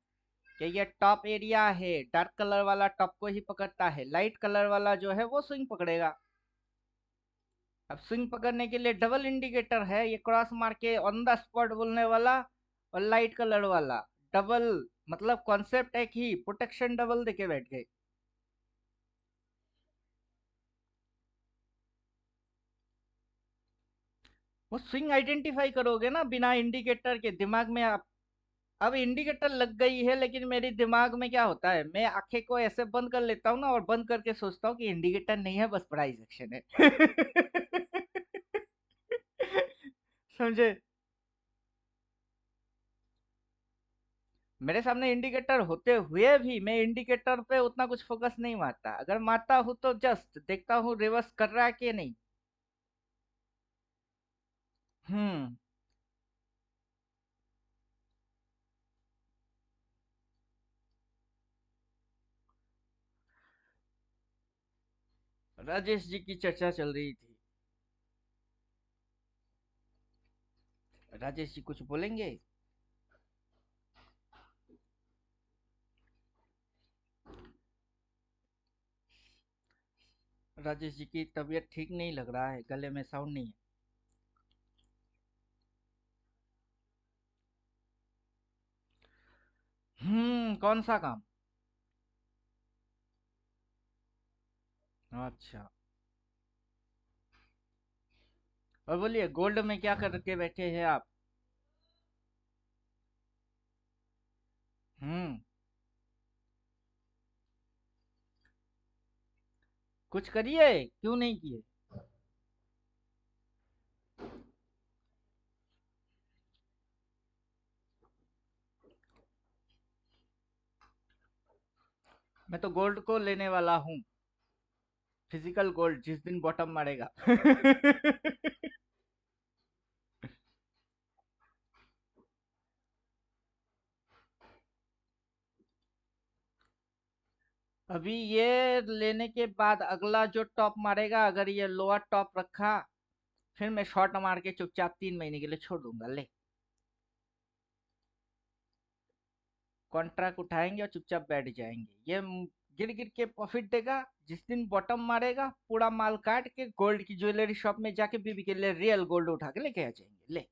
कि ये टॉप एरिया है, डार्क कलर वाला टॉप को ही पकड़ता है, लाइट कलर वाला जो है वो स्विंग पकड़ेगा। अब स्विंग पकड़ने के लिए डबल इंडिकेटर है, ये क्रॉस मार के ऑन द स्पॉट बोलने वाला और लाइट कलर वाला। डबल मतलब कॉन्सेप्ट एक ही, प्रोटेक्शन डबल देके बैठ गए। वो स्विंग आइडेंटिफाई करोगे ना बिना इंडिकेटर के, दिमाग में आप। अब इंडिकेटर लग गई है, लेकिन मेरे दिमाग में क्या होता है, मैं आंखें को ऐसे बंद कर लेता हूँ ना और बंद करके सोचता हूँ कि इंडिकेटर नहीं है, बस प्राइस एक्शन है। समझे, मेरे सामने इंडिकेटर होते हुए भी मैं इंडिकेटर पे उतना कुछ फोकस नहीं मारता, अगर मारता हूँ तो जस्ट देखता हूँ रिवर्स कर रहा है कि नहीं। हम्म। राजेश जी की चर्चा चल रही थी, राजेश जी कुछ बोलेंगे। राजेश जी की तबीयत ठीक नहीं लग रहा है, गले में साउंड नहीं है। कौन सा काम। अच्छा, और बोलिए गोल्ड में क्या करके बैठे हैं आप। हम्म। कुछ करिए, क्यों नहीं किए। मैं तो गोल्ड को लेने वाला हूँ, फिजिकल गोल्ड, जिस दिन बॉटम मारेगा। अभी ये लेने के बाद अगला जो टॉप मारेगा, अगर ये लोअर टॉप रखा, फिर मैं शॉर्ट मार के चुपचाप 3 महीने के लिए छोड़ दूंगा। ले, कॉन्ट्रैक्ट उठाएंगे और चुपचाप बैठ जाएंगे। ये गिर गिर के प्रॉफिट देगा। जिस दिन बॉटम मारेगा, पूरा माल काट के गोल्ड की ज्वेलरी शॉप में जाके बीबी के लिए रियल गोल्ड उठा के लेके आ जाएंगे। ले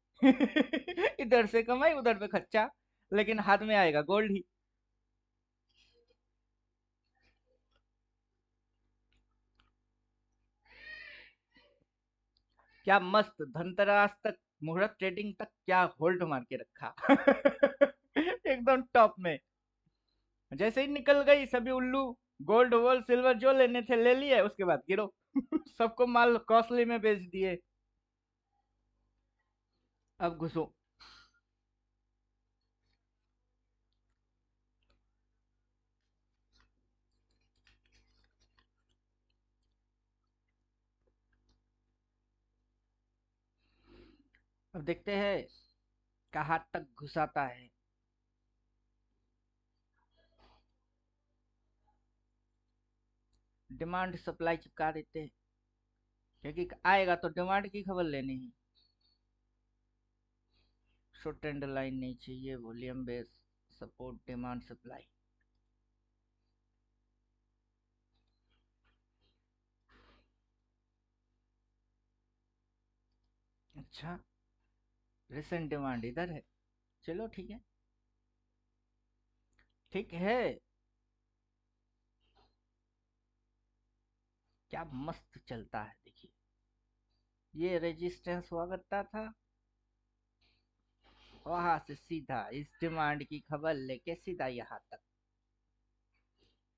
इधर से कमाई, उधर पे खर्चा, लेकिन हाथ में आएगा गोल्ड ही। क्या मस्त, धनतेरस तक, मुहूर्त ट्रेडिंग तक क्या होल्ड मार के रखा। एकदम टॉप में। जैसे ही निकल गई, सभी उल्लू गोल्ड वोल्ड सिल्वर जो लेने थे ले लिए, उसके बाद गिरो। सबको माल कॉस्टली में बेच दिए। अब घुसो। अब देखते हैं कहाँ तक घुसाता है। डिमांड सप्लाई चिपका देते हैं, क्योंकि आएगा तो डिमांड की खबर लेनी ही। शॉर्ट ट्रेंड लाइन नहीं चाहिए, volume base, support, demand supply. अच्छा, रिसेंट डिमांड इधर है। चलो ठीक है, ठीक है। क्या मस्त चलता है देखिए। ये रेजिस्टेंस हुआ करता था, वहां से सीधा इस डिमांड की खबर लेके सीधा यहाँ तक।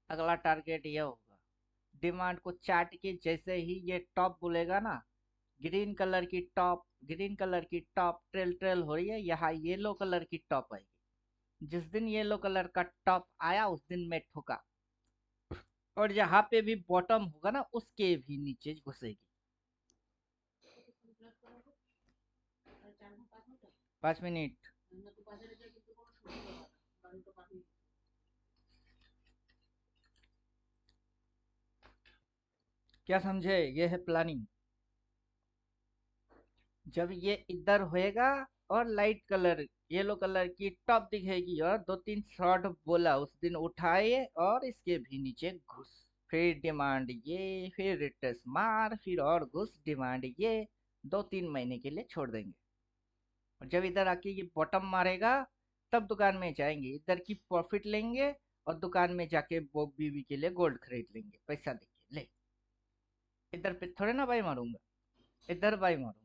अगला टारगेट ये होगा, डिमांड को चाट के जैसे ही ये टॉप बोलेगा ना, ग्रीन कलर की टॉप, ग्रीन कलर की टॉप ट्रेल ट्रेल हो रही है, यहाँ येलो कलर की टॉप आएगी। जिस दिन येलो कलर का टॉप आया, उस दिन मैं ठोका। और जहाँ पे भी बॉटम होगा ना, उसके भी नीचे घुसेगी। 5 मिनट। क्या समझे, ये है प्लानिंग। जब ये इधर होएगा और लाइट कलर, येलो कलर की टॉप दिखेगी और 2-3 शॉट बोला, उस दिन उठाए और इसके भी नीचे घुस। फिर डिमांड ये, फिर रिटर्स मार, फिर और घुस, डिमांड ये। 2-3 महीने के लिए छोड़ देंगे। और जब इधर आके ये बॉटम मारेगा, तब दुकान में जाएंगे, इधर की प्रॉफिट लेंगे और दुकान में जाके वो बीवी के लिए गोल्ड खरीद लेंगे। पैसा देंगे। ले, इधर पे थोड़े ना बाई मारूंगा, इधर बाई मारूंगा।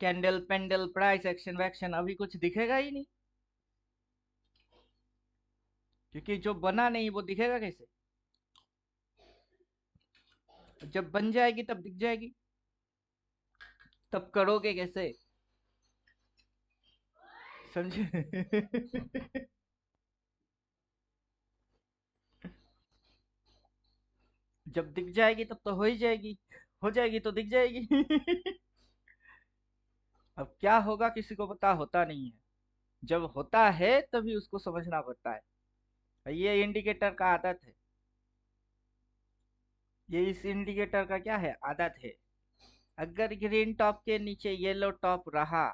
कैंडल पेंडल प्राइस एक्शन वैक्शन अभी कुछ दिखेगा ही नहीं, क्योंकि जो बना नहीं वो दिखेगा कैसे। जब बन जाएगी तब दिख जाएगी, तब करोगे कैसे, समझे। जब दिख जाएगी तब तो हो ही जाएगी, हो जाएगी तो दिख जाएगी। अब क्या होगा किसी को पता होता नहीं है, जब होता है तभी उसको समझना पड़ता है। ये इंडिकेटर का आदत है, ये इस इंडिकेटर का क्या है, आदत है। अगर ग्रीन टॉप के नीचे येलो टॉप रहा,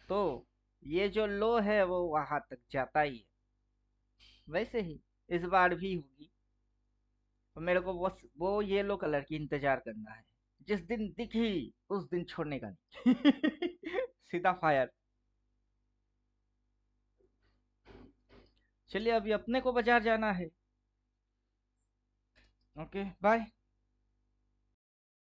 तो ये जो लो है वो वहां तक जाता ही है। वैसे ही इस बार भी होगी। तो मेरे को वो येलो कलर की इंतजार करना है। जिस दिन दिखी, उस दिन छोड़ने का नहीं। सीधा फायर। चलिए, अभी अपने को बाजार जाना है। Okay bye.